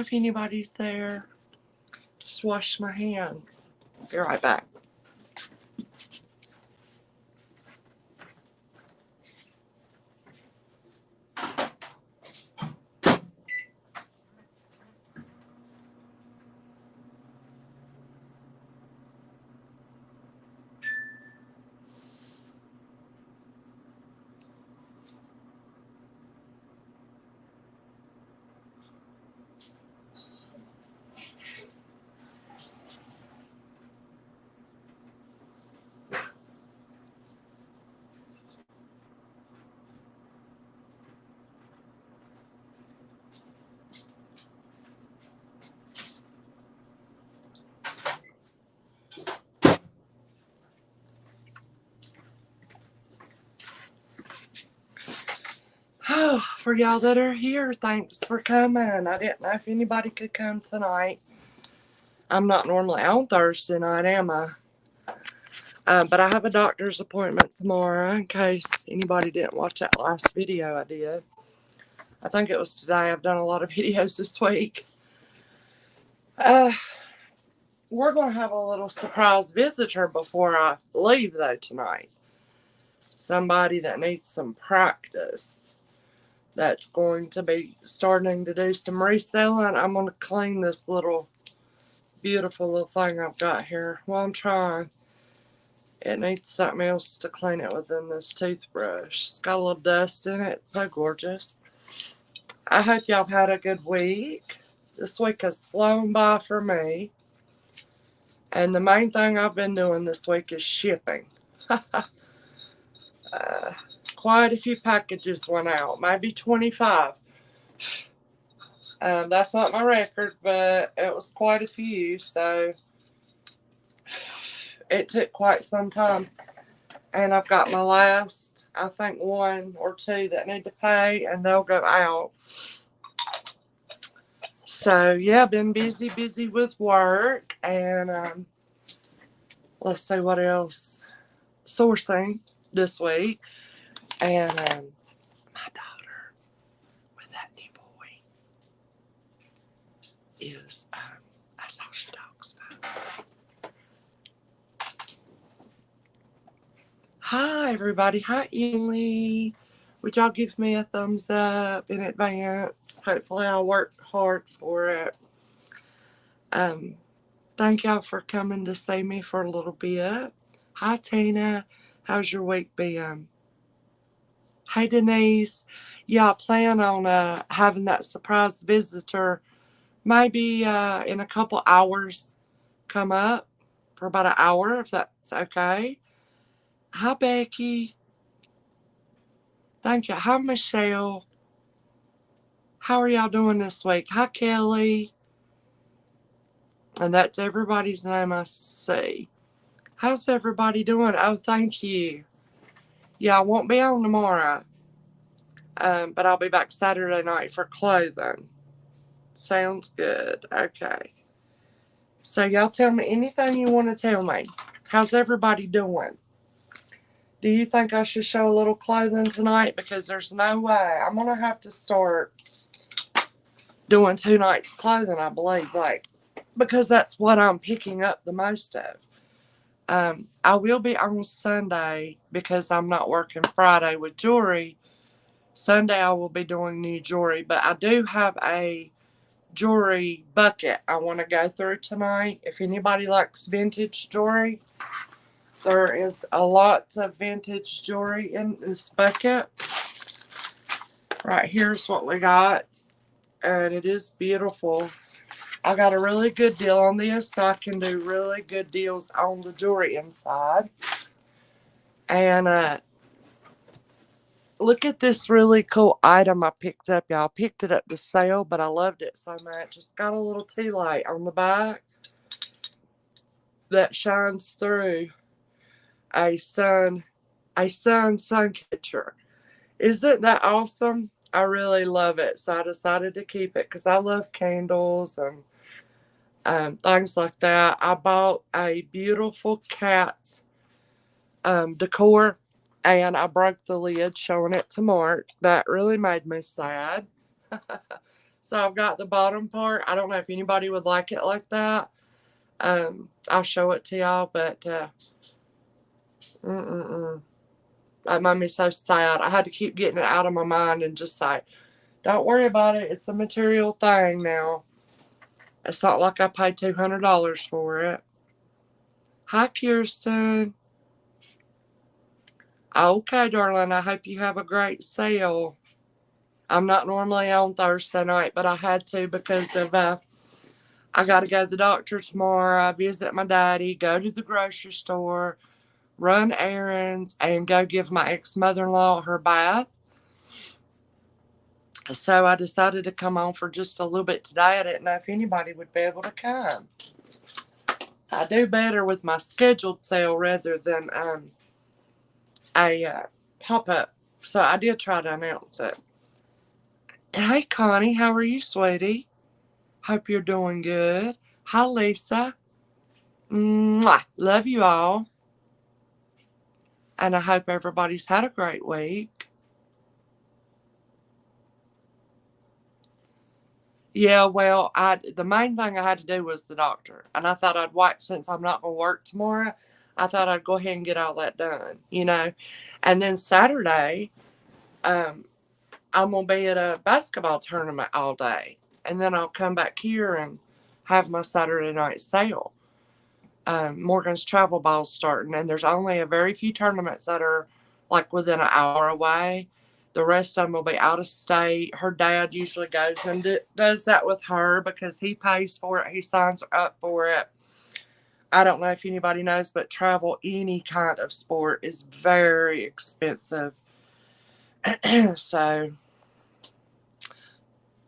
if anybody's there. Just wash my hands. Be right back. Oh, for y'all that are here, thanks for coming. I didn't know if anybody could come tonight. I'm not normally on Thursday night, am I? But I have a doctor's appointment tomorrow in case anybody didn't watch that last video I did. I think it was today. I've done a lot of videos this week. We're going to have a little surprise visitor before I leave, though, tonight. Somebody that needs some practice. That's going to be starting to do some reselling. I'm going to clean this little beautiful little thing I've got here. Well, I'm trying. It needs something else to clean it with than this toothbrush. It's got a little dust in it. It's so gorgeous. I hope y'all have had a good week. This week has flown by for me. And the main thing I've been doing this week is shipping. Quite a few packages went out, maybe 25. That's not my record, but it was quite a few, so it took quite some time. And I've got my last, I think, 1 or 2 that need to pay, and they'll go out. So, yeah, been busy with work, and let's see what else. Sourcing this week. And my daughter with that new boy is, I saw she talks about. Hi, everybody. Hi, Emily. Would y'all give me a thumbs up in advance? Hopefully I'll work hard for it. Thank y'all for coming to see me for a little bit. Hi, Tina. How's your week been? Hey, Denise. Yeah, I plan on having that surprise visitor maybe in a couple hours come up for about an hour, if that's okay. Hi, Becky. Thank you. Hi, Michelle. How are y'all doing this week? Hi, Kelly. And that's everybody's name I see. How's everybody doing? Oh, thank you. Yeah, I won't be on tomorrow. But I'll be back Saturday night for clothing. Sounds good. Okay. So y'all tell me anything you want to tell me. How's everybody doing? Do you think I should show a little clothing tonight? Because there's no way. I'm going to have to start doing 2 nights clothing, I believe. Because that's what I'm picking up the most of. I will be on Sunday because I'm not working Friday with jewelry. Sunday I will be doing new jewelry. But I do have a jewelry bucket I want to go through tonight. If anybody likes vintage jewelry, there is a lot of vintage jewelry in this bucket. Right here's what we got, and it is beautiful. I got a really good deal on this, so I can do really good deals on the jewelry inside. And look at this really cool item I picked up, y'all. I picked it up to sale, but I loved it so much. It's got a little tea light on the back that shines through a sun catcher. Isn't that awesome? I really love it, so I decided to keep it because I love candles and things like that. I bought a beautiful cat decor, and I broke the lid showing it to Mark. That really made me sad. So I've got the bottom part. I don't know if anybody would like it like that. I'll show it to y'all, but that made me so sad. I had to keep getting it out of my mind and just say, don't worry about it. It's a material thing now. It's not like I paid $200 for it. Hi, Kirsten. Okay, darling. I hope you have a great sale. I'm not normally on Thursday night, but I had to because of I got to go to the doctor tomorrow, visit my daddy, go to the grocery store, run errands, and go give my ex-mother-in-law her bath. So I decided to come on for just a little bit today. I didn't know if anybody would be able to come. I do better with my scheduled sale rather than a pop-up. So I did try to announce it. Hey, Connie, how are you, sweetie? Hope you're doing good. Hi, Lisa. Mwah. Love you all. And I hope everybody's had a great week. Yeah, well, the main thing I had to do was the doctor. And I thought I'd wait, since I'm not going to work tomorrow, I thought I'd go ahead and get all that done, you know. And then Saturday, I'm going to be at a basketball tournament all day. And then I'll come back here and have my Saturday night sale. Morgan's Travel Ball's starting, and there's only a very few tournaments that are like within an hour away. The rest of them will be out of state. Her dad usually goes and does that with her because he pays for it. He signs her up for it. I don't know if anybody knows, but travel, any kind of sport, is very expensive. So,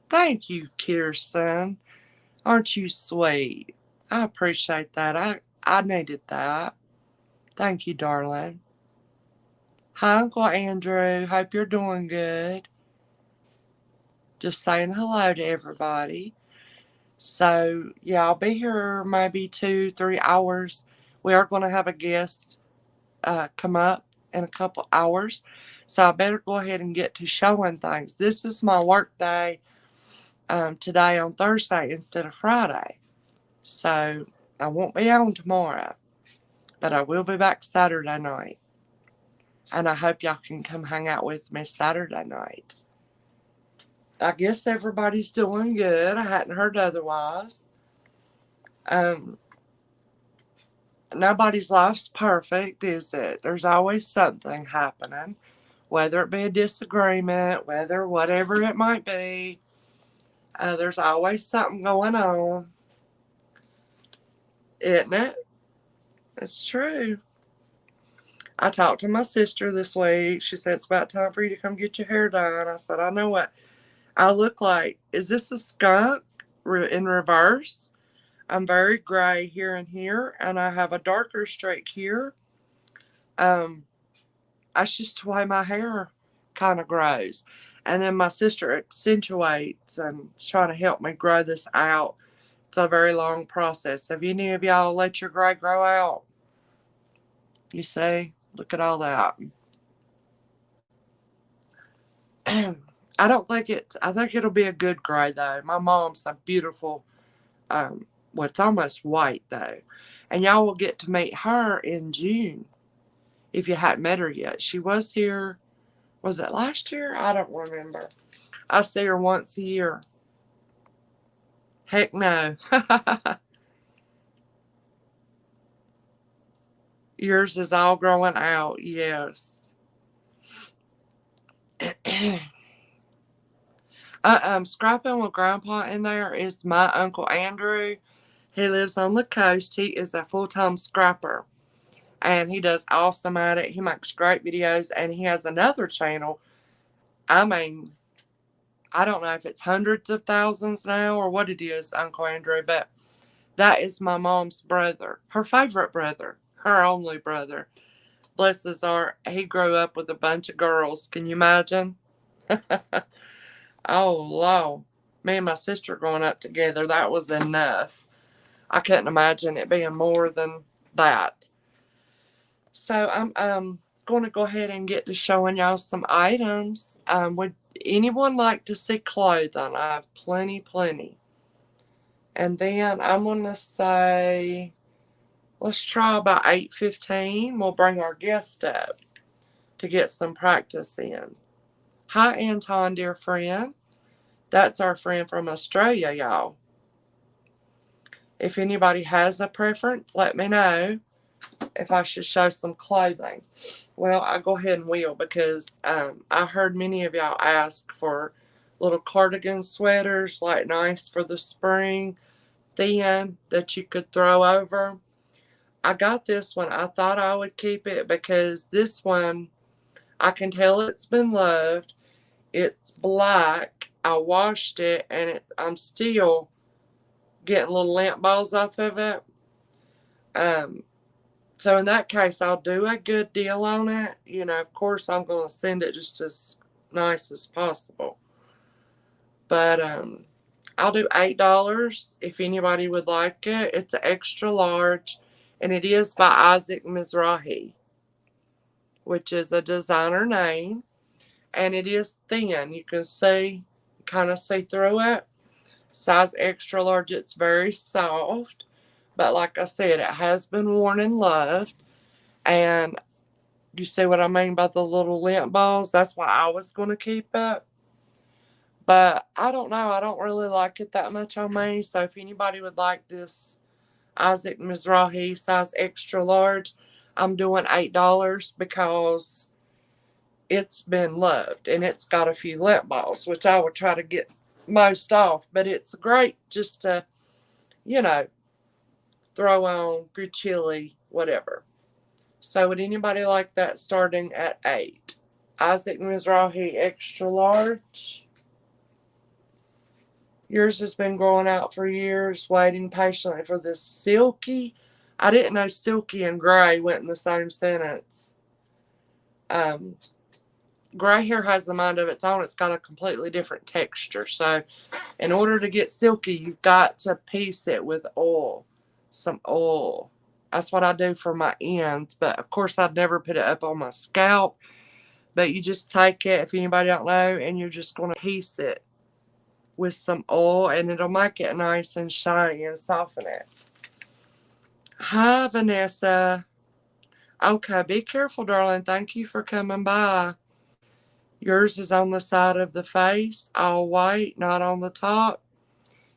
thank you, Kirsten. Aren't you sweet? I appreciate that. I needed that. Thank you, darling. Hi, Uncle Andrew. Hope you're doing good. Just saying hello to everybody. So, yeah, I'll be here maybe 2-3 hours. We are going to have a guest come up in a couple hours. So I better go ahead and get to showing things. This is my work day today on Thursday instead of Friday. So I won't be on tomorrow. But I will be back Saturday night. And I hope y'all can come hang out with me Saturday night. I guess everybody's doing good. I hadn't heard otherwise. Nobody's life's perfect, is it? There's always something happening. Whether it be a disagreement, whatever it might be. There's always something going on. Isn't it? It's true. I talked to my sister this week. She said, it's about time for you to come get your hair done. I said, I know what I look like. Is this a skunk in reverse? I'm very gray here and here, and I have a darker streak here. That's just the way my hair kind of grows. And then my sister accentuates and is trying to help me grow this out. It's a very long process. Have any of y'all let your gray grow out? You see? Look at all that. I think it'll be a good gray though. My mom's a beautiful, well, it's almost white though. And y'all will get to meet her in June if you hadn't met her yet. She was here, was it last year? I don't remember. I see her once a year. Heck no. Yours is all growing out, yes. Scrapping with Grandpa in there is my Uncle Andrew. He lives on the coast. He is a full-time scrapper. And he does awesome at it. He makes great videos. And he has another channel. I mean, I don't know if it's hundreds of thousands now or what it is, Uncle Andrew. But that is my mom's brother. Her favorite brother. Her only brother. Bless his heart. He grew up with a bunch of girls. Can you imagine? Oh, Lord. Me and my sister growing up together, that was enough. I couldn't imagine it being more than that. So I'm going to go ahead and get to showing y'all some items. anyone like to see clothing? I have plenty. And then I'm going to say, let's try about 8:15. We'll bring our guest up to get some practice in. Hi, Anton, dear friend. That's our friend from Australia, y'all. If anybody has a preference, let me know if I should show some clothing. Well, I'll go ahead and will, because I heard many of y'all ask for little cardigan sweaters, like nice for the spring, thin, that you could throw over. I got this one. I thought I would keep it because this one, I can tell it's been loved. It's black. I washed it, and I'm still getting little lint balls off of it. So in that case, I'll do a good deal on it. You know, of course, I'm going to send it just as nice as possible. But I'll do $8 if anybody would like it. It's an extra large, and it is by Isaac Mizrahi, which is a designer name. And it is thin. You can see, kind of see through it. Size extra large. It's very soft. But like I said, it has been worn and loved. And you see what I mean by the little lint balls? That's why I was going to keep it. But I don't know. I don't really like it that much on me. So if anybody would like this Isaac Mizrahi size extra large, I'm doing $8 because it's been loved. And it's got a few lint balls, which I would try to get most off. But it's great just to, you know, throw on for chili, whatever. So would anybody like that starting at 8? Isaac Mizrahi extra large. Yours has been growing out for years, waiting patiently for this silky. I didn't know silky and gray went in the same sentence. Gray hair has the mind of its own. It's got a completely different texture. So in order to get silky, you've got to piece it with oil. Some oil. That's what I do for my ends. But, of course, I'd never put it up on my scalp. But you just take it, if anybody don't know, and you're just going to piece it with some oil. And it'll make it nice and shiny and soften it. Hi, Vanessa. Okay, be careful, darling. Thank you for coming by. Yours is on the side of the face, all white, not on the top.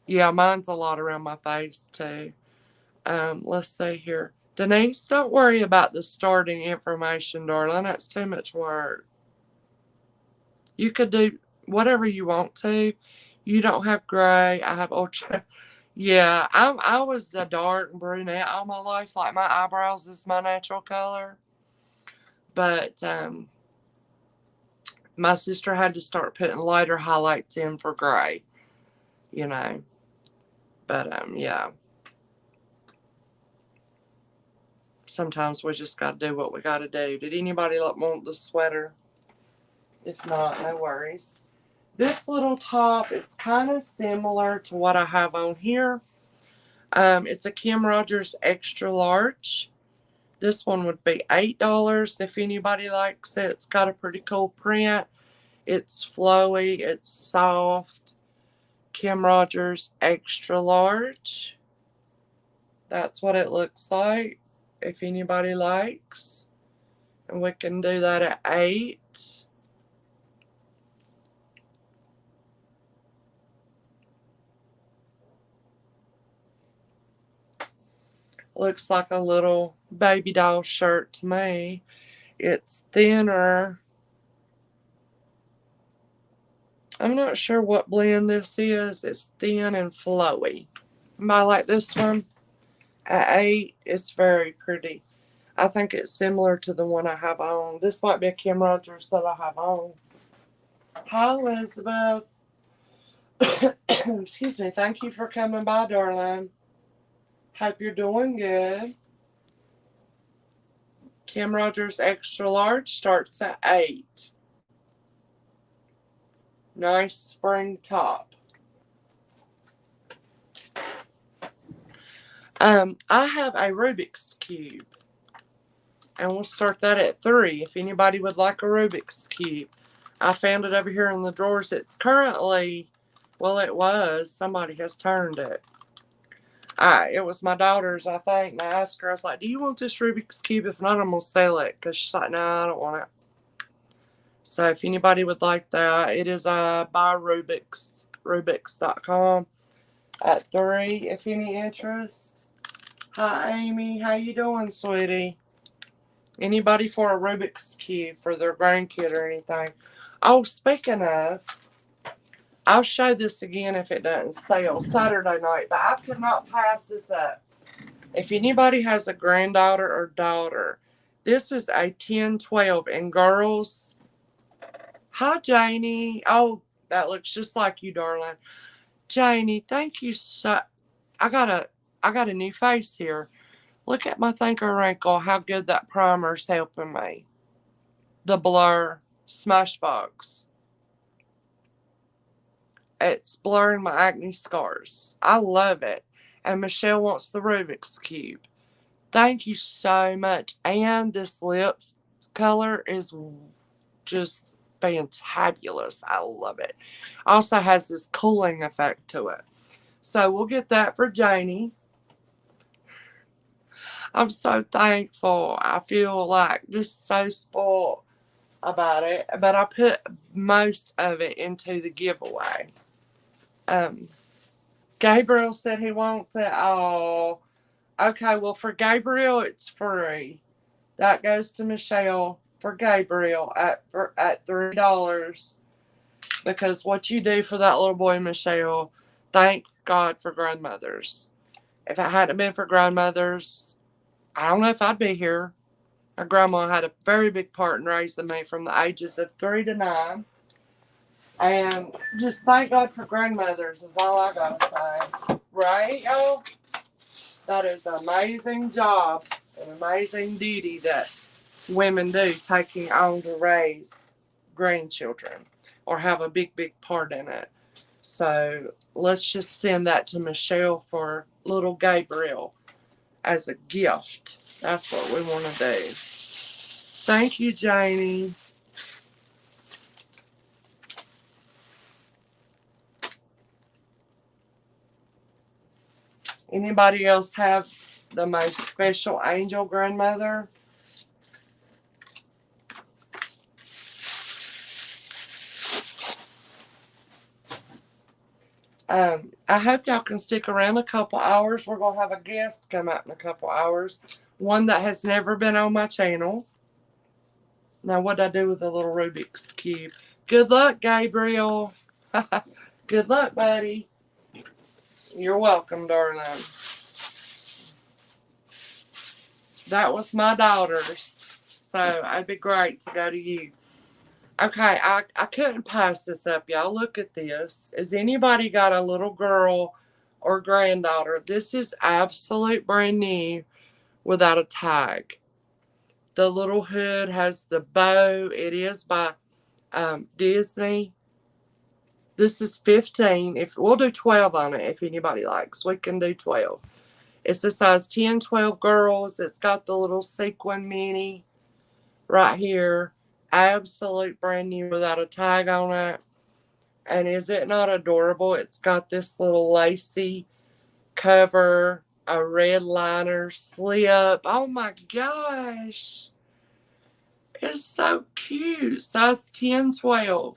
Yeah, mine's a lot around my face, too. Let's see here. Denise, don't worry about the starting information, darling. That's too much work. You could do whatever you want to. You don't have gray. I have ultra. Yeah, I was a dark brunette all my life. Like, my eyebrows is my natural color. But my sister had to start putting lighter highlights in for gray, you know. But yeah. Sometimes we just got to do what we got to do. Did anybody want the sweater? If not, no worries. This little top is kind of similar to what I have on here. It's a Kim Rogers extra large. This one would be $8 if anybody likes it. It's got a pretty cool print. It's flowy. It's soft. Kim Rogers extra large. That's what it looks like. If anybody likes. And we can do that at 8. Looks like a little baby doll shirt to me. It's thinner. I'm not sure what blend this is. It's thin and flowy. I like this one. At 8, it's very pretty. I think it's similar to the one I have on. This might be a Kim Rogers that I have on. Hi, Elizabeth. Excuse me. Thank you for coming by, darling. Hope you're doing good. Kim Rogers extra large starts at 8. Nice spring top. I have a Rubik's Cube. And we'll start that at 3 if anybody would like a Rubik's Cube. I found it over here in the drawers. It's currently, well, it was. Somebody has turned it. It was my daughter's, I think. And I asked her, I was like, do you want this Rubik's Cube? If not, I'm going to sell it. Because she's like, no, I don't want it. So if anybody would like that, it is by Rubiks.com at 3, if any interest. Hi, Amy. How you doing, sweetie? Anybody for a Rubik's Cube for their grandkid or anything? Oh, speaking of, I'll show this again if it doesn't sell Saturday night, but I could not pass this up. If anybody has a granddaughter or daughter, this is a 10-12. And girls, hi, Janie. Oh, that looks just like you, darling. Janie, thank you so. I got a new face here. Look at my thinker wrinkle. How good that primer's helping me. The Blur Smashbox. It's blurring my acne scars. I love it. And Michelle wants the Rubik's Cube. Thank you so much. And this lip color is just fantabulous. I love it. Also has this cooling effect to it. So we'll get that for Janie. I'm so thankful. I feel like just so spoiled about it. But I put most of it into the giveaway. Gabriel said he wants it. Oh, okay. Well, for Gabriel, it's free. That goes to Michelle for Gabriel at $3. Because what you do for that little boy, Michelle, thank God for grandmothers. If it hadn't been for grandmothers, I don't know if I'd be here. My grandma had a very big part in raising me from the ages of 3 to 9. And just thank God for grandmothers is all I gotta say. Right, y'all? That is an amazing job, an amazing duty that women do, taking on to raise grandchildren or have a big, big part in it. So let's just send that to Michelle for little Gabriel as a gift. That's what we want to do. Thank you, Janie. Anybody else have the most special angel grandmother? I hope y'all can stick around a couple hours. We're going to have a guest come out in a couple hours. One that has never been on my channel. Now, what did I do with the little Rubik's Cube? Good luck, Gabriel. Good luck, buddy. You're welcome, darling. That was my daughter's. So, it'd be great to go to you. Okay, I couldn't pass this up, y'all. Look at this. Has anybody got a little girl or granddaughter? This is absolute brand new without a tag. The little hood has the bow. It is by Disney. This is 15. If we'll do 12 on it if anybody likes. We can do 12. It's a size 10, 12 girls. It's got the little sequin mini right here. Absolute brand new without a tag on it. And is it not adorable? It's got this little lacy cover, a red liner slip. Oh my gosh. It's so cute. Size 10, 12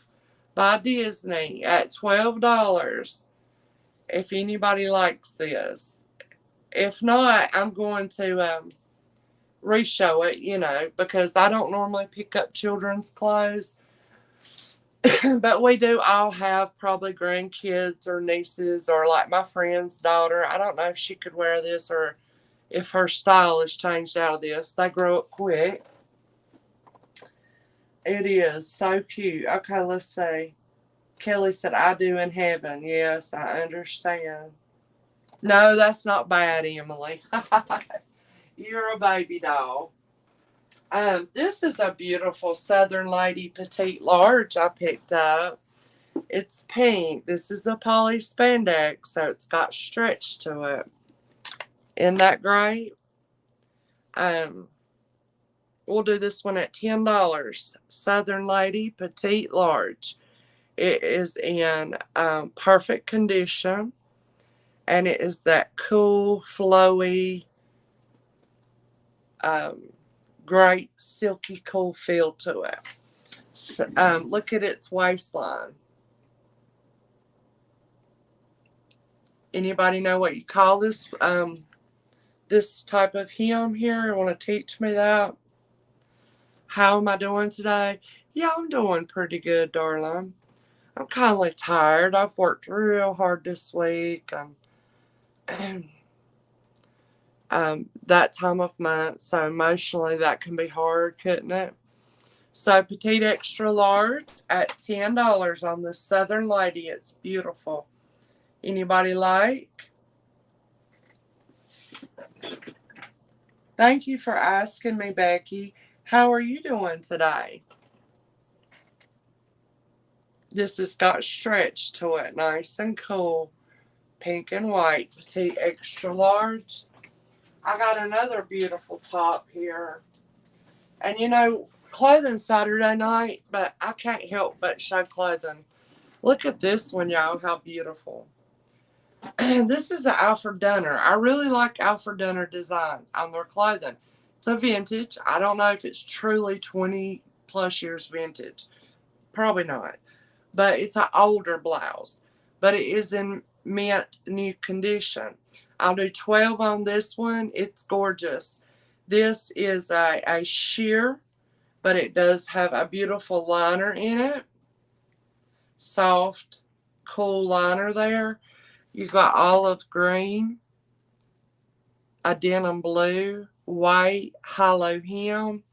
by Disney at $12. If anybody likes this. If not, I'm going to re-show it, you know, because I don't normally pick up children's clothes. But we do all have probably grandkids or nieces or like my friend's daughter. I don't know if she could wear this or if her style has changed out of this. They grow up quick. It is so cute. Okay, let's see. Kelly said, I do in heaven. Yes, I understand. No, that's not bad, Emily. You're a baby doll. This is a beautiful Southern Lady Petite Large I picked up. It's pink. This is a poly spandex, so it's got stretch to it. Isn't that great? we'll do this one at $10. Southern Lady Petite Large. It is in perfect condition, and it is that cool, flowy, great, silky, cool feel to it. So, look at its waistline. Anybody know what you call this? This type of hem here? Want to teach me that? How am I doing today? Yeah, I'm doing pretty good, darling. I'm kind of tired. I've worked real hard this week. That time of month, so emotionally that can be hard, couldn't it? So petite extra large at $10 on this Southern Lady. It's beautiful. Anybody like? Thank you for asking me, Becky. How are you doing today? This has got stretch to it, nice and cool. Pink and white, petite extra large. I got another beautiful top here. And you know, clothing Saturday night, but I can't help but show clothing. Look at this one, y'all, how beautiful. This is an Alfred Dunner. I really like Alfred Dunner designs on their clothing. It's a vintage. I don't know if it's truly 20 plus years vintage. Probably not. But it's an older blouse. But it is in mint new condition. I'll do 12 on this one. It's gorgeous. This is a sheer, but it does have a beautiful liner in it. Soft, cool liner there. You've got olive green, a denim blue, white, hollow hem.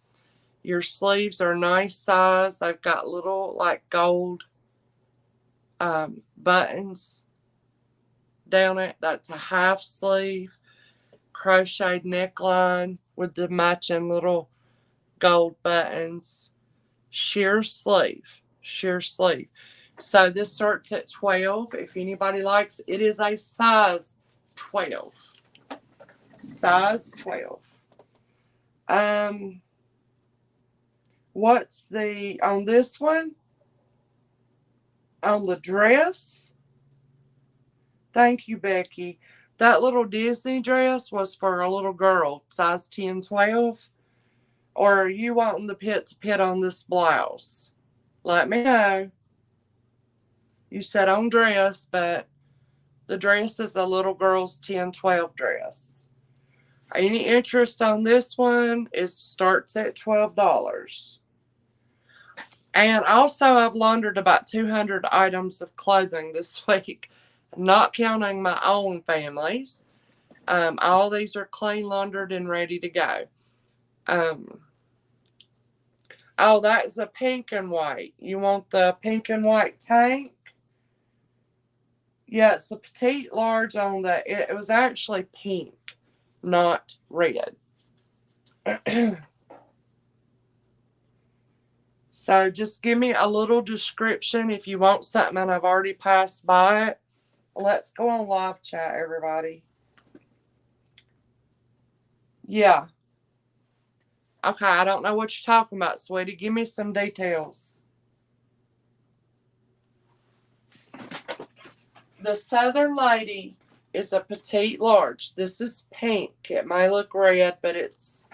Your sleeves are nice size. They've got little like gold buttons down it. That's a half sleeve, crocheted neckline with the matching little gold buttons. Sheer sleeve. So this starts at 12. If anybody likes, it is a size 12. Size 12. What's the, on this one? On the dress? Thank you, Becky. That little Disney dress was for a little girl, size 10, 12. Or are you wanting the pit on this blouse? Let me know. You said on dress, but the dress is a little girl's 10, 12 dress. Any interest on this one? It starts at $12. And also I've laundered about 200 items of clothing this week, not counting my own family's. All these are clean laundered and ready to go. Oh, that's a pink and white. You want the pink and white tank? Yeah, it's the petite large on the, it was actually pink, not red. So just give me a little description if you want something and I've already passed by it. Let's go on live chat, everybody. Yeah. Okay, I don't know what you're talking about, sweetie. Give me some details. The Southern Lady is a petite large. This is pink. It may look red, but it's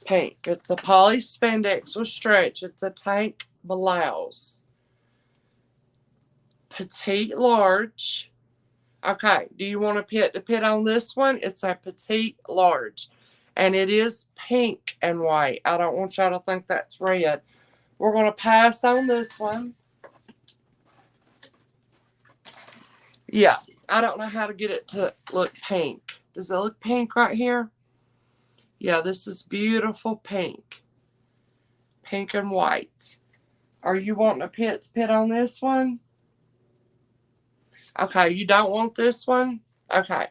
pink. It's a poly spandex with stretch. It's a tank blouse. Petite large. Okay, do you want to pit on this one? It's a petite large. And it is pink and white. I don't want y'all to think that's red. We're going to pass on this one. Yeah, I don't know how to get it to look pink. Does it look pink right here? Yeah, this is beautiful pink. Pink and white. Are you wanting a pit on this one? Okay, you don't want this one? Okay.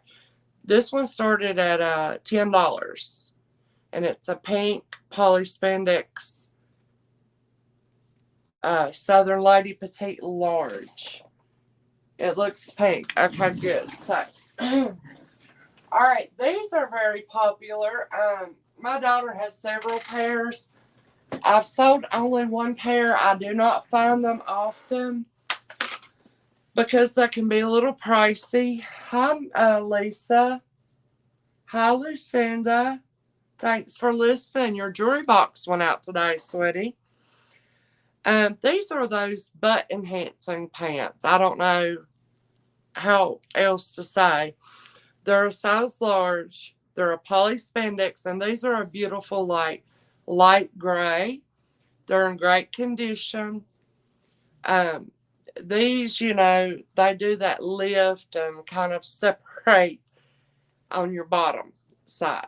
This one started at $10. And it's a pink poly spandex Southern Lady petite large. It looks pink. Okay, good. So, all right, these are very popular. my daughter has several pairs. I've sold only one pair. I do not find them often because they can be a little pricey. Hi, Lisa. Hi, Lucinda. Thanks for listening. Your jewelry box went out today, sweetie. These are those butt enhancing pants. I don't know how else to say. They're a size large. They're a poly spandex, and these are a beautiful light gray. They're in great condition. These, they do that lift and kind of separate on your bottom side.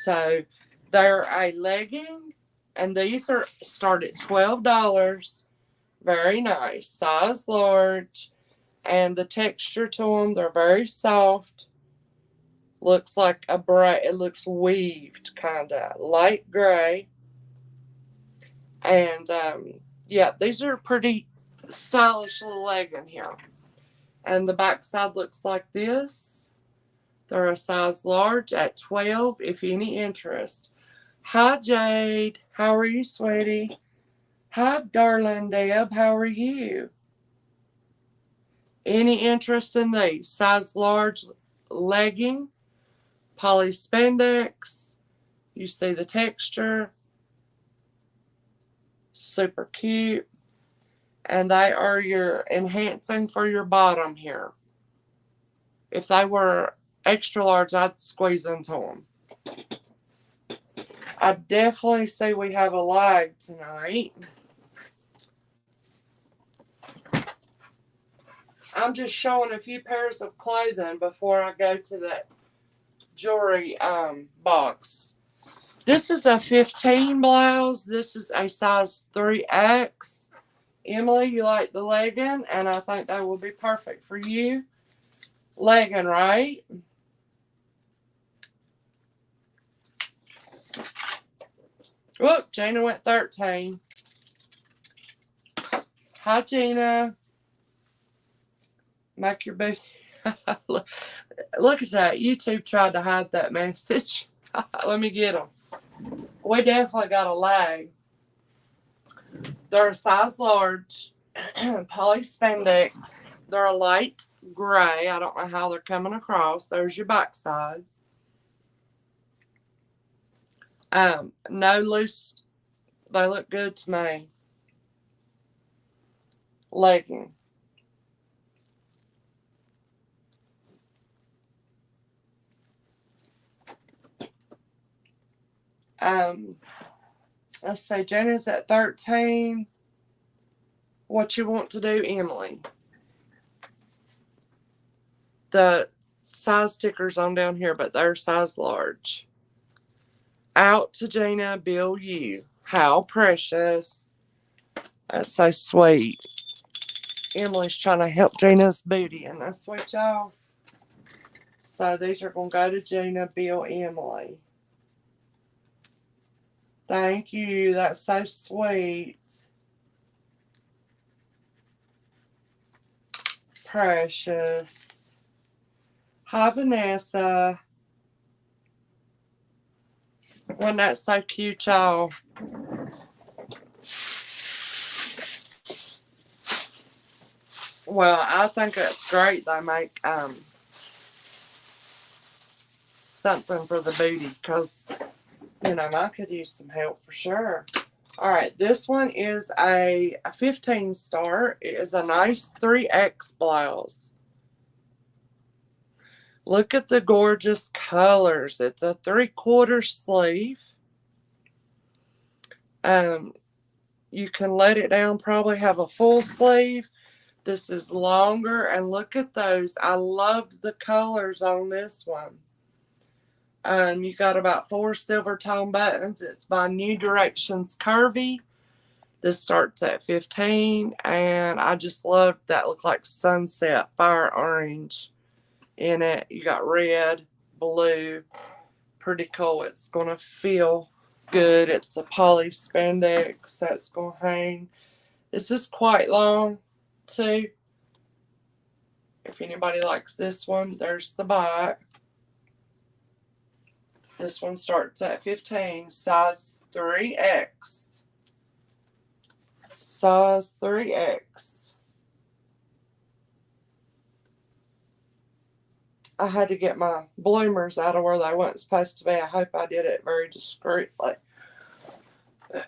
So they're a legging, and these start at $12. Very nice, size large, and the texture to them, they're very soft. Looks like it looks weaved, kind of light gray. And yeah, these are pretty stylish little legging here. And the back side looks like this. They're a size large at 12, if any interest. Hi, Jade. How are you, sweetie? Hi, darling Deb. How are you? Any interest in these? Size large legging, poly spandex. You see the texture. Super cute. And they are your enhancing for your bottom here. If they were extra large, I'd squeeze into them. I definitely see we have a lag tonight. I'm just showing a few pairs of clothing before I go to that jewelry box. This is a 15 blouse. This is a size 3X. Emily, you like the legging, and I think they will be perfect for you. Legging, right? Whoop, Gina went 13. Hi, Gina. Make your booty. Look at that. YouTube tried to hide that message. Let me get them. We definitely got a lag. They're a size large, poly spandex. They're a light gray. I don't know how they're coming across. There's your backside. No loose. They look good to me. Legging. Let's say Jenna's at 13. What you want to do, Emily? The size stickers on down here, but they're size large. Out to Gina, Bill you. How precious. That's so sweet. Emily's trying to help Gina's booty, and that's sweet, y'all. So these are going to go to Gina, Bill, Emily. Thank you. That's so sweet. Precious. Hi, Vanessa. Wasn't that so cute, y'all? Well, I think it's great they make something for the booty because, I could use some help for sure. All right, this one is a 15 star. It is a nice 3X blouse. Look at the gorgeous colors. It's a 3/4 sleeve. You can let it down, probably have a full sleeve. This is longer, and look at those. I loved the colors on this one. You got about 4 silver tone buttons. It's by New Directions Curvy. This starts at 15, and I just loved that. Look like sunset, fire orange in it. You got red, blue. Pretty cool. It's going to feel good. It's a poly spandex that's going to hang. This is quite long, too. If anybody likes this one, there's the back. This one starts at 15, size 3X. Size 3X. I had to get my bloomers out of where they weren't supposed to be. I hope I did it very discreetly.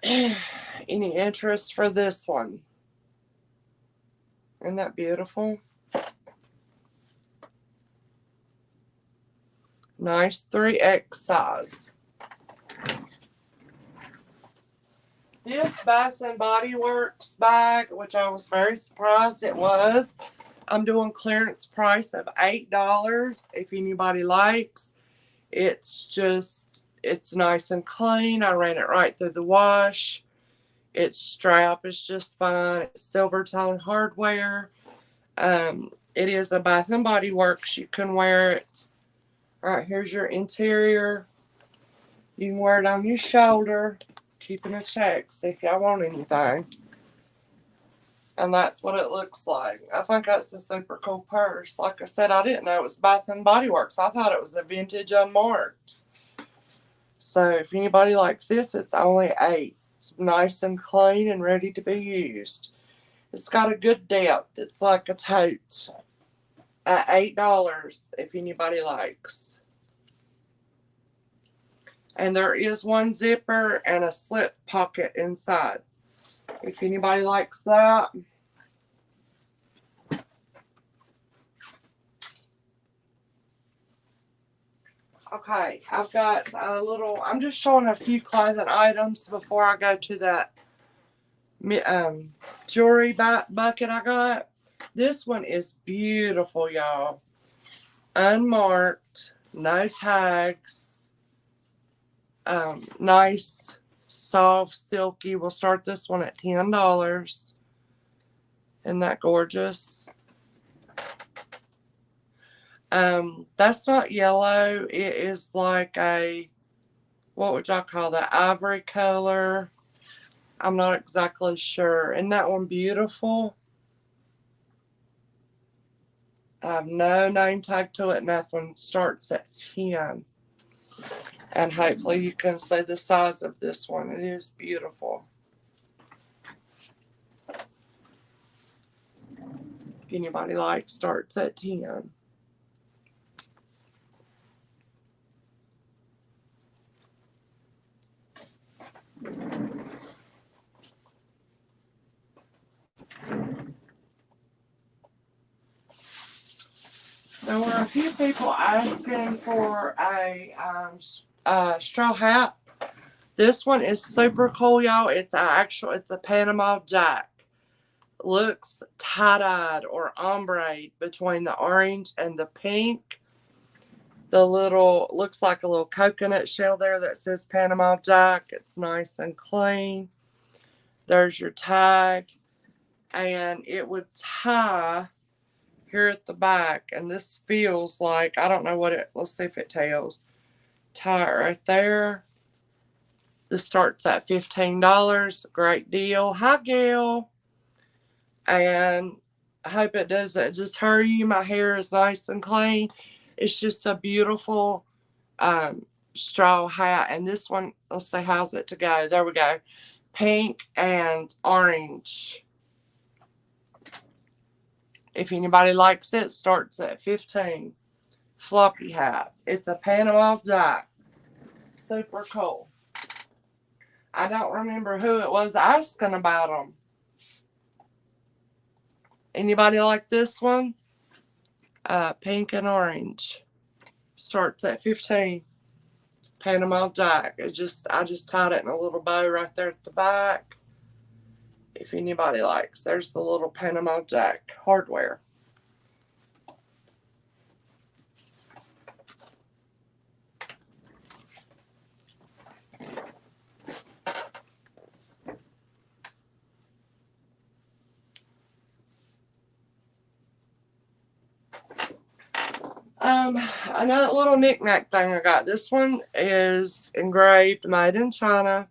Any interest for this one? Isn't that beautiful? Nice 3X size. This Bath and Body Works bag, which I was very surprised it was, I'm doing clearance price of $8. If anybody likes, it's nice and clean. I ran it right through the wash. Its strap is just fine. It's silver tone hardware. It is a Bath and Body Works. You can wear it. All right, here's your interior. You can wear it on your shoulder. Keeping a check, see if y'all want anything. And that's what it looks like. I think that's a super cool purse. Like I said, I didn't know it was Bath and Body Works. I thought it was a vintage unmarked. So if anybody likes this, it's only $8. It's nice and clean and ready to be used. It's got a good depth. It's like a tote at $8 if anybody likes. And there is one zipper and a slip pocket inside. If anybody likes that. Okay, I've got a little, I'm just showing a few clothing items before I go to that jewelry bucket I got. This one is beautiful, y'all. Unmarked, no tags. Nice, soft, silky. We'll start this one at $10. Isn't that gorgeous? That's not yellow. It is like a, what would y'all call that? Ivory color. I'm not exactly sure. Isn't that one beautiful? I have no name tag to it, and that one starts at 10. And hopefully you can see the size of this one. It is beautiful. If anybody likes, starts at 10. There were a few people asking for a straw hat. This one is super cool, y'all. It's a Panama Jack. Looks tie-dyed or ombre between the orange and the pink. The little, looks like a little coconut shell there that says Panama Jack. It's nice and clean. There's your tag. And it would tie here at the back. And this feels like, I don't know what it, let's see if it tells. Tie it right there. This starts at $15. Great deal. Hi, Gail. And I hope it doesn't just hurt you. My hair is nice and clean. It's just a beautiful straw hat. And this one, let's see, how's it to go? There we go. Pink and orange. If anybody likes it, starts at 15. Floppy hat. It's a Panama Jack. Super cool. I don't remember who it was asking about them. Anybody like this one? Pink and orange. Starts at 15. Panama Jack. I just tied it in a little bow right there at the back. If anybody likes. There's the little Panama Jack hardware. Another little knick-knack thing I got. This one is engraved, made in China.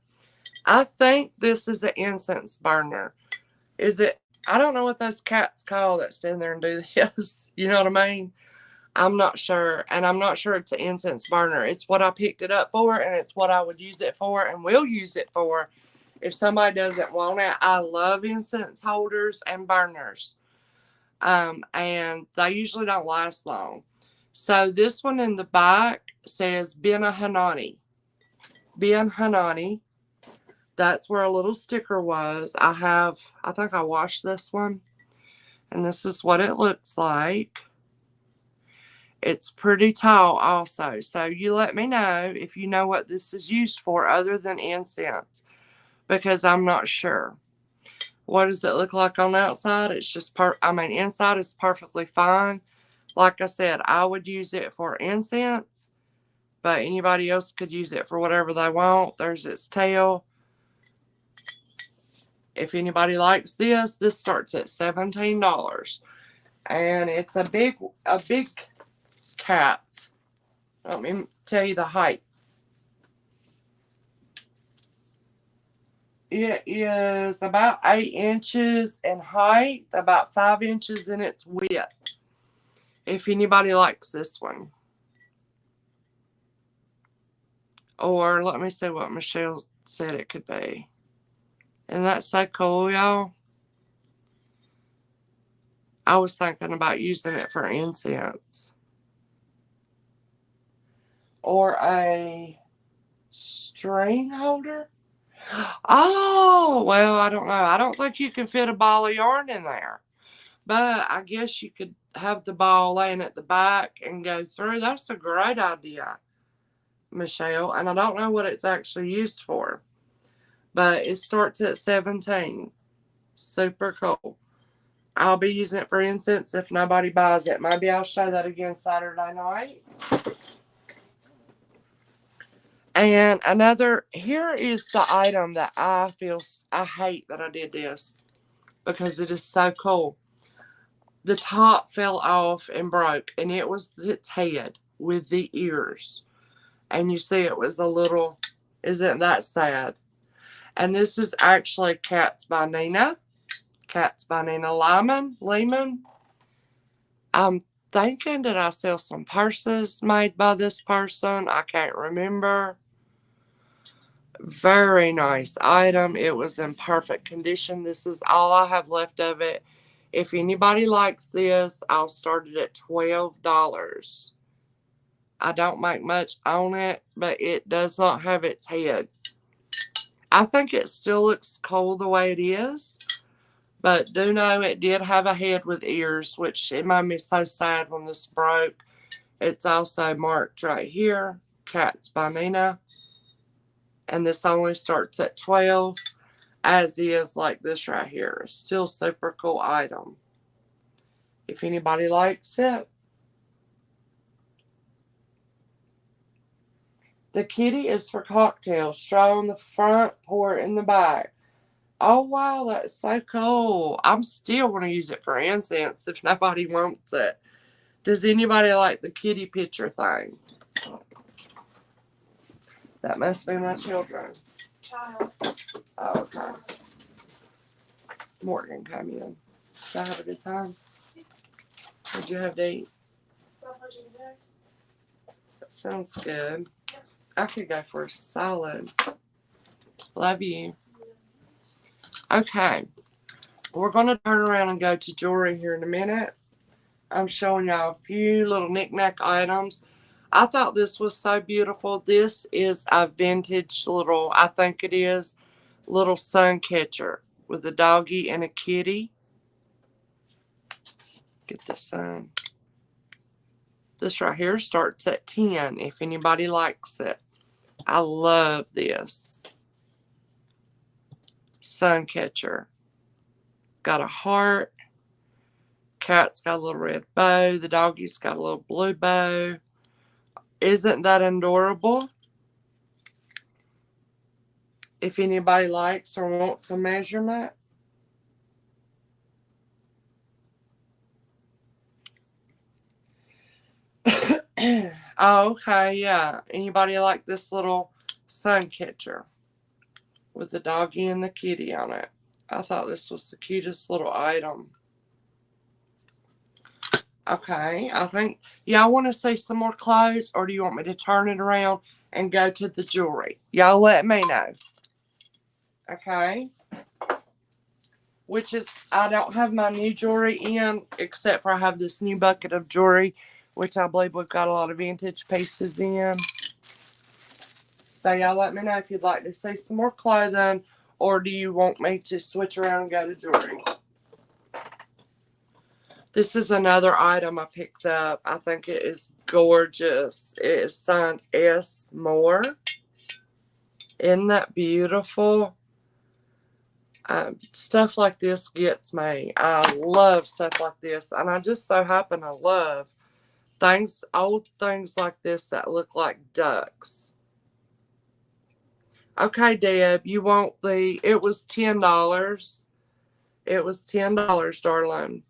I think this is an incense burner. Is it? I don't know what those cats call that stand there and do this. You know what I mean? I'm not sure. And I'm not sure it's an incense burner. It's what I picked it up for, and it's what I would use it for and will use it for if somebody doesn't want it. I love incense holders and burners. And they usually don't last long. So this one in the back says Ben Hanani. Ben Hanani. That's where a little sticker was. I think I washed this one. And this is what it looks like. It's pretty tall also. So you let me know if you know what this is used for other than incense. Because I'm not sure. What does it look like on the outside? It's just, inside is perfectly fine. Like I said, I would use it for incense. But anybody else could use it for whatever they want. There's its tail. If anybody likes this, this starts at $17. And it's a big cat. Let me tell you the height. It is about 8 inches in height, about 5 inches in its width. If anybody likes this one. Or let me see what Michelle said it could be. Isn't that so cool, y'all? I was thinking about using it for incense. Or a string holder. Oh, well, I don't know. I don't think you can fit a ball of yarn in there. But I guess you could have the ball laying at the back and go through. That's a great idea, Michelle. And I don't know what it's actually used for. But it starts at 17. Super cool. I'll be using it for incense if nobody buys it. Maybe I'll show that again Saturday night. And here is the item that I hate that I did this because it is so cool. The top fell off and broke, and it was its head with the ears. And you see it was a little, isn't that sad? And this is actually Cats by Nina. Cats by Nina Lehman. I'm thinking, did I sell some purses made by this person? I can't remember. Very nice item. It was in perfect condition. This is all I have left of it. If anybody likes this, I'll start it at $12. I don't make much on it, but it does not have its head. I think it still looks cool the way it is, but do know it did have a head with ears, which it made me so sad when this broke. It's also marked right here, Cats by Nina. And this only starts at 12, as is like this right here. It's still super cool item. If anybody likes it. The kitty is for cocktails. Straw in the front, pour it in the back. Oh, wow, that's so cool. I'm still going to use it for incense if nobody wants it. Does anybody like the kitty picture thing? That must be my children. Child. Oh, okay. Morgan came in. Did I have a good time? What'd you have to eat? That sounds good. I could go for a salad. Love you. Okay. We're going to turn around and go to jewelry here in a minute. I'm showing y'all a few little knick-knack items. I thought this was so beautiful. This is a vintage little, I think it is, little sun catcher with a doggy and a kitty. Get the sun. This right here starts at 10 if anybody likes it. I love this. Sun catcher. Got a heart. Cat's got a little red bow. The doggy's got a little blue bow. Isn't that adorable? If anybody likes or wants a measurement. Oh, okay, yeah. Anybody like this little sun catcher with the doggy and the kitty on it? I thought this was the cutest little item. Okay, I think y'all want to see some more clothes, or do you want me to turn it around and go to the jewelry? Y'all let me know. Okay. Which is, I don't have my new jewelry in, except for I have this new bucket of jewelry, which I believe we've got a lot of vintage pieces in. So y'all let me know if you'd like to see some more clothing, or do you want me to switch around and go to jewelry? This is another item I picked up. I think it is gorgeous. It is signed S. Moore. Isn't that beautiful? Stuff like this gets me. I love stuff like this. And I just so happen to love things, old things like this that look like ducks. Okay, Deb, you want the, it was $10. It was $10, darling.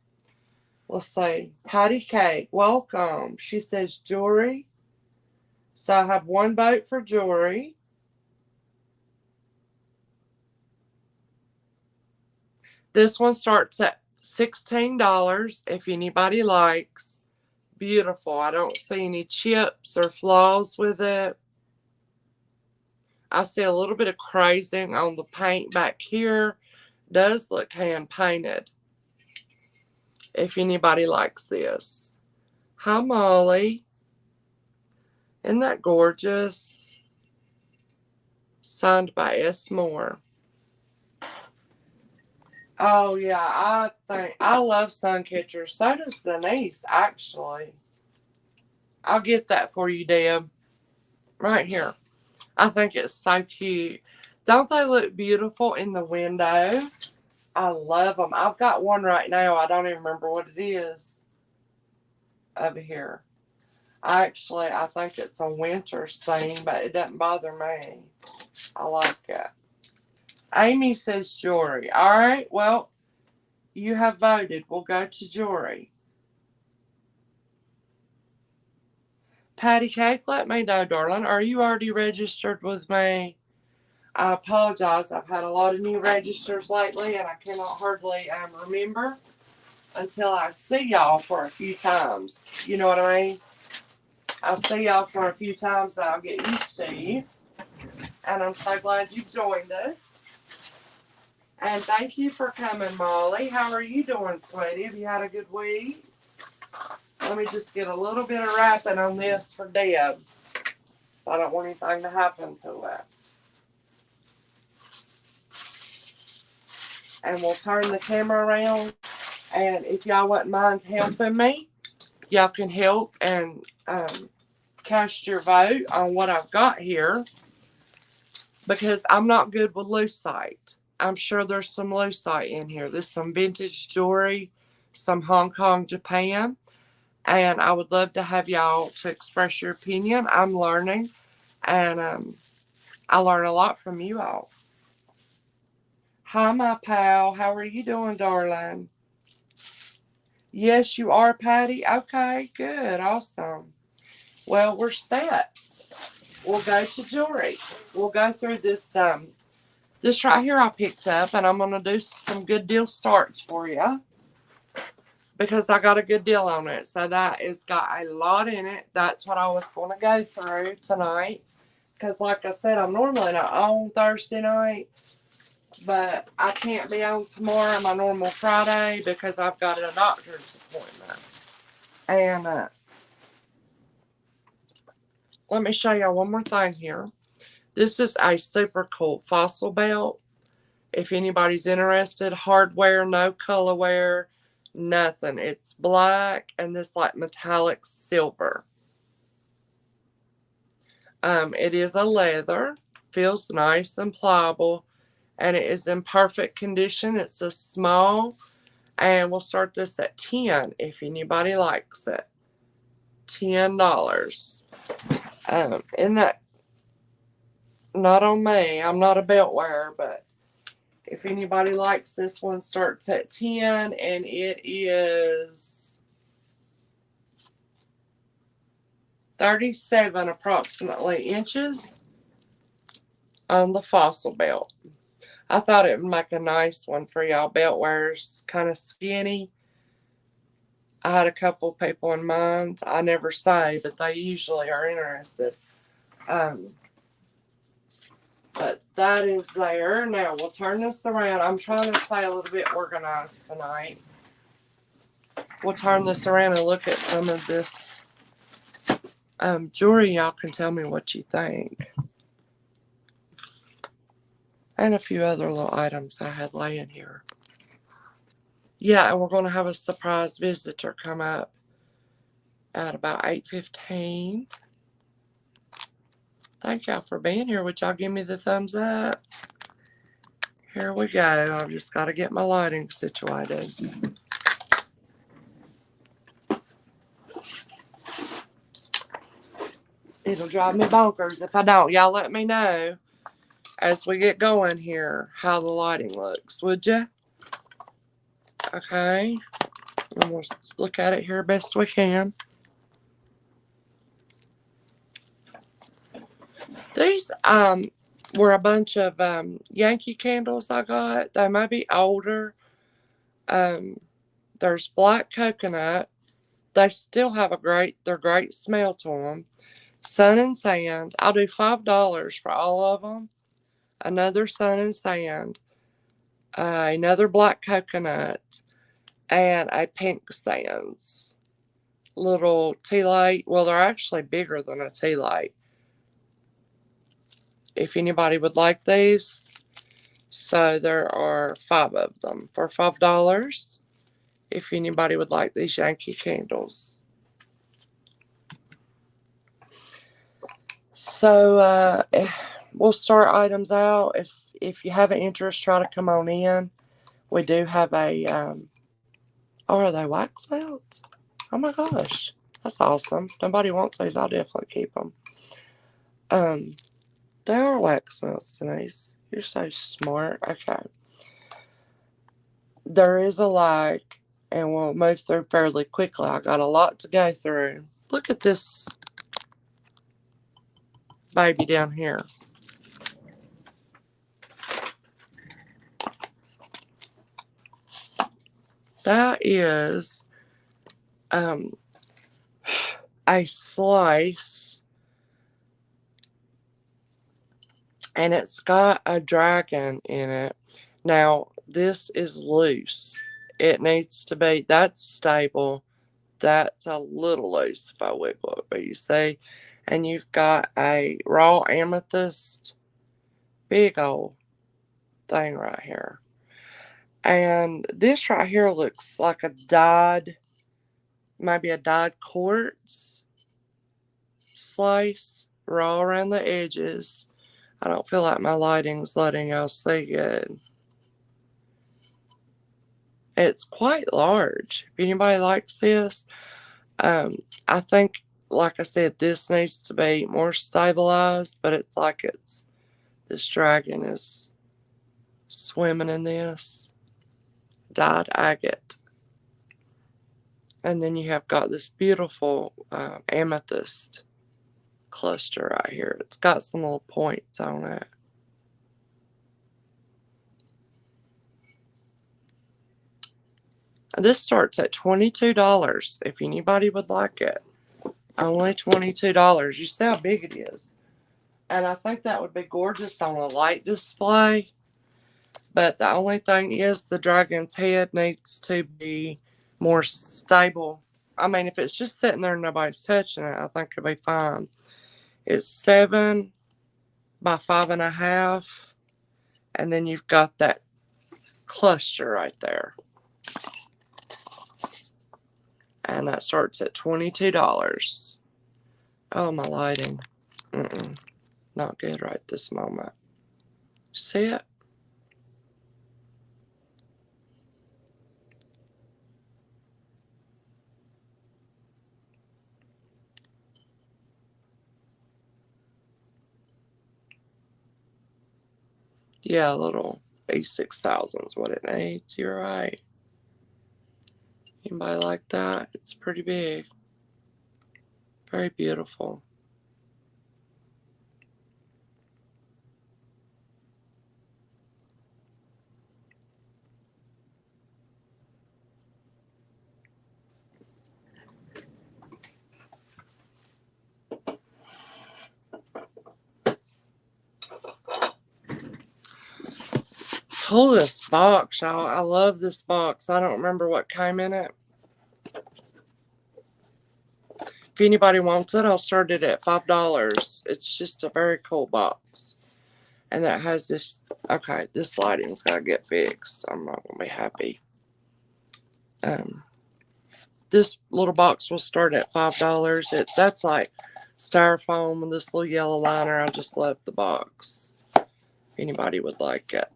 Let's see. Patty Cake, welcome. She says jewelry. So I have one vote for jewelry. This one starts at $16 if anybody likes. Beautiful. I don't see any chips or flaws with it. I see a little bit of crazing on the paint back here. Does look hand painted. If anybody likes this. Hi, Molly. Isn't that gorgeous? Signed by S. Moore. Oh, yeah, I think I love sun catchers. So does Denise, actually. I'll get that for you, Deb. Right here. I think it's so cute. Don't they look beautiful in the window? I love them. I've got one right now. I don't even remember what it is over here. I think it's a winter scene, but it doesn't bother me. I like it. Amy says jewelry. All right, well, you have voted. We'll go to jewelry. Patty Cake, let me know, darling. Are you already registered with me? I apologize. I've had a lot of new registers lately, and I cannot hardly remember until I see y'all for a few times. You know what I mean? I'll see y'all for a few times, then I'll get used to you. And I'm so glad you joined us. And thank you for coming, Molly. How are you doing, sweetie? Have you had a good week? Let me just get a little bit of wrapping on this for Deb. So I don't want anything to happen to it. And we'll turn the camera around. And if y'all wouldn't mind helping me, y'all can help and cast your vote on what I've got here. Because I'm not good with lucite. I'm sure there's some lucite in here. There's some vintage jewelry, some Hong Kong, Japan. And I would love to have y'all to express your opinion. I'm learning. And I learn a lot from you all. Hi, my pal. How are you doing, darling? Yes, you are, Patty. Okay, good. Awesome. Well, we're set. We'll go to jewelry. We'll go through this this right here I picked up, and I'm going to do some good deal starts for you because I got a good deal on it. So that has got a lot in it. That's what I was going to go through tonight because, like I said, I'm normally not on Thursday night, but I can't be on tomorrow, my normal Friday, because I've got a doctor's appointment. And let me show y'all one more thing here. This is a super cool fossil belt. If anybody's interested, hardware, no colorware, nothing. It's black and this like metallic silver. It is a leather, feels nice and pliable, and it is in perfect condition. It's a small, and we'll start this at $10 if anybody likes it. $10. Isn't that not on me? I'm not a belt wearer, but if anybody likes this one, starts at 10 and it is 37 approximately inches on the fossil belt. I thought it would make a nice one for y'all belt wearers, kind of skinny. I had a couple people in mind. I never say, but they usually are interested. But that is there. Now we'll turn this around. I'm trying to stay a little bit organized tonight. We'll turn this around and look at some of this jewelry. Y'all can tell me what you think. And a few other little items I had laying here. Yeah, and we're going to have a surprise visitor come up at about 8:15. Thank y'all for being here. Would y'all give me the thumbs up? Here we go. I've just got to get my lighting situated. It'll drive me bonkers if I don't. Y'all let me know as we get going here how the lighting looks, would ya? Okay. And we'll look at it here best we can. These were a bunch of Yankee candles I got. They may be older. There's black coconut. They still have they're great smell to them. Sun and sand. I'll do $5 for all of them. Another sun and sand. Another black coconut. And a pink sands. Little tea light. Well, they're actually bigger than a tea light. If anybody would like these. So there are 5 of them for $5. If anybody would like these Yankee candles. So we'll start items out. If you have an interest, try to come on in. We do have a oh, are they wax melts? Oh my gosh, that's awesome. If nobody wants these, I'll definitely keep them. They are wax melts, Denise. You're so smart. Okay. There is a like, and we'll move through fairly quickly. I got a lot to go through. Look at this baby down here. That is a slice, and it's got a dragon in it. Now, this is loose. It needs to be, that's stable. That's a little loose if I wiggle it, but you see, and you've got a raw amethyst, big old thing right here. And this right here looks like a dyed, maybe a dyed quartz slice, raw around the edges. I don't feel like my lighting's letting y'all see good. It's quite large. If anybody likes this, I think, like I said, this needs to be more stabilized, but it's like this dragon is swimming in this dyed agate. And then you have got this beautiful amethyst cluster right here. It's got some little points on it. And this starts at $22 if anybody would like it. Only $22. You see how big it is. And I think that would be gorgeous on a light display. But the only thing is the dragon's head needs to be more stable. I mean, if it's just sitting there and nobody's touching it, I think it'll be fine. It's 7 by 5.5. And then you've got that cluster right there. And that starts at $22. Oh, my lighting. Not good right this moment. See it? Yeah, a little A6000 is what it needs. You're right. Anybody like that? It's pretty big. Very beautiful. pull this box, y'all. I love this box. I don't remember what came in it. If anybody wants it, I'll start it at $5. It's just a very cool box. And that has this, okay, this lighting's got to get fixed. I'm not going to be happy. This little box will start at $5. That's like styrofoam with this little yellow liner. I just love the box. If anybody would like it.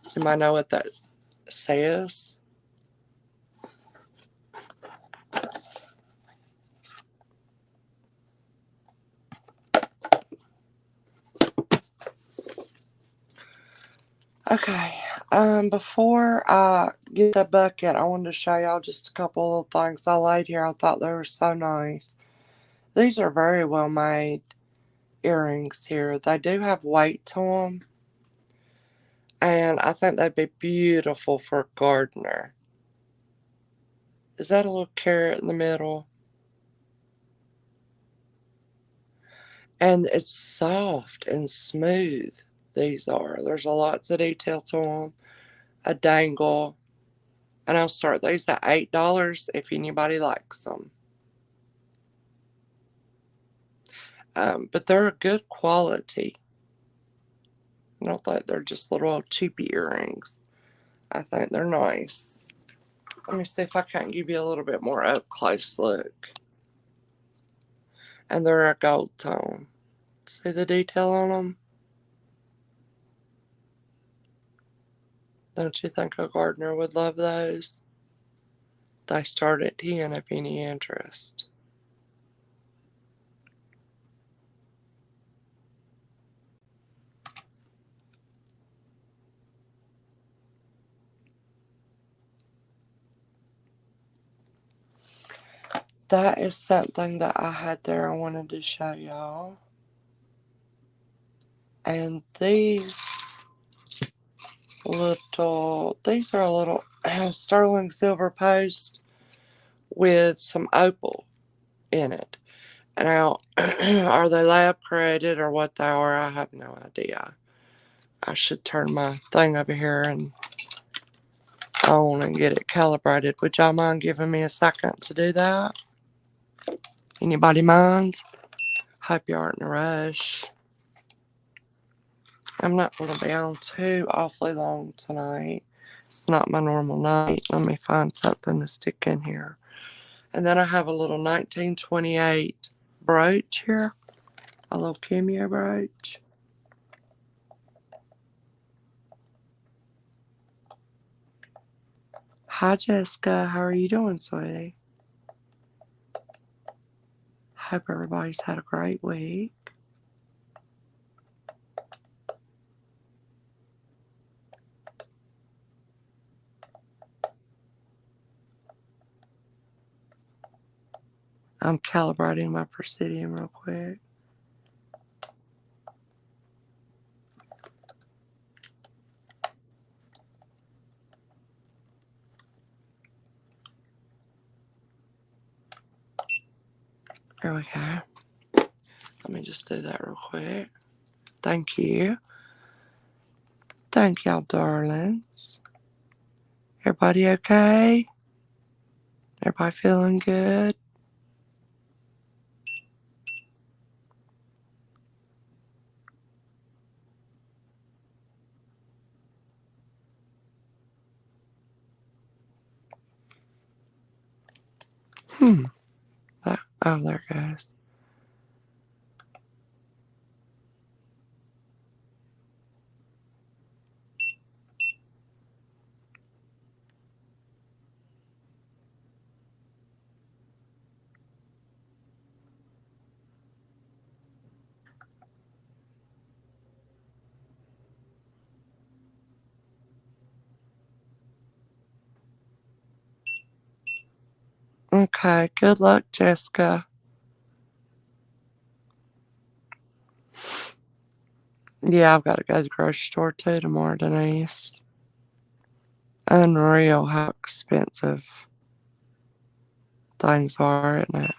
Does anybody know what that says? Okay, before I get the bucket, I wanted to show y'all just a couple of things I laid here. I thought they were so nice. These are very well made earrings here. They do have weight to them. And I think they'd be beautiful for a gardener. Is that a little carrot in the middle? And it's soft and smooth, these are. There's lots of detail to them. A dangle. And I'll start these at $8 if anybody likes them. But they're a good quality. I don't think they're just little cheapy earrings. I think they're nice. Let me see if I can't give you a little bit more up close look. And they're a gold tone. See the detail on them? Don't you think a gardener would love those? They start at 10 if any interest. That is something that I had there I wanted to show y'all. And these are a little sterling silver post with some opal in it. Now, are they lab created or what they are? I have no idea. I should turn my thing over here and on and get it calibrated. Would y'all mind giving me a second to do that? Anybody mind? Hope you aren't in a rush. I'm not going to be on too awfully long tonight. It's not my normal night. Let me find something to stick in here. And then I have a little 1928 brooch here. A little cameo brooch. Hi, Jessica. How are you doing, sweetie? Hope everybody's had a great week. I'm calibrating my Presidium real quick. There we go. Let me just do that real quick. Thank you. Thank y'all, darlings. Everybody okay? Everybody feeling good? Oh, there it goes. Okay, good luck, Jessica. Yeah, I've got to go to the grocery store too tomorrow, Denise. Unreal how expensive things are, isn't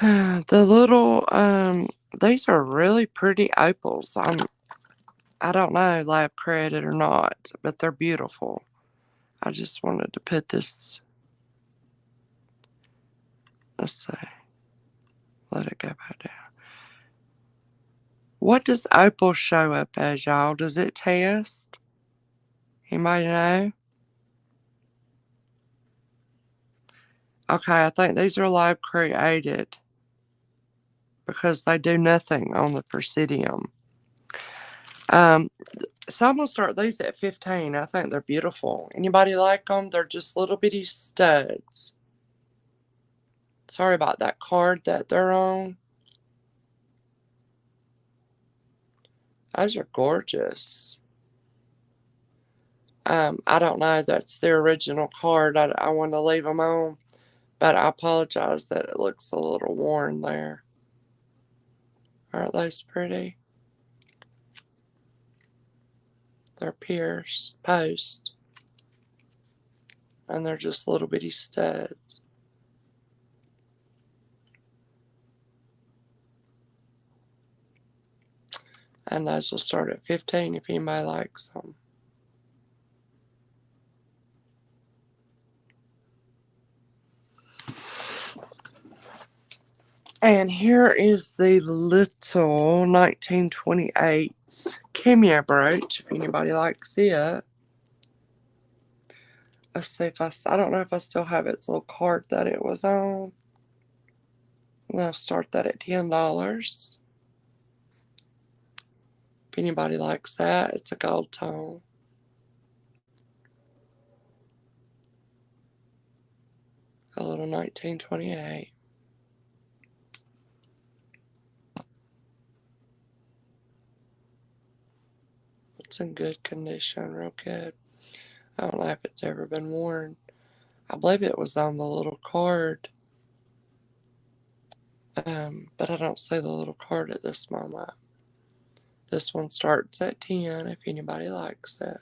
it? The little, these are really pretty opals. I'm I don't know, lab credit or not, but they're beautiful. I just wanted to put this, let's see, let it go back down. What does opal show up as, y'all? Does it test? Anybody know? Okay, I think these are lab created because they do nothing on the Presidium. So I'm going to start these at 15. I think they're beautiful. Anybody like them? They're just little bitty studs. Sorry about that card that they're on. Those are gorgeous. I don't know. That's the original card. I want to leave them on. But I apologize that it looks a little worn there. Aren't those pretty? They're pierced post. And they're just little bitty studs. And those will start at 15 if anybody likes them. And here is the little 1928 cameo brooch, if anybody likes it. Let's see if I don't know if I still have its little card that it was on. And I'll start that at $10. If anybody likes that, it's a gold tone. A little 1928. It's in good condition, real good. I don't know if it's ever been worn. I believe it was on the little card. But I don't see the little card at this moment. This one starts at 10 if anybody likes it.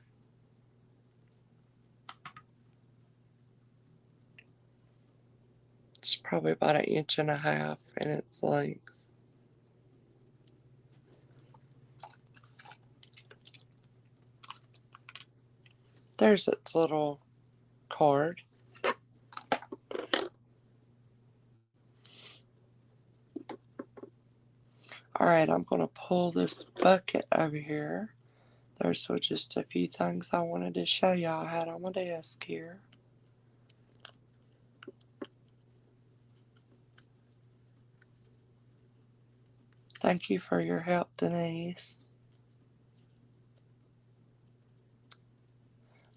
It's probably about 1.5 inches in its length. There's its little card. Alright, I'm going to pull this bucket over here. There's just a few things I wanted to show y'all I had on my desk here. Thank you for your help, Denise.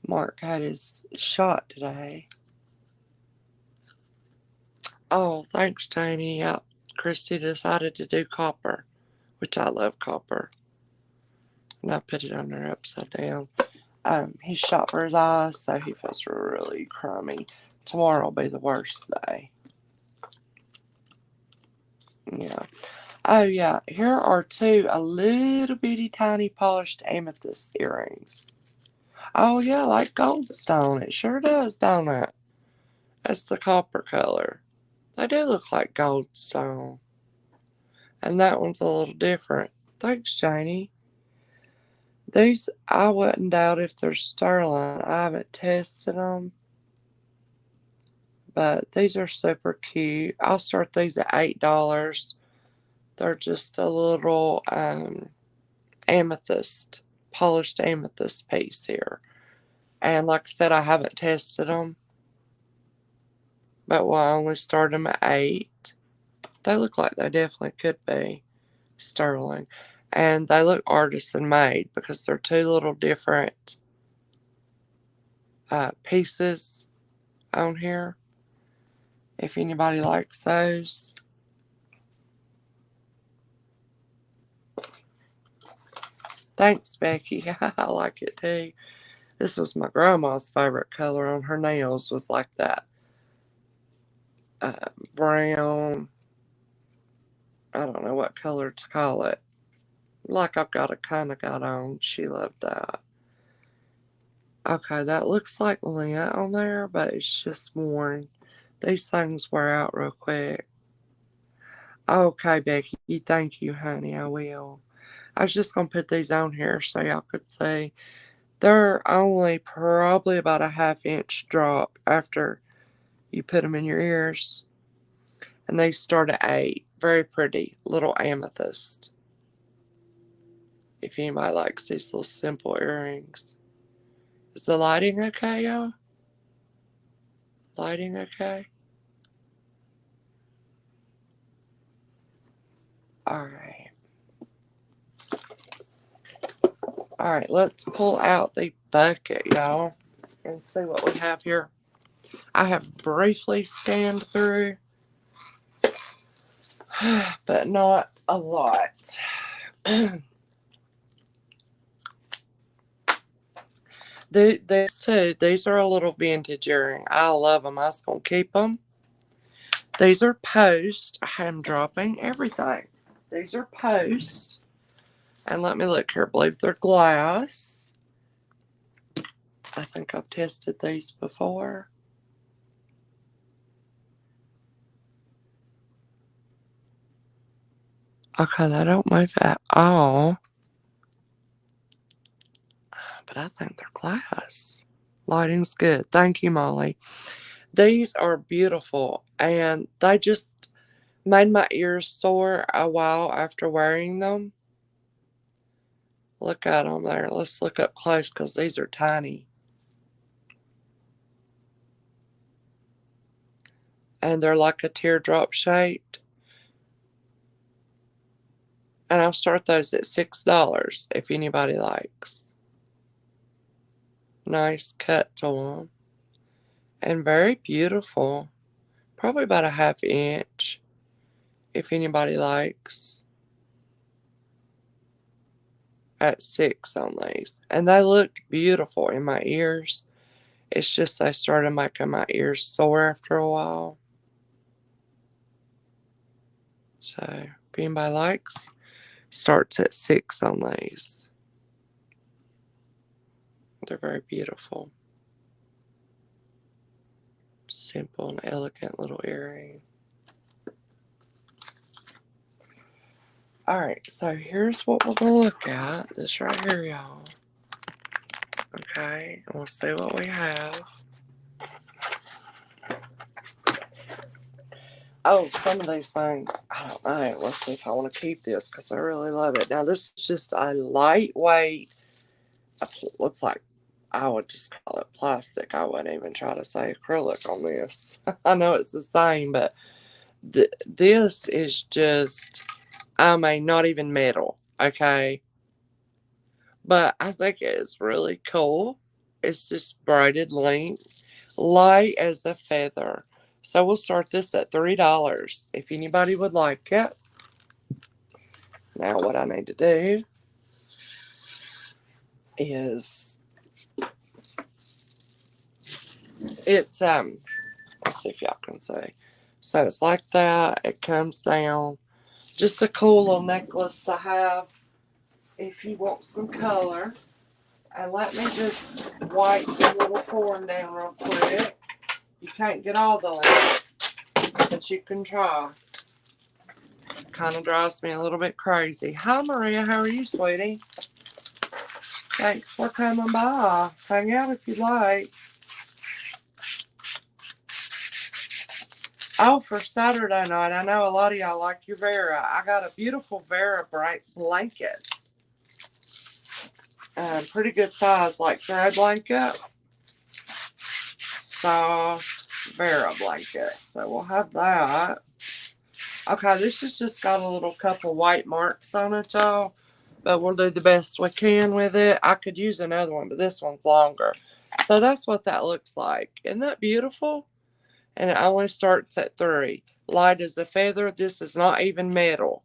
Mark had his shot today. Oh, thanks, Janie. Yep. Christy decided to do copper, which I love copper. And I put it on there upside down. He's shot for his eyes, so he feels really crummy. Tomorrow will be the worst day. Yeah. Oh, yeah. Here are a little bitty tiny polished amethyst earrings. Oh, yeah, like goldstone. It sure does, don't it? That's the copper color. They do look like goldstone. And that one's a little different. Thanks, Janie. These, I wouldn't doubt if they're sterling. I haven't tested them. But these are super cute. I'll start these at $8. They're just a little amethyst, polished amethyst piece here. And like I said, I haven't tested them. But we'll only start them at 8. They look like they definitely could be sterling. And they look artisan made because they're 2 little different pieces on here. If anybody likes those. Thanks, Becky. I like it too. This was my grandma's favorite color on her nails, was like that brown, I don't know what color to call it. Like I've got on. She loved that. Okay, that looks like lint on there, but it's just worn. These things wear out real quick. Okay, Becky, thank you, honey. I will. I was just going to put these on here so y'all could see. They're only probably about a 1/2 inch drop after you put them in your ears. And they start at 8. Very pretty little amethyst. If anybody likes these little simple earrings. Is the lighting okay, y'all? Lighting okay? Alright. Alright, let's pull out the bucket, y'all, and see what we have here. I have briefly scanned through, but not a lot. These two, these are a little vintage earring. I love them. I was going to keep them. These are post. I am dropping everything. These are post. And let me look here. I believe they're glass. I think I've tested these before. Okay, they don't move at all. But I think they're glass. Lighting's good. Thank you, Molly. These are beautiful. And they just made my ears sore a while after wearing them. Look at them there. Let's look up close because these are tiny. And they're like a teardrop shaped. And I'll start those at $6 if anybody likes. Nice cut to them. And very beautiful. Probably about a 1/2 inch if anybody likes. At 6 on these. And they looked beautiful in my ears. It's just I started making my ears sore after a while. So if anybody likes, starts at 6 on these. They're very beautiful. Simple and elegant little earring. Alright, so here's what we're going to look at. This right here, y'all. Okay, and we'll see what we have. Oh, some of these things, I don't know. Let's see if I want to keep this because I really love it. Now, this is just a lightweight, looks like I would just call it plastic. I wouldn't even try to say acrylic on this. I know it's the same, but this is just, I mean, not even metal, okay? But I think it's really cool. It's just braided length, light as a feather. So we'll start this at $3 if anybody would like it. Now what I need to do is, it's, let's see if y'all can see. So it's like that. It comes down. Just a cool little necklace to have if you want some color. And let me just wipe the little form down real quick. You can't get all the length, but you can try. Kind of drives me a little bit crazy. Hi, Maria. How are you, sweetie? Thanks for coming by. Hang out if you'd like. Oh, for Saturday night, I know a lot of y'all like your Vera. I got a beautiful Vera blanket. Pretty good size, like thread blanket. Soft Vera blanket. So we'll have that. Okay, this has just got a little couple white marks on it, y'all. But we'll do the best we can with it. I could use another one, but this one's longer. So that's what that looks like. Isn't that beautiful? And it only starts at 3. Light as a feather. This is not even metal.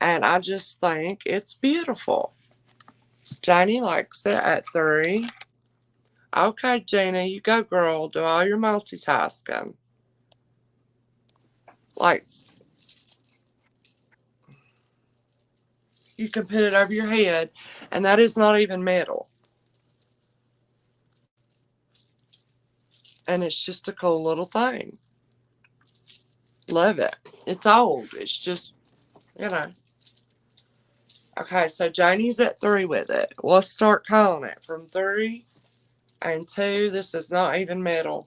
And I just think it's beautiful. Janie likes it at 3. Okay, Janie, you go, girl. Do all your multitasking. Like, you can put it over your head, and that is not even metal. And it's just a cool little thing. Love it. It's old. It's just, you know. Okay, so Janie's at 3 with it. Let's start calling it from 3 and 2. This is not even middle.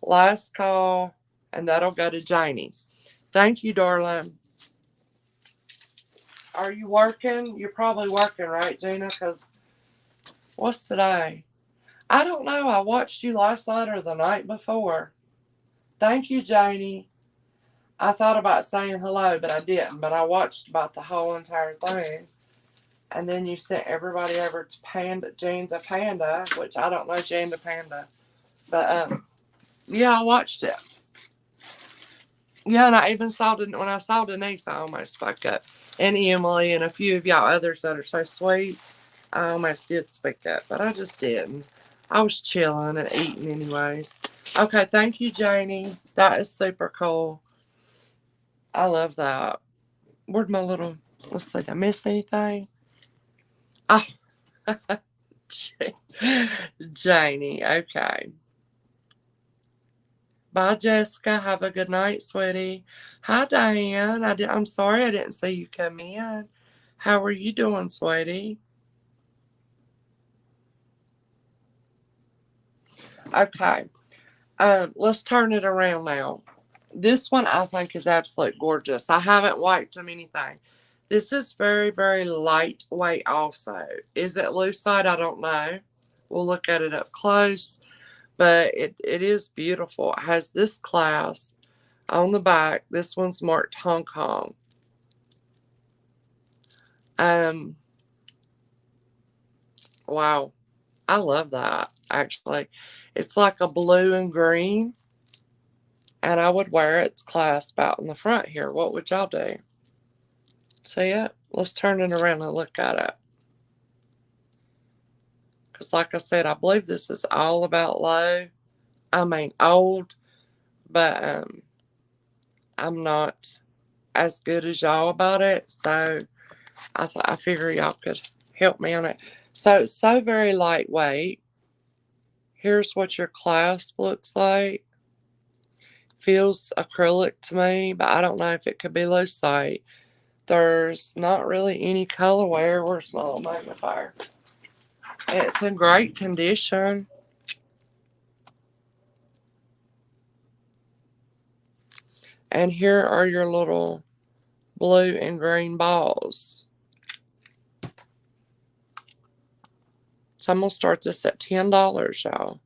Last call, and that'll go to Janie. Thank you, darling. Are you working? You're probably working, right, Gina? Because what's today? I don't know. I watched you last night or the night before. Thank you, Janie. I thought about saying hello, but I didn't. But I watched about the whole entire thing. And then you sent everybody over to Jean the Panda, which I don't know Jean the Panda. But, yeah, I watched it. Yeah, and I even saw, when I saw Denise, I almost spoke up. And Emily and a few of y'all others that are so sweet, I almost did speak up. But I just didn't. I was chilling and eating anyways. Okay, thank you, Janie. That is super cool. I love that. Where'd my little, let's see, did I miss anything? Oh, Janie, okay. Bye, Jessica. Have a good night, sweetie. Hi, Diane. I'm sorry I didn't see you come in. How are you doing, sweetie? Okay. Let's turn it around now. This one I think is absolutely gorgeous. I haven't wiped them anything. This is very, very lightweight also. Is it lucite? I don't know. We'll look at it up close. But it is beautiful. It has this clasp on the back. This one's marked Hong Kong. Wow. I love that, actually. It's like a blue and green. And I would wear its clasp out in the front here. What would y'all do? See it? Let's turn it around and look at it. Because like I said, I believe this is all about old. But I'm not as good as y'all about it. So I figure y'all could help me on it. So it's so very lightweight. Here's what your clasp looks like. Feels acrylic to me, but I don't know if it could be lucite. There's not really any colorway. Where's my little magnifier? It's in great condition. And here are your little blue and green balls. So I'm going to start this at $10, y'all.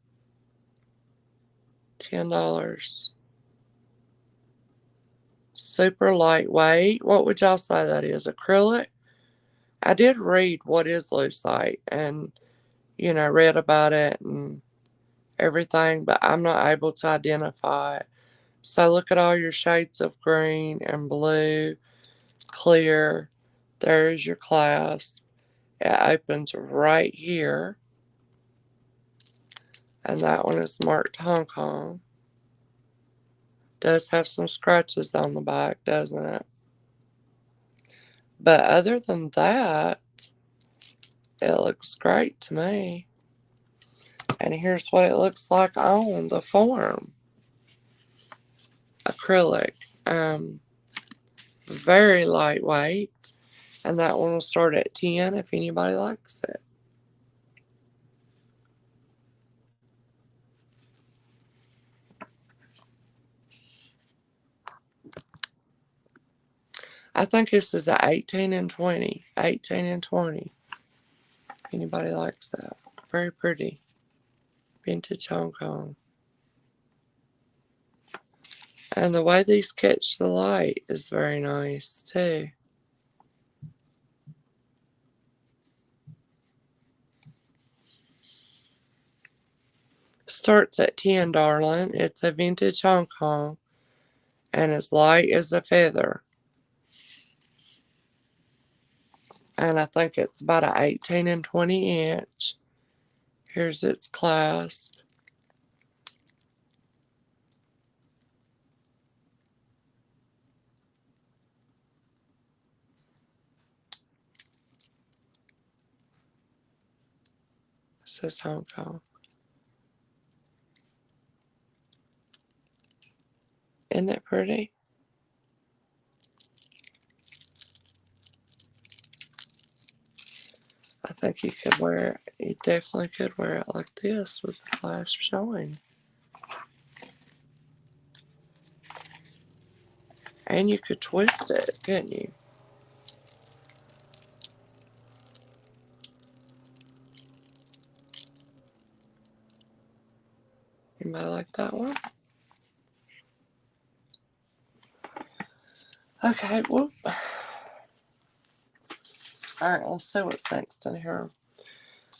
$10. Super lightweight. What would y'all say that is? Acrylic? I did read what is lucite and, read about it and everything, but I'm not able to identify it. So look at all your shades of green and blue, clear. There's your clasp. It opens right here. And that one is marked Hong Kong. Does have some scratches on the back, doesn't it? But other than that, it looks great to me. And here's what it looks like on the form. Acrylic. Very lightweight. And that one will start at 10 if anybody likes it. I think this is a 18 and 20. 18 and 20. Anybody likes that. Very pretty. Vintage Hong Kong. And the way these catch the light is very nice too. Starts at 10, darling. It's a vintage Hong Kong. And as light as a feather. And I think it's about an 18 and 20 inch. Here's its clasp. It says Hong Kong. Isn't it pretty? think you could wear it. You definitely could wear it like this with the clasp showing. And you could twist it, couldn't you? Anybody like that one? Okay, whoop. Alright, let's see what's next in here.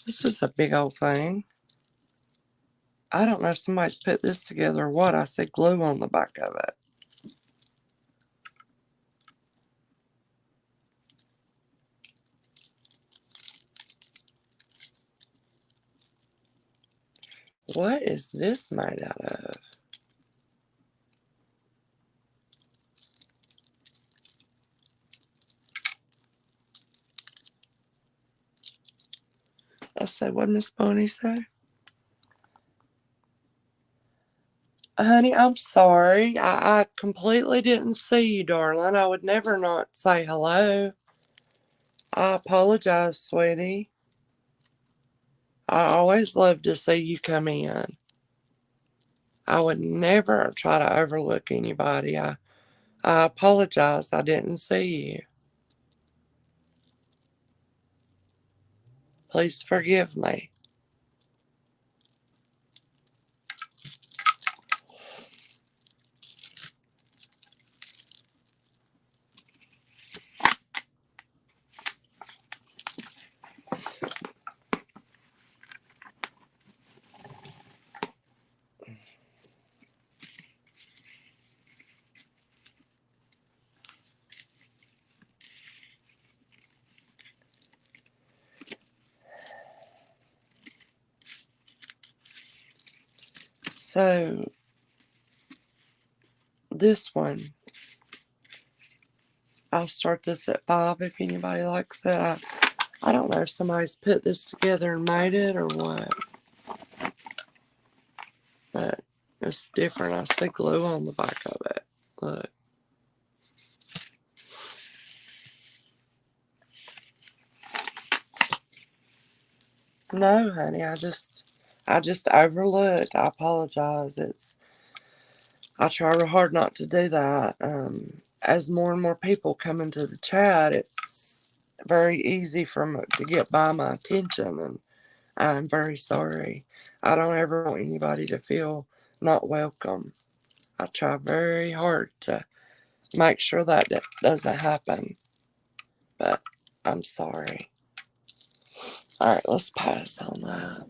This is a big old thing. I don't know if somebody's put this together or what. I said glue on the back of it. What is this made out of? I said, what did Miss Bonnie say? Honey, I'm sorry. I completely didn't see you, darling. I would never not say hello. I apologize, sweetie. I always love to see you come in. I would never try to overlook anybody. I apologize. I didn't see you. Please forgive me. So, this one, I'll start this at 5 if anybody likes that. I don't know if somebody's put this together and made it or what. But it's different. I see glue on the back of it. Look. No, honey, I just overlooked. I apologize. I try real hard not to do that. As more and more people come into the chat, it's very easy to get by my attention, and I'm very sorry. I don't ever want anybody to feel not welcome. I try very hard to make sure that doesn't happen, but I'm sorry. All right, let's pass on that.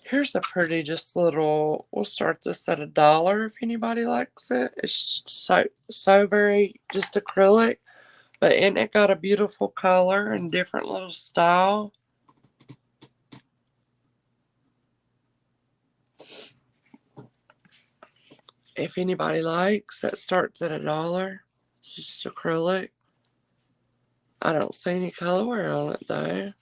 Here's a pretty just little, we'll start this at $1 if anybody likes it. It's so very just acrylic, but isn't it got a beautiful color and different little style? If anybody likes, that starts at $1. It's just acrylic. I don't see any colorware on it though.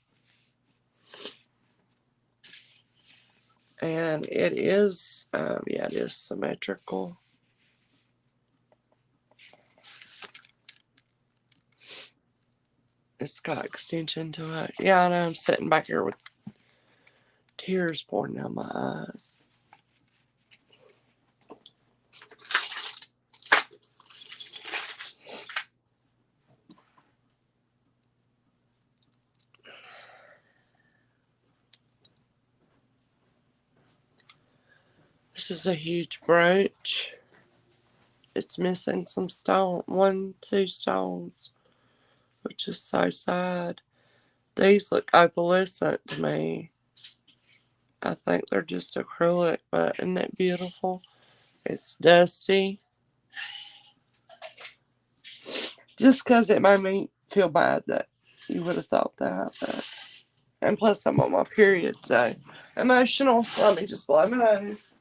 And it is, yeah, it is symmetrical. It's got extension to it. Yeah, I know I'm sitting back here with tears pouring down my eyes. This is a huge brooch. It's missing some two stones, which is so sad. These look opalescent to me. I think they're just acrylic, but isn't that beautiful? It's dusty. Just because it made me feel bad that you would have thought that. But, and plus, I'm on my period, so emotional. Let me just blow my nose.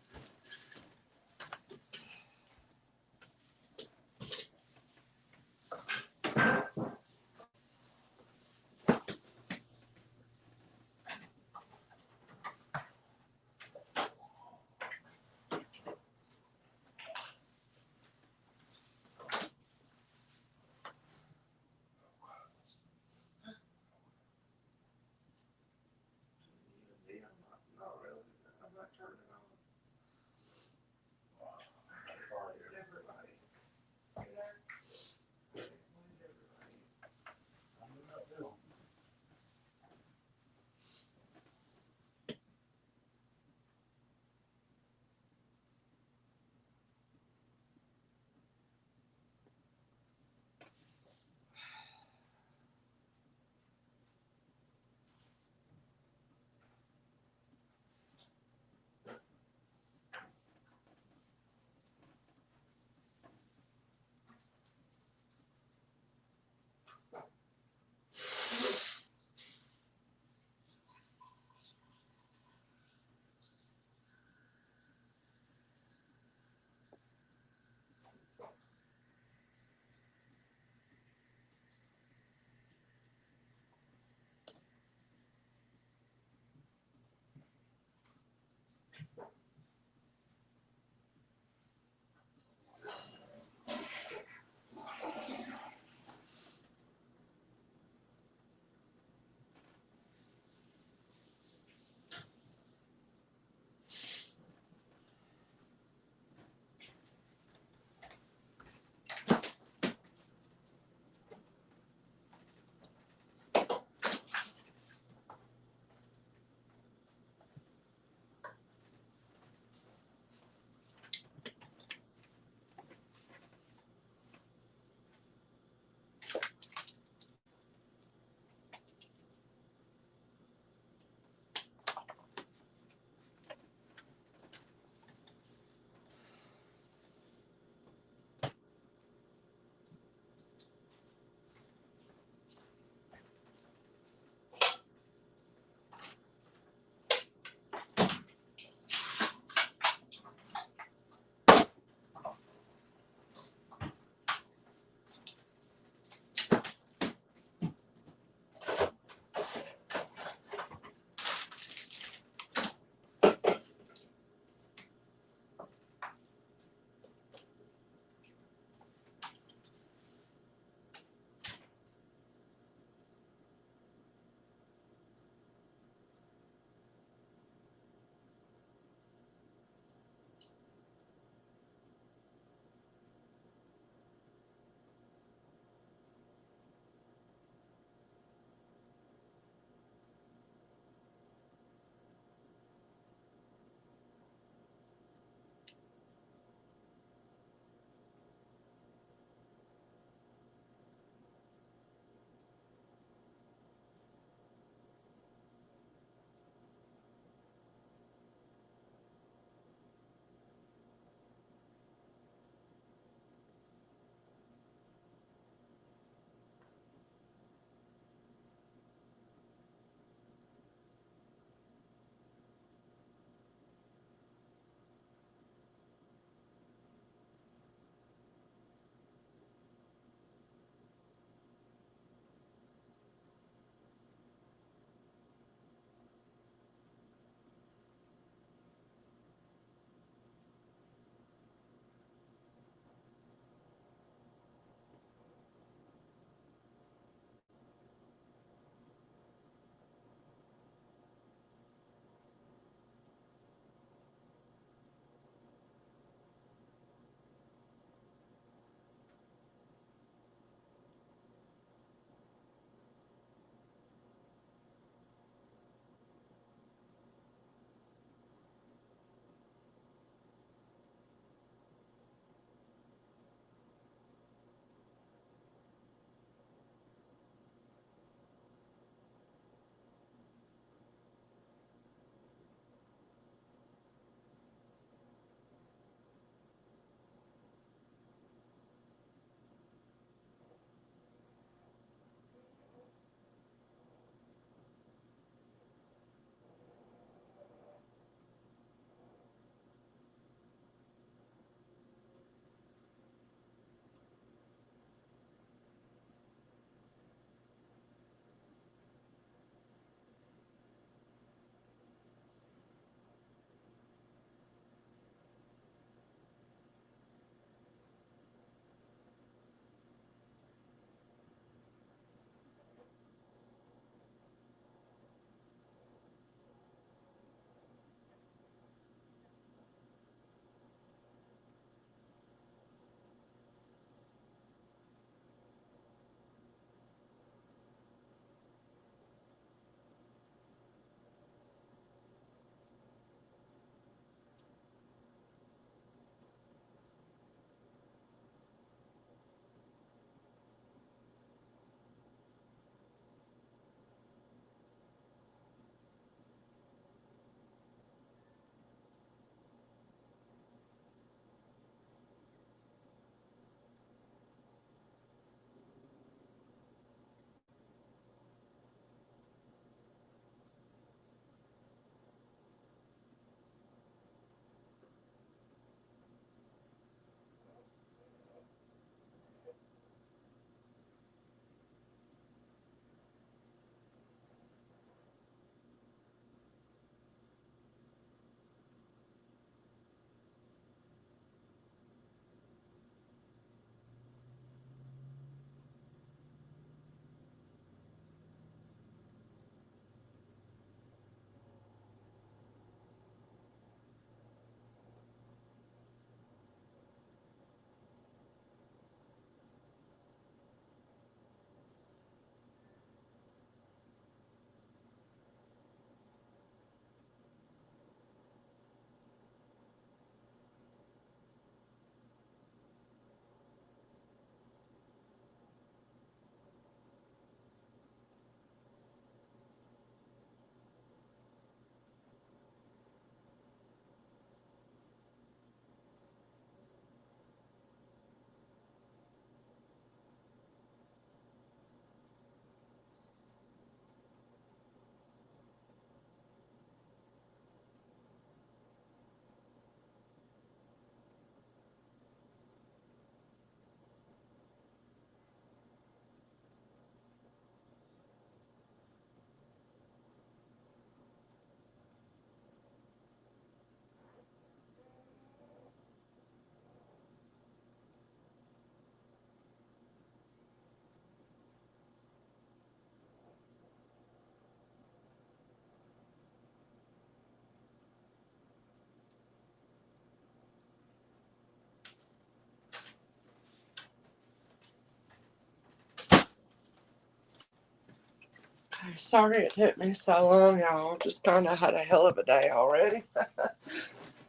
Sorry it took me so long, y'all. Just kind of had a hell of a day already.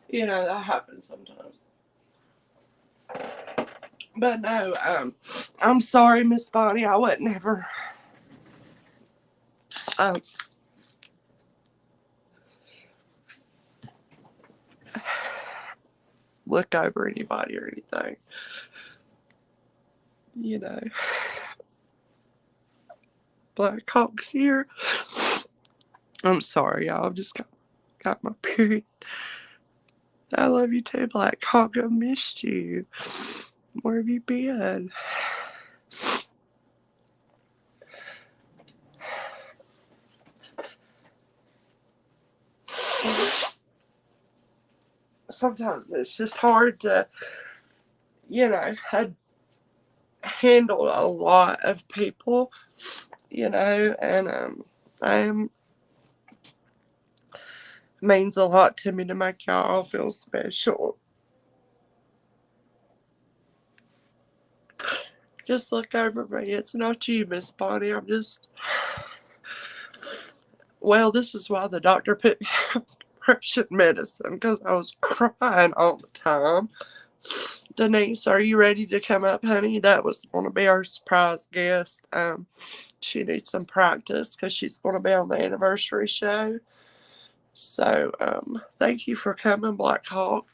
You know, that happens sometimes. But no, I'm sorry, Miss Bonnie. I wouldn't ever um, look over anybody or anything. You know, Black Hawk's here. I'm sorry, y'all. I've just got my period. I love you too, Black Hawk. I missed you. Where have you been? Sometimes it's just hard to, you know, handle a lot of people, you know, and means a lot to me to make y'all feel special. Just look over me. It's not you, Miss Bonnie. I'm just. Well, this is why the doctor put me on depression medicine, because I was crying all the time. Denise, are you ready to come up, honey? That was going to be our surprise guest. She needs some practice because she's going to be on the anniversary show. So, thank you for coming, Black Hawk.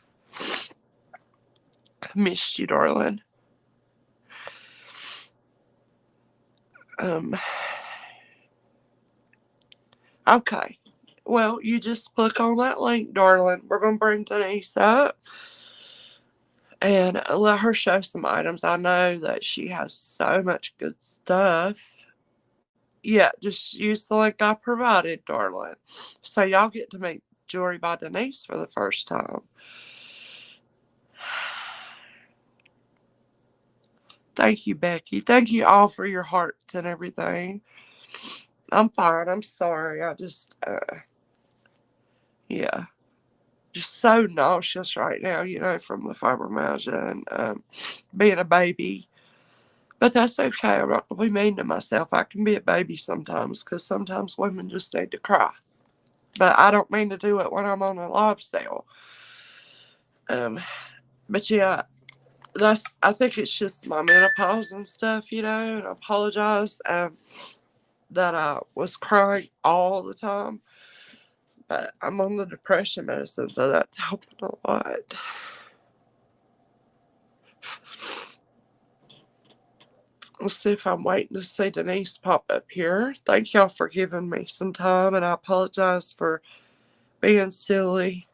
Missed you, darling. Okay. Well, you just click on that link, darling. We're going to bring Denise up and let her show some items. I know that she has so much good stuff. Yeah, just use the link I provided, darling. So y'all get to meet Jewelry by Denise for the first time. Thank you, Becky. Thank you all for your hearts and everything. I'm fine. I'm sorry. I just, yeah, just so nauseous right now, you know, from the fibromyalgia and being a baby. But that's okay. I'm not going to be mean to myself. I can be a baby sometimes because sometimes women just need to cry. But I don't mean to do it when I'm on a live sale. But yeah, I think it's just my menopause and stuff, you know, and I apologize that I was crying all the time. But I'm on the depression medicine, so that's helping a lot. Let's see if I'm waiting to see Denise pop up here. Thank y'all for giving me some time, and I apologize for being silly.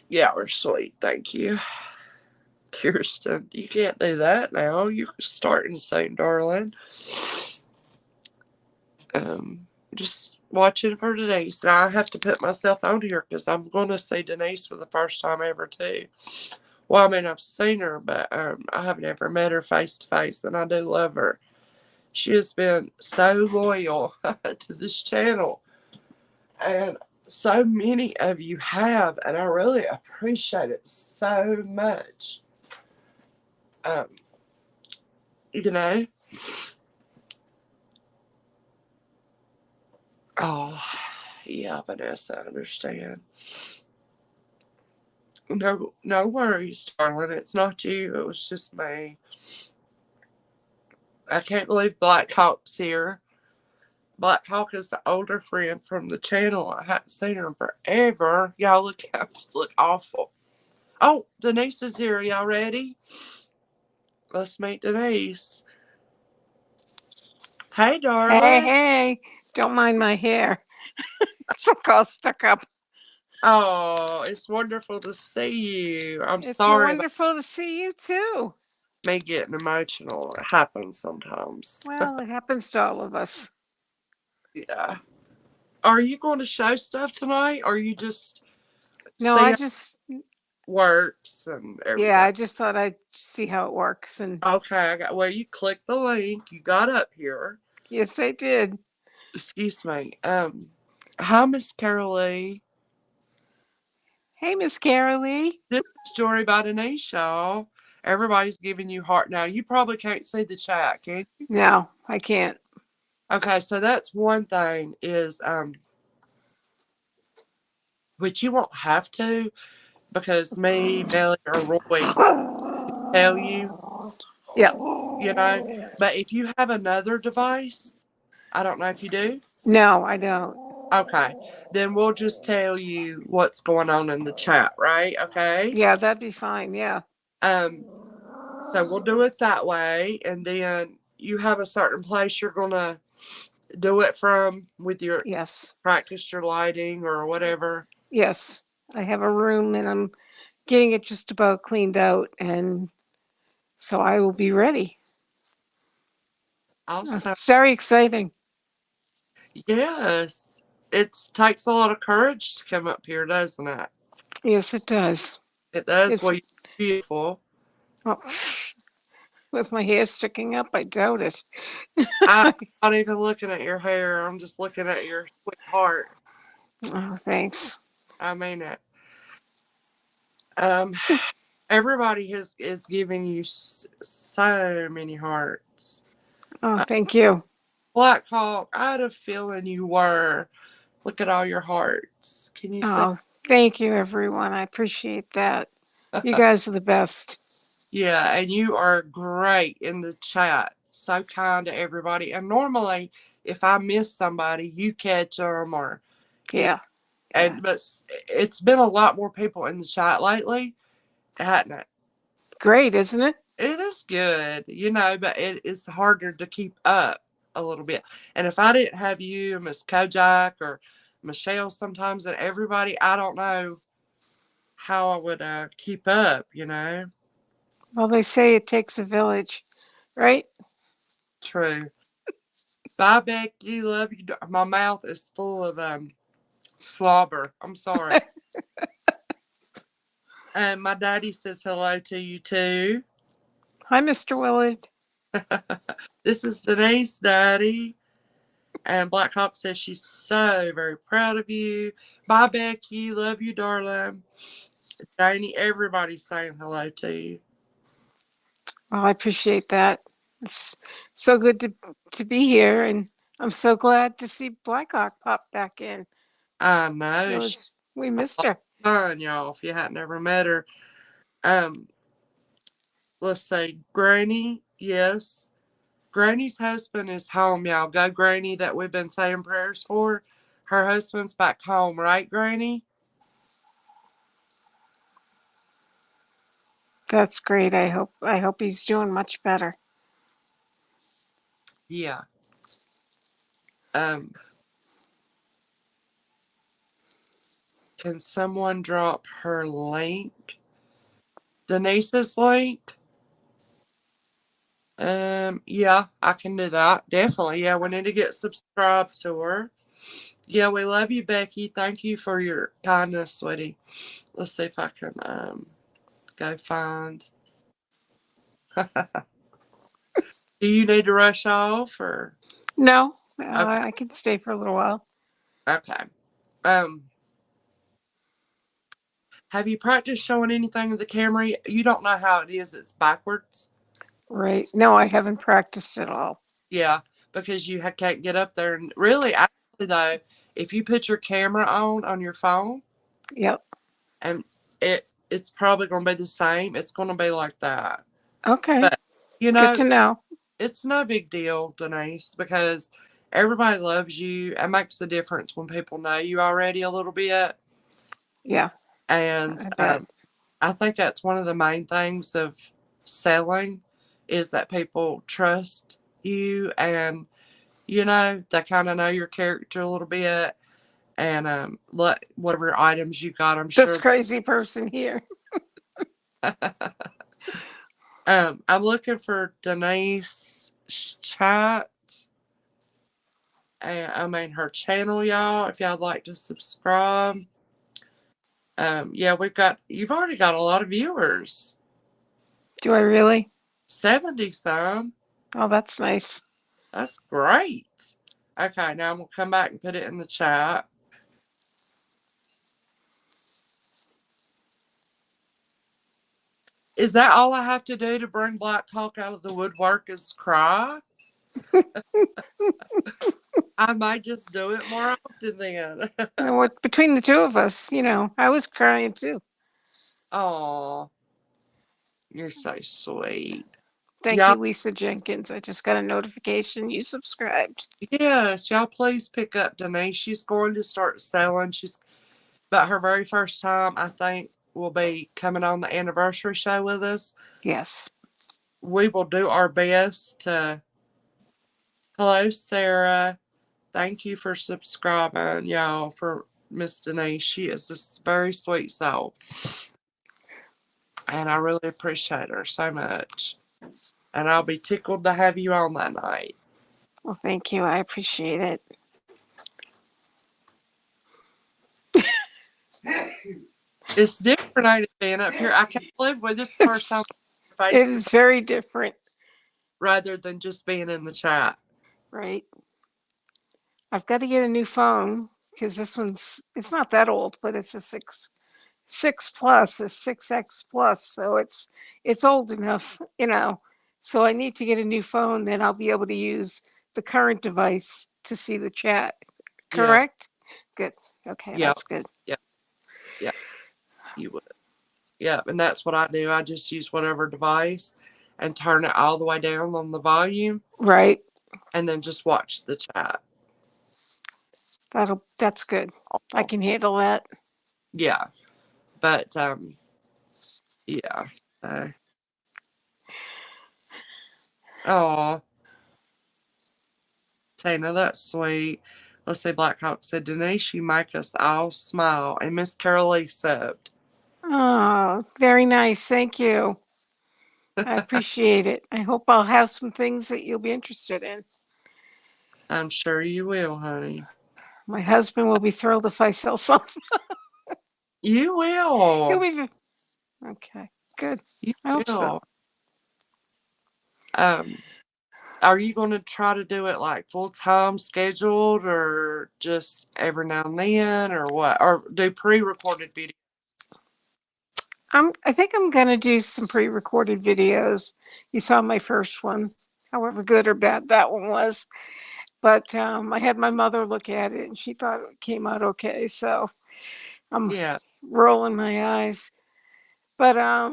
Yeah, we're sweet. Thank you. Kirsten, you can't do that now. You're starting soon, darling. Just watching for Denise. And I have to put myself on here because I'm going to see Denise for the first time ever, too. Well, I mean, I've seen her, but I haven't ever met her face to face, and I do love her. She has been so loyal to this channel, and so many of you have, and I really appreciate it so much. You know? Oh, yeah, Vanessa, I understand. No worries, darling. It's not you. It was just me. I can't believe Black Hawk's here. Black Hawk is the older friend from the channel. I hadn't seen her in forever. Y'all look awful. Oh, Denise is here. Y'all ready? Let's meet Denise. Hey, darling. Hey. Don't mind my hair. It's like all stuck up. Oh, it's wonderful to see you. I'm sorry It's wonderful to see you, too. me getting emotional. It happens sometimes. Well, it happens to all of us. Yeah. Are you going to show stuff tonight, or you just No, see I how just, it works and everything? yeah, I just thought I'd see how it works. And Okay, well, you clicked the link. You got up here. yes, I did. Excuse me. Hi, Miss Carolee. Hey, Miss Carolee. This is Jory by Denise, y'all. Everybody's giving you heart now. You probably can't see the chat, can you? No, I can't. Okay, so that's one thing is which you won't have to because me, Melly, or Roy tell you, Yeah. you know. But if you have another device, I don't know if you do. No, I don't. Okay, then we'll just tell you what's going on in the chat, right? Okay. Yeah, that'd be fine. Yeah. Um, so we'll do it that way, and then you have a certain place you're gonna do it from with your Yes. practice your lighting or whatever. Yes. I have a room and I'm getting it just about cleaned out, and so I will be ready. Also, It's very exciting. yes, it takes a lot of courage to come up here, doesn't it? Yes, it does. It does. It's Well, you're beautiful. oh, with my hair sticking up, I doubt it. I'm not even looking at your hair. I'm just looking at your sweet heart. Oh, thanks. I mean it. Um, everybody is giving you so many hearts. Oh, thank you. Black Hawk, I had a feeling you were. Look at all your hearts. Can you see? Oh, thank you, everyone. I appreciate that. You guys are the best. Yeah, and you are great in the chat. So kind to everybody. And normally, if I miss somebody, you catch them or you. Yeah. Yeah. But it's been a lot more people in the chat lately, hasn't it? Great, isn't it? It is good, but it is harder to keep up a little bit. And if I didn't have you, Miss Kojak, or Michelle sometimes, and everybody, I don't know how I would keep up. Well, they say it takes a village, right? True. Bye, Becky. Love you. My mouth is full of slobber. I'm sorry. And my daddy says hello to you too. Hi, Mr. Willard. This is Denise, Daddy. And Black Hawk says she's so very proud of you. Bye, Becky. Love you, darling. Janie, everybody's saying hello to you. Well, I appreciate that. It's so good to be here, and I'm so glad to see Blackhawk pop back in. I know. She's We missed her. fun, y'all, if you hadn't ever met her. Um, let's say Granny, yes. Granny's husband is home, y'all. Go Granny that we've been saying prayers for. Her husband's back home, right, Granny? That's great. I hope he's doing much better. Yeah. Um, can someone drop her link? Denise's link? Yeah, I can do that. Definitely. Yeah, we need to get subscribed to her. Yeah, we love you, Becky. Thank you for your kindness, sweetie. Let's see if I can go find. Do you need to rush off or? No, Okay. I can stay for a little while. Okay. Um, have you practiced showing anything of the camera? You don't know how it is. It's backwards. Right. No, I haven't practiced at all. Yeah, because you can't get up there. And really, actually, though, if you put your camera on your phone, Yep. and it's probably going to be the same. It's going to be like that. Okay. But Good to know. it's no big deal, Denise, because everybody loves you. It makes a difference when people know you already a little bit. Yeah, And I bet. I think that's one of the main things of selling is that people trust you and they kind of know your character a little bit and whatever items you got, I'm This sure. crazy person here. I'm looking for Denise chat. And I mean her channel, y'all. If y'all like to subscribe. Yeah, you've already got a lot of viewers. Do I really? 70 some. Oh, that's nice. That's great. Okay, now I'm gonna come back and put it in the chat. Is that all I have to do to bring Black Hawk out of the woodwork is cry? I might just do it more often then. And what between the two of us, I was crying too. Oh, you're so sweet. Thank Y'all, you, Lisa Jenkins. I just got a notification you subscribed. yes, y'all please pick up Denise. She's going to start selling. But her very first time, I think, will be coming on the anniversary show with us. Yes. We will do our best to. Hello, Sarah. Thank you for subscribing, y'all, for Miss Denise. She is a very sweet soul. And I really appreciate her so much. And I'll be tickled to have you on that night. Well, thank you. I appreciate it. It's different, ain't it, being up here? I can't believe this is the first time It faces is very different, rather than just being in the chat. right? I've got to get a new phone because it's not that old, but it's a six plus, a 6X plus. So it's old enough, So I need to get a new phone, then I'll be able to use the current device to see the chat. Yeah, Correct? Good. Okay, yeah, that's good. yeah, yeah, you would. Yeah, and that's what I do. I just use whatever device and turn it all the way down on the volume Right. and then just watch the chat. That's good. I can handle that. Yeah, but yeah. Uh, oh, Tina, that's sweet. Let's see, Blackhawk said, Denise, you make us all smile. And Miss Carol Lee subbed. Oh, very nice. Thank you. I appreciate it. I hope I'll have some things that you'll be interested in. I'm sure you will, honey. My husband will be thrilled if I sell something. You He'll will. be okay. Good. You I hope so. will. Um, are you going to try to do it like full time scheduled or just every now and then or what? Or do pre recorded videos? I think I'm gonna do some pre-recorded videos. You saw my first one, however good or bad that one was. But I had my mother look at it and she thought it came out okay. So I'm Yeah. rolling my eyes. But I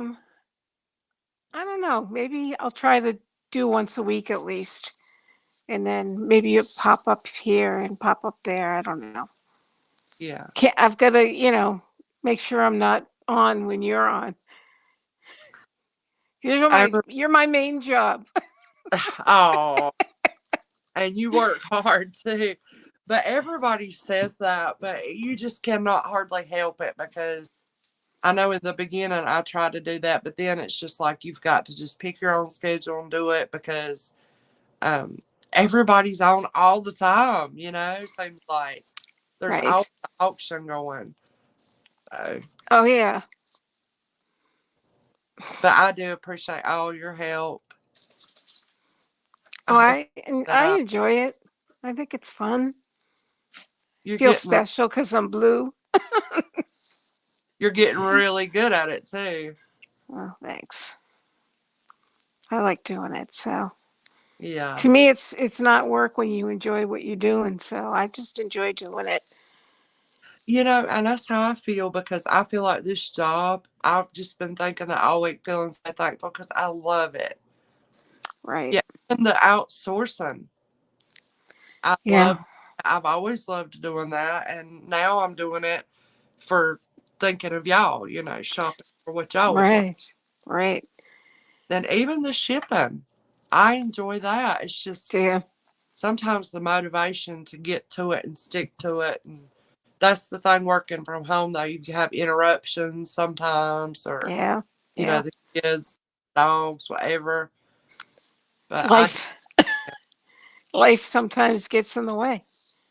don't know. Maybe I'll try to do once a week at least. And then maybe it pop up here and pop up there. I don't know. Yeah. I've got to, make sure I'm not on when you're on. Ever, You're my main job. oh, and you work hard too. But everybody says that, but you just cannot hardly help it because I know in the beginning I tried to do that, but then it's just like you've got to just pick your own schedule and do it because um, everybody's on all the time, seems like there's always Right. an auction going. So, Oh yeah. but I do appreciate all your help. I Oh, hope that I enjoy it. I think it's fun. you're Feel getting special because I'm blue. you're getting really good at it too. Well, thanks. I like doing it. So Yeah. to me, it's not work when you enjoy what you're doing. So I just enjoy doing it. And that's how I feel because I feel like this job, I've just been thinking that all week, feeling so thankful because I love it. Right. Yeah. And the outsourcing, I Yeah. love, I've always loved doing that. And now I'm doing it for thinking of y'all, shopping for what y'all would like. Right. Right. Then even the shipping, I enjoy that. It's just Yeah. sometimes the motivation to get to it and stick to it. And that's the thing working from home, though. You have interruptions sometimes, or, Yeah. Yeah. the kids, dogs, whatever. But Life life sometimes gets in the way.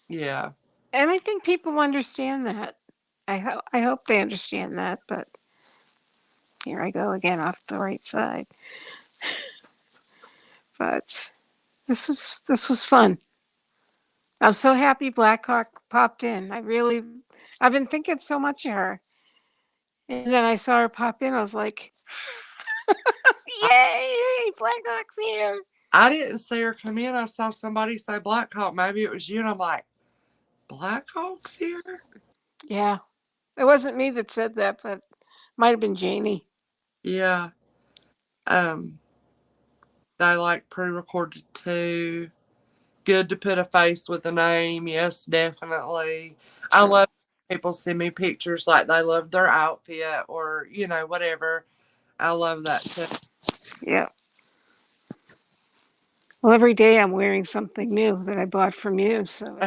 yeah, And I think people understand that. I hope they understand that, but here I go again off the right side. But this was fun. I'm so happy Blackhawk popped in. I've been thinking so much of her. And then I saw her pop in. I was like, Yay! Blackhawk's here. I didn't see her come in. I saw somebody say Blackhawk. Maybe it was you. And I'm like, Blackhawk's here? Yeah. It wasn't me that said that, but might have been Janie. Yeah. Um, they like pre-recorded too. Good to put a face with a name. Yes, definitely. I True. love people send me pictures like they love their outfit or, whatever. I love that too. Yeah. Well, every day I'm wearing something new that I bought from you, so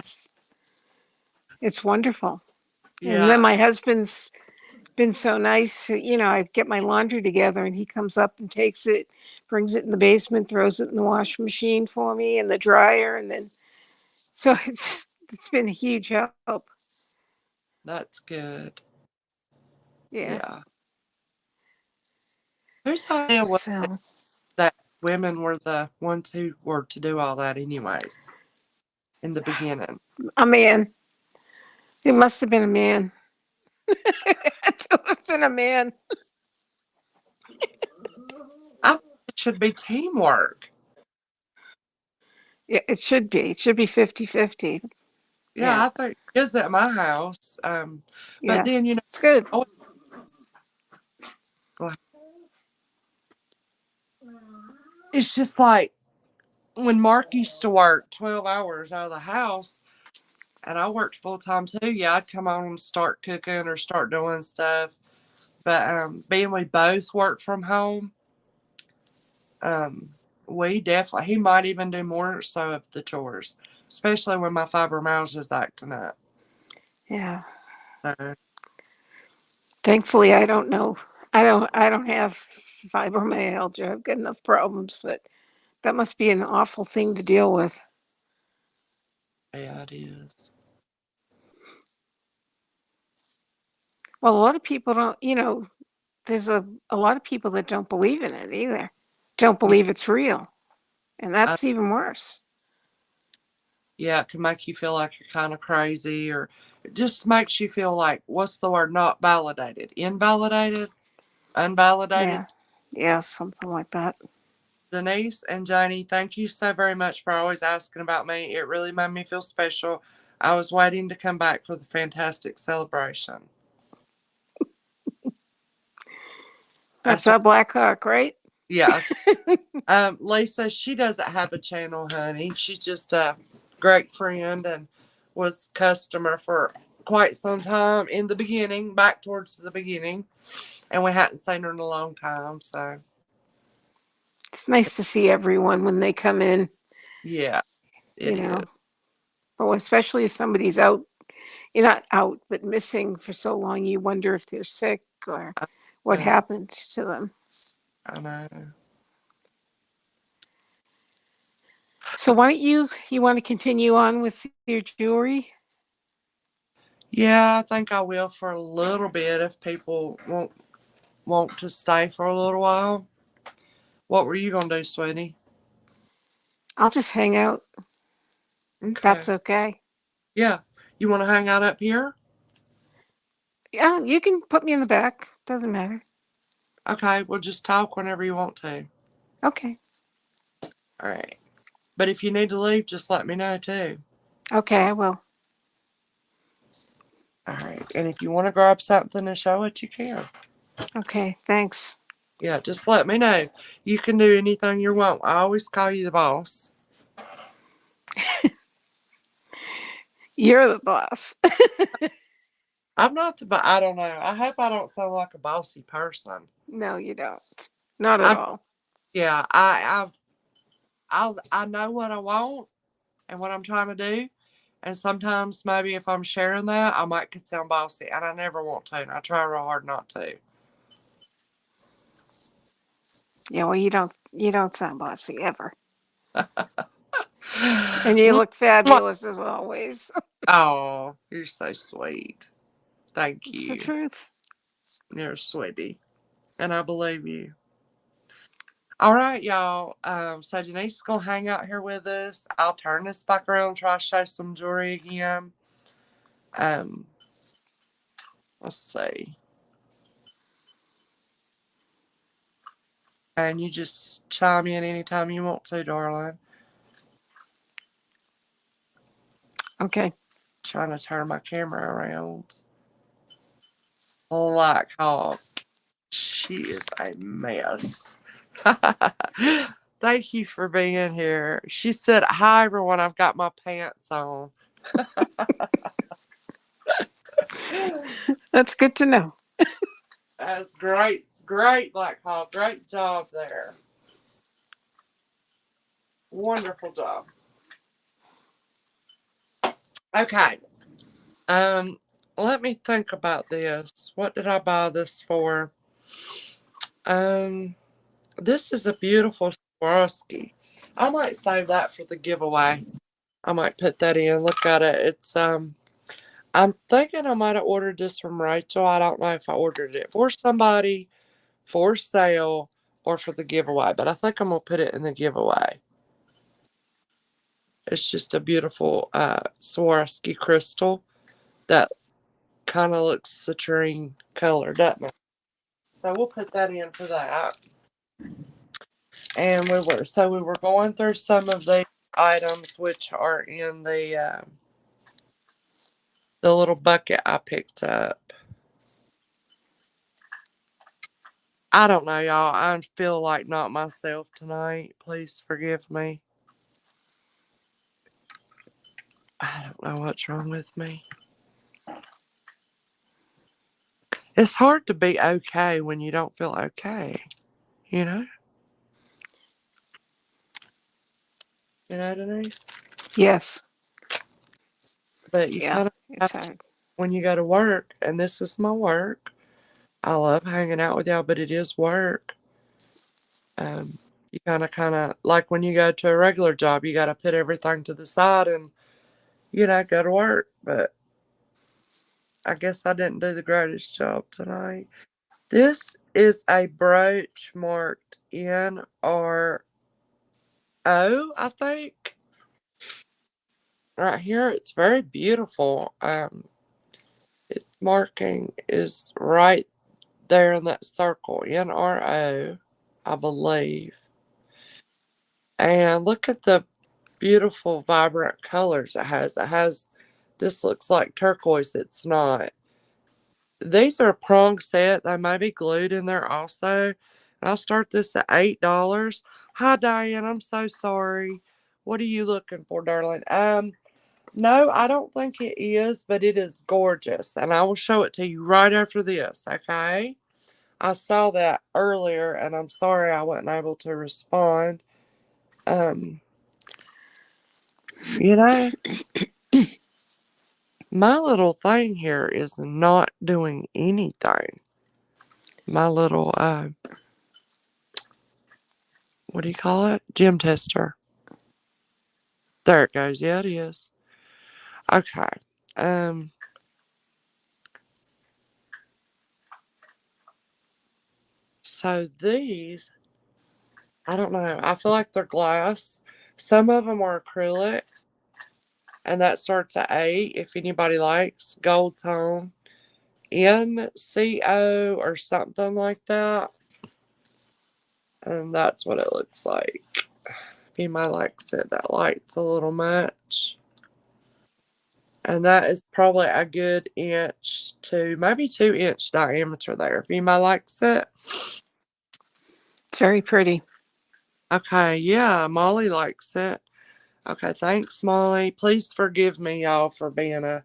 it's wonderful. And then Yeah, my husband's been so nice. I get my laundry together and he comes up and takes it, brings it in the basement, throws it in the washing machine for me and the dryer, and then so it's been a huge help. that's good. Yeah. Yeah. Whose idea was it So that women were the ones who were to do all that anyways in the beginning? a man. It must have been a man. It had to have been a man. I think it should be teamwork. Yeah, it should be. It should be 50-50. Yeah, Yeah. I think it is at my house. But Yeah. then, It's good. oh, go ahead. It's just like when Mark used to work 12 hours out of the house and I worked full time too, yeah, I'd come home and start cooking or start doing stuff. But being we both work from home, um, we definitely, he might even do more so of the chores, especially when my fibromyalgia is acting up. Yeah. So, Thankfully, I don't know. I don't have fibromyalgia. I've got enough problems, but that must be an awful thing to deal with. yeah, it is. Well, a lot of people don't, there's a lot of people that don't believe in it either. Don't Yeah, believe it's real. And I, that's even worse. yeah, it can make you feel like you're kind of crazy or it just makes you feel like, what's the word, not validated? Invalidated? Unvalidated? Yeah. Yeah, something like that. Denise and Janie, thank you so very much for always asking about me. It really made me feel special. I was waiting to come back for the fantastic celebration. That's That's a Black Hawk, right? yeah. Lisa, she doesn't have a channel, honey. She's just a great friend and was customer for quite some time in the beginning, back towards the beginning, and we hadn't seen her in a long time. So It's nice to see everyone when they come in, yeah, you it is. know. Oh, especially if somebody's out, you're not out, but missing for so long, you wonder if they're sick or I what know. happened to them. I know. So why don't you want to continue on with your jewelry? Yeah, I think I will for a little bit if people want to stay for a little while. What were you gonna do, sweetie? I'll just hang out. Okay. That's okay. Yeah. You want to hang out up here? Yeah, you can put me in the back. Doesn't matter. Okay. We'll just talk whenever you want to. Okay. All right. But if you need to leave, just let me know too. Okay, I will. All right. And if you want to grab something and show it, you can. Okay, thanks. Yeah, just let me know. You can do anything you want. I always call you the boss. You're the boss. I'm not the, but I don't know. I hope I don't sound like a bossy person. No, you don't. Not at I, all. yeah, I know what I want and what I'm trying to do. And sometimes maybe if I'm sharing that, I might could sound bossy, and I never want to. And I try real hard not to. Yeah, well, you don't sound bossy ever. And you look fabulous as always. Oh, you're so sweet. Thank It's the you. truth. You're a sweetie, and I believe you. All right, y'all. So Denise is gonna hang out here with us. I'll turn this back around and try to show some jewelry again. Um, let's see. And you just chime in anytime you want to, darling. Okay. Trying to turn my camera around. Black Hawk. She is a mess. Thank you for being here. She said, "Hi, everyone. I've got my pants on." That's good to know. That's great. Great, Black Hawk. Great job there. Wonderful job. Okay. Um, Let me think about this. What did I buy this for? Um, this is a beautiful Swarovski. I might save that for the giveaway. I might put that in. Look at it. I'm thinking I might have ordered this from Rachel. I don't know if I ordered it for somebody, for sale, or for the giveaway, but I think I'm gonna put it in the giveaway. It's just a beautiful Swarovski crystal that kind of looks citrine color, doesn't it? So we'll put that in for that. And we were going through some of the items which are in the little bucket I picked up. I don't know, y'all. I feel like not myself tonight. Please forgive me. I don't know what's wrong with me. It's hard to be okay when you don't feel okay, you know? You know, Denise? Yes. But you Yeah. kind of It's have to, hard. when you go to work, and this is my work. I love hanging out with y'all, but it is work. You kind of like when you go to a regular job, you got to put everything to the side and go to work. But I guess I didn't do the greatest job tonight. This is a brooch marked NRO, I think. Right here, it's very beautiful. Its marking is right there in that circle, NRO, I believe. And look at the beautiful, vibrant colors it has. This looks like turquoise. It's not. These are a prong set. They may be glued in there also. And I'll start this at $8. Hi, Diane. I'm so sorry. What are you looking for, darling? No, I don't think it is, but it is gorgeous. And I will show it to you right after this, okay? I saw that earlier and I'm sorry I wasn't able to respond. Um, you know, my little thing here is not doing anything. My little what do you call it? Gym tester. There it goes. Yeah, it is. Okay. Um so these, I don't know. I feel like they're glass. Some of them are acrylic and that starts at 8 if anybody likes gold tone. NCO or something like that. And that's what it looks like. He might like said that light's a little much. And that is probably a good inch to maybe 2 inch diameter there. If anybody likes it. It's very pretty. Okay, yeah, Molly likes it. Okay, thanks, Molly. Please forgive me, y'all, for being a.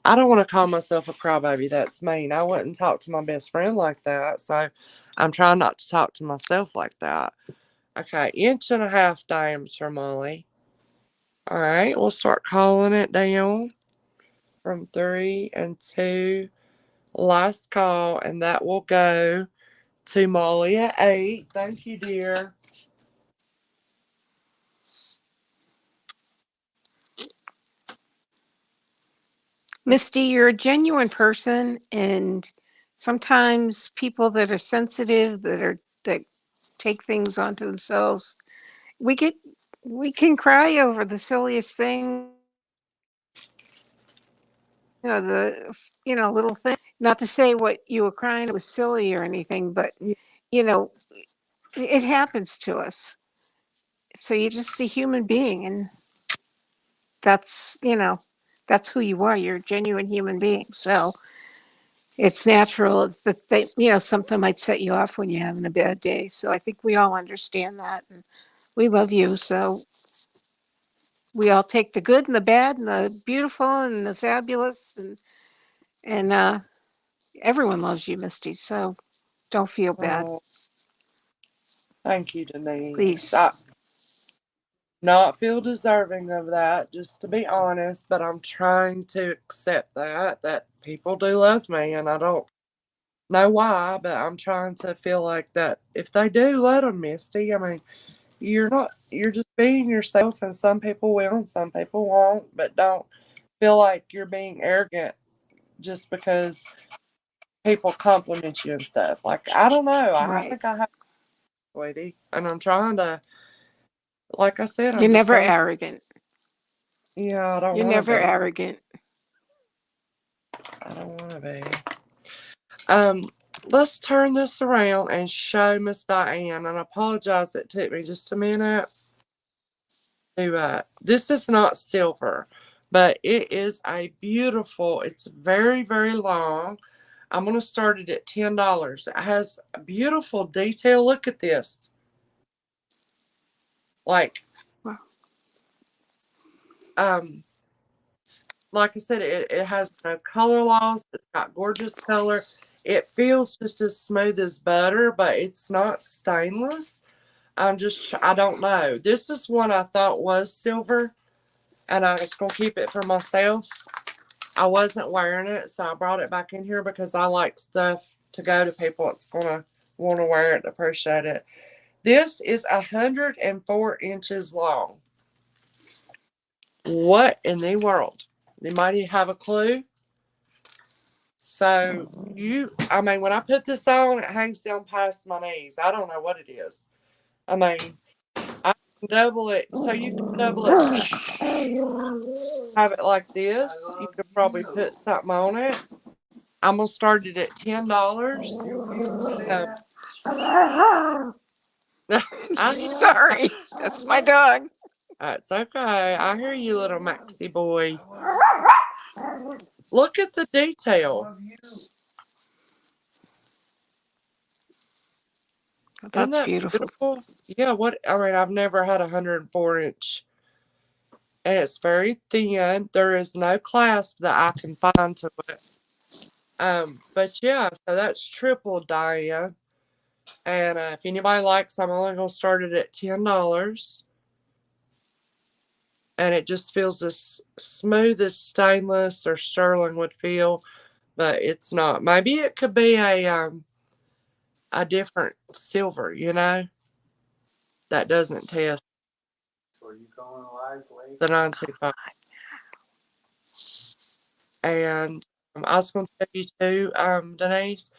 I don't want to call myself a crybaby. That's mean. I wouldn't talk to my best friend like that. So I'm trying not to talk to myself like that. Okay, inch and a half diameter, Molly. All right, we'll start calling it down from 3 and 2. Last call, and that will go to Molly at 8. Thank you, dear. Misty, you're a genuine person, and sometimes people that are sensitive, that take things onto themselves, we get we can cry over the silliest thing or little thing. Not to say what you were crying it was silly or anything, but Yeah, you know, it happens to us. So you're just a human being, and that's, that's who you are. You're a genuine human being. So it's natural that something might set you off when you're having a bad day. So I think we all understand that, and we love you. So we all take the good and the bad and the beautiful and the fabulous, and everyone loves you, Misty. So don't feel bad, Oh, thank you, Denise. please. I not feel deserving of that, just to be honest, but I'm trying to accept that people do love me, and I don't know why, but I'm trying to feel like that if they do, let them, Misty. I mean, you're just being yourself, and some people will and some people won't, but don't feel like you're being arrogant just because people compliment you and stuff. Like, I don't know. I Right. think I have, sweetie, and I'm trying to, like I said, You're I'm just never trying. arrogant. Yeah, I don't You're want to never be. arrogant. I don't want to be. Um, let's turn this around and show Miss Diane. And I apologize, it took me just a minute. This is not silver, but it is a beautiful. It's very, very long. I'm gonna start it at $10. It has a beautiful detail. Look at this. Like, Wow. um, like I said, it has no color loss. It's got gorgeous color. It feels just as smooth as butter, but it's not stainless. I don't know. This is one I thought was silver, and I was gonna keep it for myself. I wasn't wearing it, so I brought it back in here because I like stuff to go to people that's gonna want to wear it, appreciate it. This is 104 inches long. What in the world? Anybody have a clue? So I mean, when I put this on, it hangs down past my knees. I don't know what it is. I mean, I can double it, so you can double it to have it like this. You could probably put something on it. I'm gonna start it at $10. So I am. Sorry, that's my dog. It's okay. I hear you, little Maxie boy. Look at the detail. Isn't That's that beautiful. beautiful? Yeah, what I mean, I've never had a 104 inch, and it's very thin. There is no clasp that I can find to it. But yeah, so that's triple Diane. And if anybody likes, I'm only gonna start it at $10. And it just feels as smooth as stainless or sterling would feel, but it's not. Maybe it could be a different silver, that doesn't test the 925. And I was going to tell you too, Denise,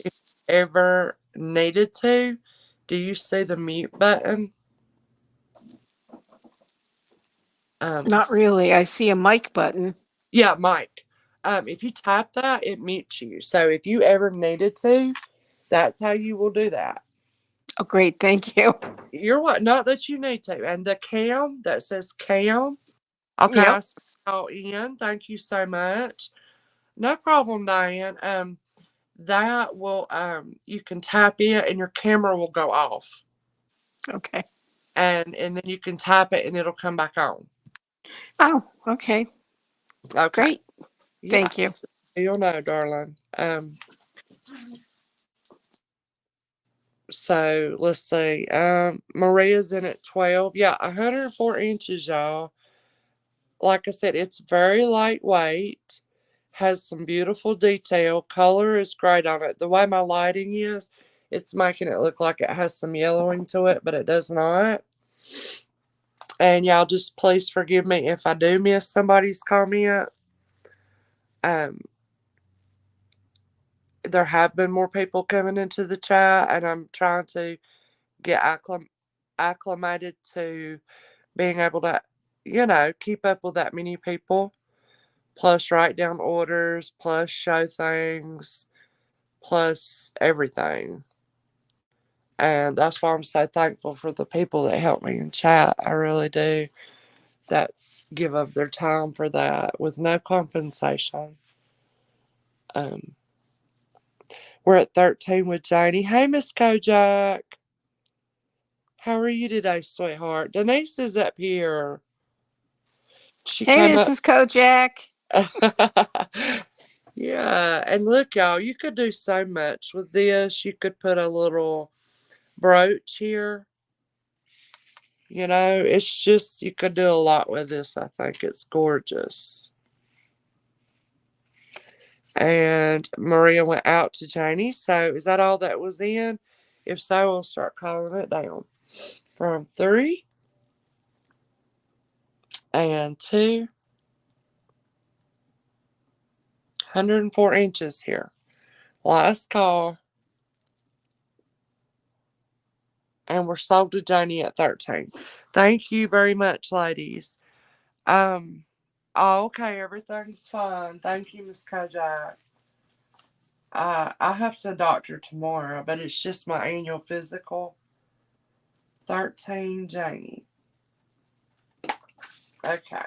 if you ever needed to, do you see the mute button? Not really. I see a mic button. Yeah, Mike. If you tap that, it mutes you. So if you ever needed to, that's how you will do that. Oh, great. Thank you. You're what? Not that you need to. And the cam that says cam. Okay, I Yep. see y'all in. Thank you so much. No problem, Diane. That will you can tap it and your camera will go off. Okay. And then you can tap it and it'll come back on. Oh, okay. Okay. Great. Yeah. Thank you. You'll know, darling. So let's see. Maria's in at 12. Yeah, 104 inches, y'all. Like I said, it's very lightweight, has some beautiful detail. Color is great on it. The way my lighting is, it's making it look like it has some yellowing to it, but it does not. And y'all just please forgive me if I do miss somebody's comment. Um, there have been more people coming into the chat, and I'm trying to get acclimated to being able to, keep up with that many people, plus write down orders, plus show things, plus everything. And that's why I'm so thankful for the people that help me in chat. I really do. That give up their time for that with no compensation. Um, we're at 13 with Janie. Hey, Miss Kojak. How are you today, sweetheart? Denise is up here. She Hey, came up. Mrs. Kojak. Yeah, and look, y'all, you could do so much with this. You could put a little brooch here. You know, it's just, you could do a lot with this. I think it's gorgeous. And Maria went out to Janie. So is that all that was in? If so, we'll start calling it down. From 3 and 2, 104 inches here. Last call. And we're sold to Janie at 13. Thank you very much, ladies. Um, oh, okay, everything's fine. Thank you, Miss Kojak. I have to doctor tomorrow, but it's just my annual physical. 13, Janie. Okay.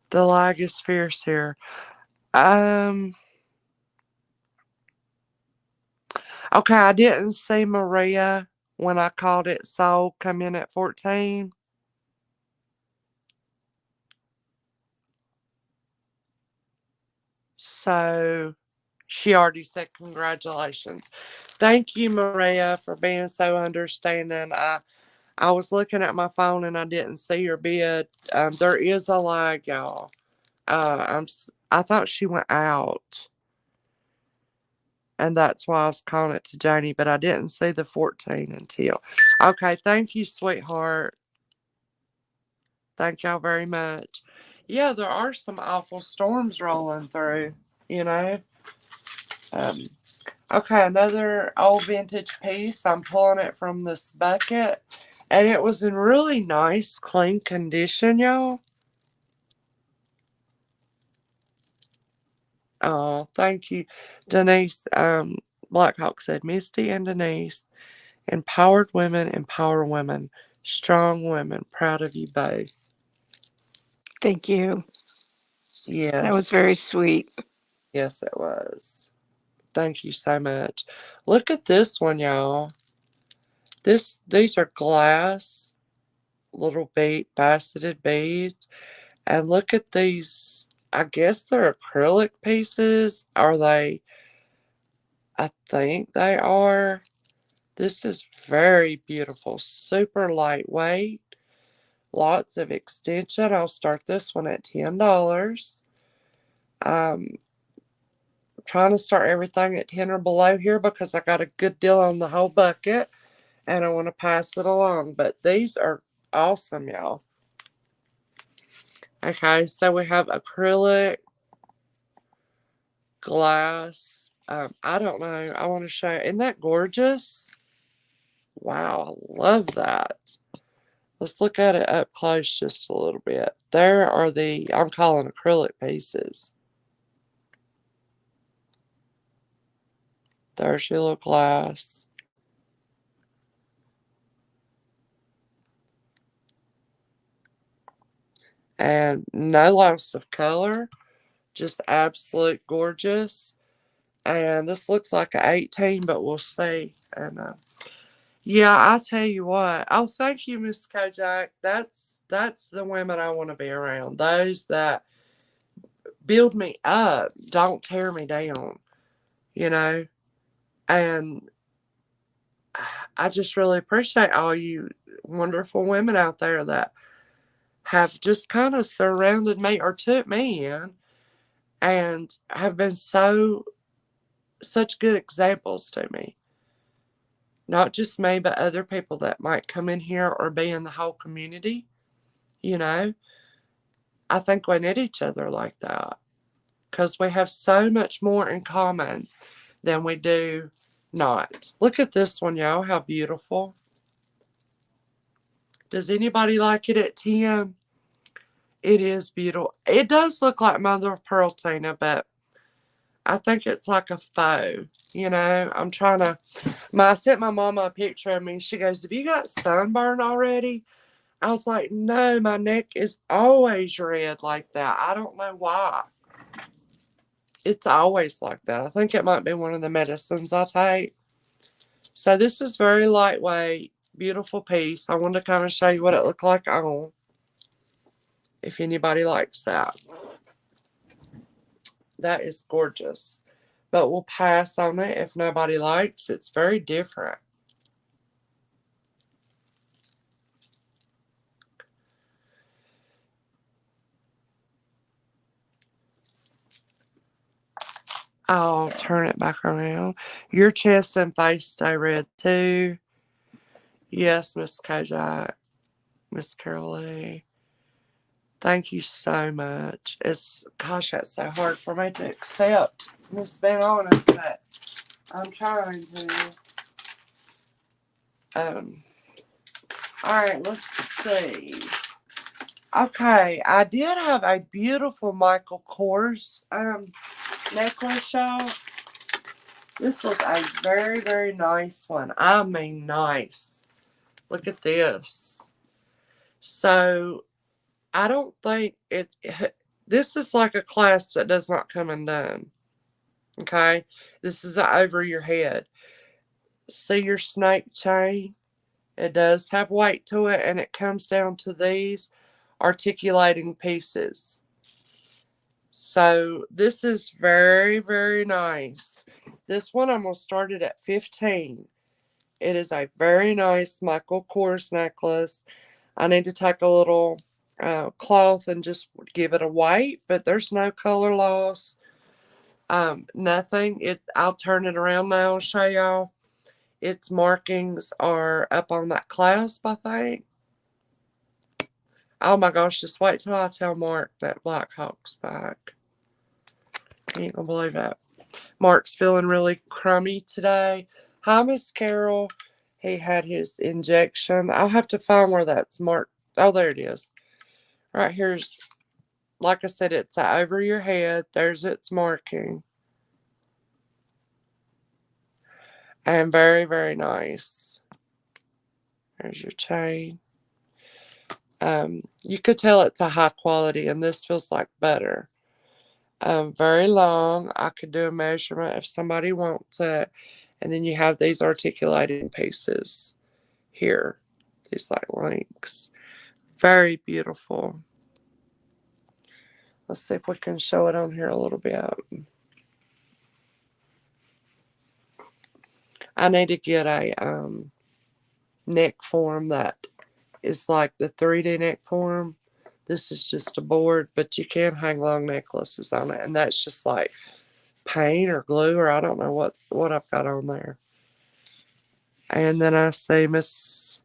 The lag is fierce here. Okay, I didn't see Maria when I called it sold come in at 14. So she already said congratulations. Thank you, Maria, for being so understanding. I was looking at my phone and I didn't see your bid. There is a lag, y'all. I thought she went out, and that's why I was calling it to Janie, but I didn't see the 14 until. Okay, thank you, sweetheart. Thank y'all very much. Yeah, there are some awful storms rolling through, you know. Um, okay, another old vintage piece. I'm pulling it from this bucket, and it was in really nice, clean condition, y'all. Oh, thank you, Denise. Blackhawk said, Misty and Denise, empowered women, empower women, strong women. Proud of you both. Thank you. That was Yes, very sweet. yes, it was. Thank you so much. Look at this one, y'all. These are glass little faceted beads, and look at these. I guess they're acrylic pieces. Are they? I think they are. This is very beautiful, super lightweight, lots of extension. I'll start this one at $10. I'm trying to start everything at 10 or below here because I got a good deal on the whole bucket and I want to pass it along. But these are awesome, y'all. Okay, so we have acrylic, glass. I don't know. I want to show you. Isn't that gorgeous? Wow, I love that. Let's look at it up close just a little bit. There are the, I'm calling acrylic pieces. There's your little glass. And no loss of color. Just absolute gorgeous. And this looks like an 18, but we'll see. And yeah, I tell you what. Oh, thank you, Miss Kojak. That's the women I want to be around. Those that build me up, don't tear me down. You know, and I just really appreciate all you wonderful women out there that have just kind of surrounded me or took me in and have been such good examples to me. Not just me, but other people that might come in here or be in the whole community. You know, I think we need each other like that because we have so much more in common than we do not. Look at this one, y'all. How beautiful. Does anybody like it at 10? It is beautiful. It does look like mother of pearl, Tina, but I think it's like a faux. You know, I'm trying to. I sent my mama a picture of me. She goes, "Have you got sunburn already?" I was like, "No, my neck is always red like that. I don't know why. It's always like that. I think it might be one of the medicines I take." So this is very lightweight, beautiful piece. I wanted to kind of show you what it looked like on, if anybody likes that. That is gorgeous. But we'll pass on it if nobody likes. It's very different. I'll turn it back around. Your chest and face stay red too. Yes, Miss Kojak, Miss Carol Lee. Thank you so much. Gosh, that's so hard for me to accept. Just being honest, but I'm trying to. All right, let's see. Okay, I did have a beautiful Michael Kors necklace, y'all. This was a very, very nice one. I mean, nice. Look at this. So, I don't think this is like a clasp that does not come undone. Okay? This is over your head. See your snake chain? It does have weight to it, and it comes down to these articulating pieces. So this is very, very nice. This one I'm going to start it at 15. It is a very nice Michael Kors necklace. I need to take a little cloth and just give it a weight, but there's no color loss. Nothing. I'll turn it around now and show y'all. Its markings are up on that clasp, I think. Oh my gosh, just wait till I tell Mark that Black Hawk's back. Ain't gonna believe that. Mark's feeling really crummy today. Hi, Miss Carol. He had his injection. I'll have to find where that's marked. Oh, there it is. Right here's, like I said, it's over your head. There's its marking. And very, very nice. There's your chain. You could tell it's a high quality, and this feels like butter. Very long. I could do a measurement if somebody wants it. And then you have these articulating pieces here. These like links. Very beautiful. Let's see if we can show it on here a little bit. I need to get a neck form that is like the 3D neck form. This is just a board, but you can hang long necklaces on it, and that's just like paint or glue, or I don't know what I've got on there. And then I see Miss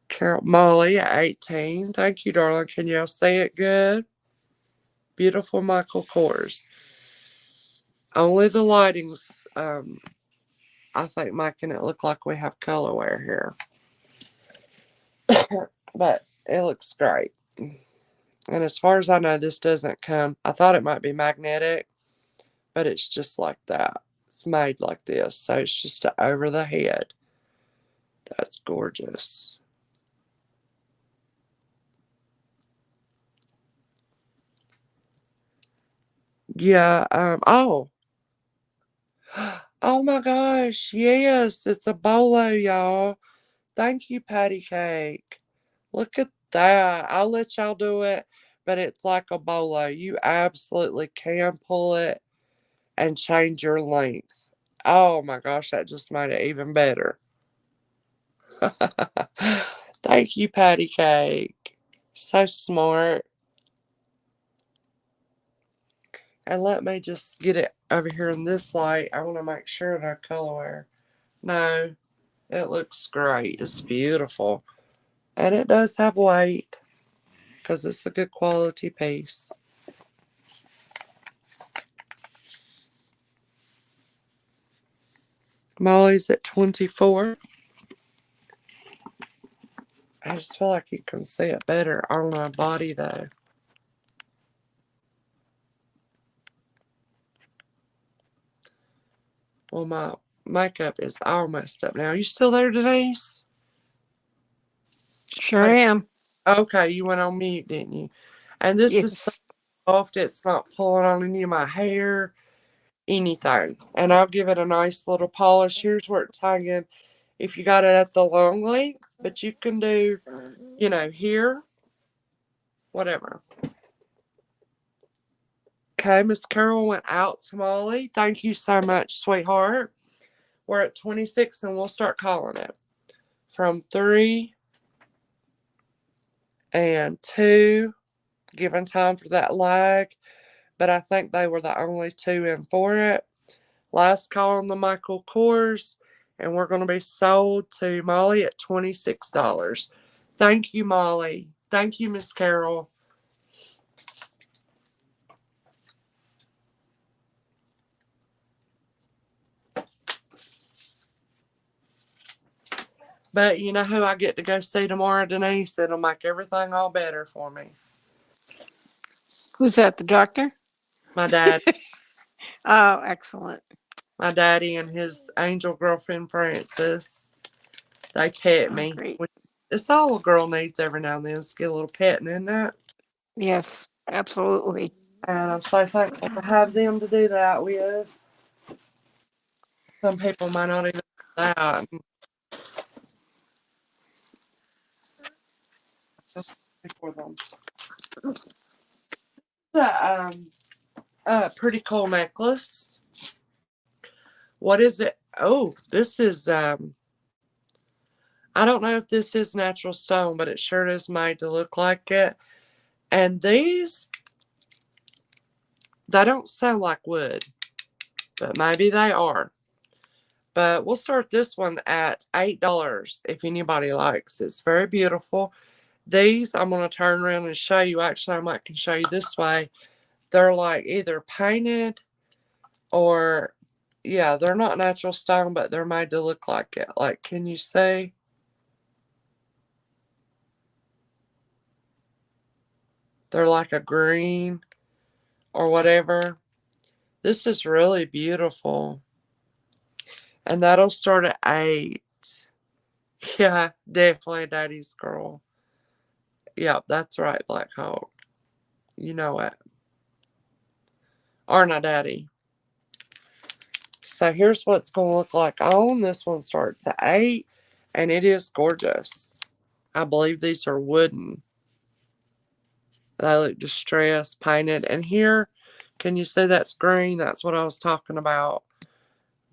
Carol Molly at 18. Thank you, darling. Can y'all see it good? Beautiful Michael Kors. Only the lighting's I think making it look like we have colorware here. But it looks great. And as far as I know, this doesn't come. I thought it might be magnetic, but it's just like that. It's made like this, so it's just over the head. That's gorgeous. Yeah, oh. Oh my gosh, yes, it's a bolo, y'all. Thank you, Patty Cake. Look at that. I'll let y'all do it, but it's like a bolo. You absolutely can pull it and change your length. Oh my gosh, that just made it even better. Thank you, Patty Cake. So smart. And let me just get it over here in this light. I want to make sure no colorware. No, it looks great. It's beautiful. And it does have weight because it's a good quality piece. Molly's at 24. I just feel like you can see it better on my body though. Well, my makeup is all messed up now. You still there, Denise? Sure am. Okay, you went on mute, didn't you? And this is so Yes. soft, it's not pulling on any of my hair, anything. And I'll give it a nice little polish. Here's where it's hanging. If you got it at the long length, but you can do, here, whatever. Okay, Miss Carol went out to Molly. Thank you so much, sweetheart. We're at 26 and we'll start calling it. From 3 and 2, giving time for that lag. But I think they were the only 2 in for it. Last call on the Michael Kors. And we're going to be sold to Molly at $26. Thank you, Molly. Thank you, Miss Carol. But you know who I get to go see tomorrow, Denise? It'll make everything all better for me. Who's that? The doctor? My dad. Oh, excellent. My daddy and his angel girlfriend, Frances. They pet me. Great. It's all a girl needs every now and then, is get a little petting, isn't that? Yes, absolutely. And I'm so thankful to have them to do that with. Some people might not even do that. For them. A pretty cool necklace. What is it? Oh, this is I don't know if this is natural stone, but it sure is made to look like it. And these, they don't sound like wood, but maybe they are. But we'll start this one at $8 if anybody likes. It's very beautiful. These I'm going to turn around and show you. Actually, I might can show you this way. They're like either painted or, yeah, they're not natural stone, but they're made to look like it. Like, can you see? They're like a green or whatever. This is really beautiful. And that'll start at 8. Yeah, definitely a daddy's girl. Yep, that's right, Black Hawk. You know it. Aren't I, Daddy? So here's what it's going to look like on. This one starts at 8, and it is gorgeous. I believe these are wooden. They look distressed, painted. And here, can you see that's green? That's what I was talking about.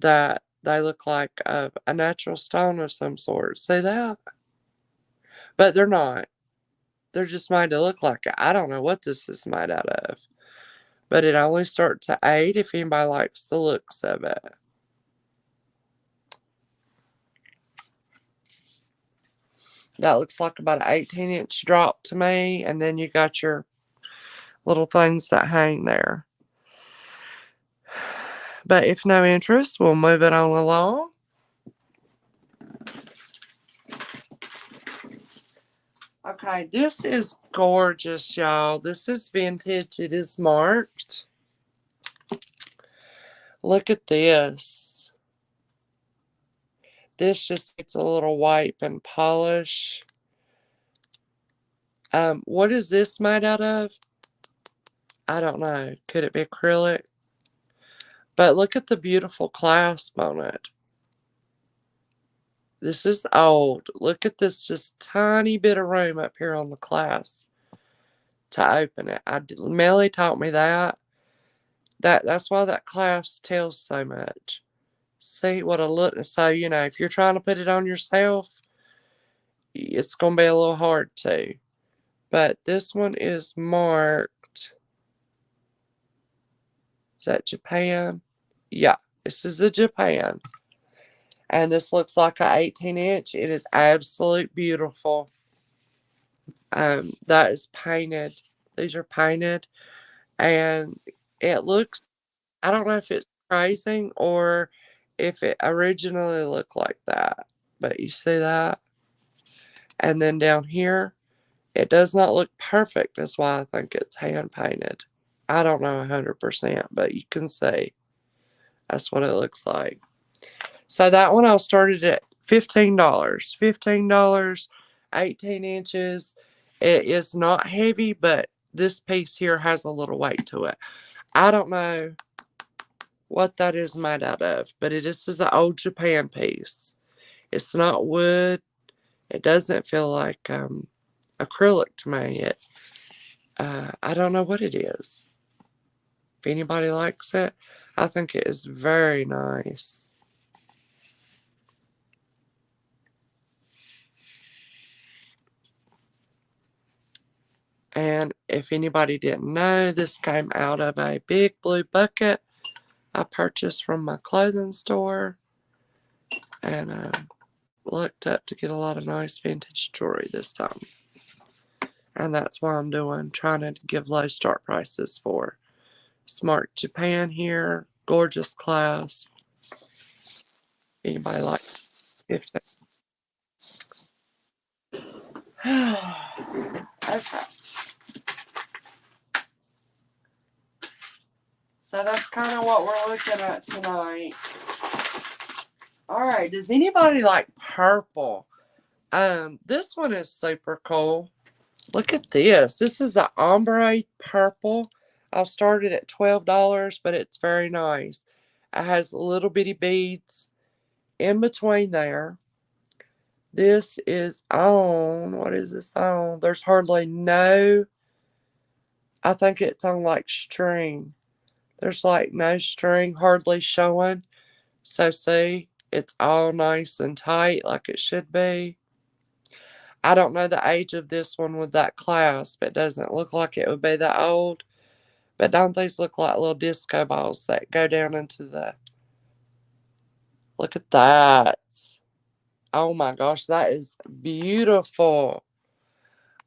That they look like a natural stone of some sort. See that? But they're not. They're just made to look like it. I don't know what this is made out of. But it only starts at 8 if anybody likes the looks of it. That looks like about an 18-inch drop to me. And then you got your little things that hang there. But if no interest, we'll move it on along. Okay, this is gorgeous, y'all. This is vintage. It is marked. Look at this. This just gets a little wipe and polish. What is this made out of? I don't know. Could it be acrylic? But look at the beautiful clasp on it. This is old. Look at this just tiny bit of room up here on the clasp to open it. Melly taught me that. That's why that clasp tells so much. See what a look. So, if you're trying to put it on yourself, it's going to be a little hard too. But this one is marked. Is that Japan? Yeah, this is a Japan. And this looks like an 18-inch. It is absolute beautiful. That is painted. These are painted. And it looks, I don't know if it's crazy or if it originally looked like that. But you see that? And then down here, it does not look perfect. That's why I think it's hand painted. I don't know 100%, but you can see that's what it looks like. So that one I started at $15. $15, 18 inches. It is not heavy, but this piece here has a little weight to it. I don't know what that is made out of, but it is an old Japan piece. It's not wood. It doesn't feel like acrylic to me. I don't know what it is. If anybody likes it, I think it is very nice. And if anybody didn't know, this came out of a big blue bucket I purchased from my clothing store. And looked up to get a lot of nice vintage jewelry this time. And that's what I'm doing, trying to give low start prices for Smart Japan here. Gorgeous clasp. Anybody like if okay. So that's kind of what we're looking at tonight. Alright, does anybody like purple? This one is super cool. Look at this. This is an ombre purple. I'll start it at $12, but it's very nice. It has little bitty beads in between there. This is on, what is this on? There's hardly no, I think it's on like string. There's like no string hardly showing. So see, it's all nice and tight like it should be. I don't know the age of this one with that clasp. It doesn't look like it would be that old. But don't these look like little disco balls that go down into the... Look at that. Oh my gosh, that is beautiful.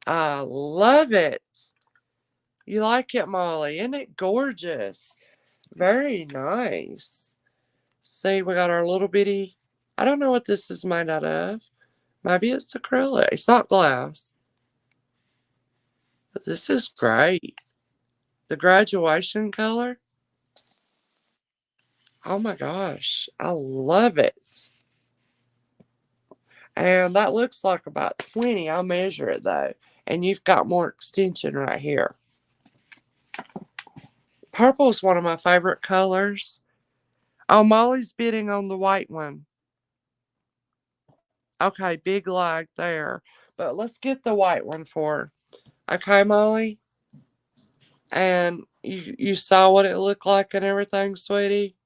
I love it. You like it, Molly? Isn't it gorgeous? Very nice. See, we got our little bitty... I don't know what this is made out of. Maybe it's acrylic. It's not glass. But this is great. The graduation color. Oh my gosh. I love it. And that looks like about 20. I'll measure it though. And you've got more extension right here. Purple is one of my favorite colors. Oh, Molly's bidding on the white one. Okay, big lag there. But let's get the white one for her. Okay, Molly? And you saw what it looked like and everything, sweetie?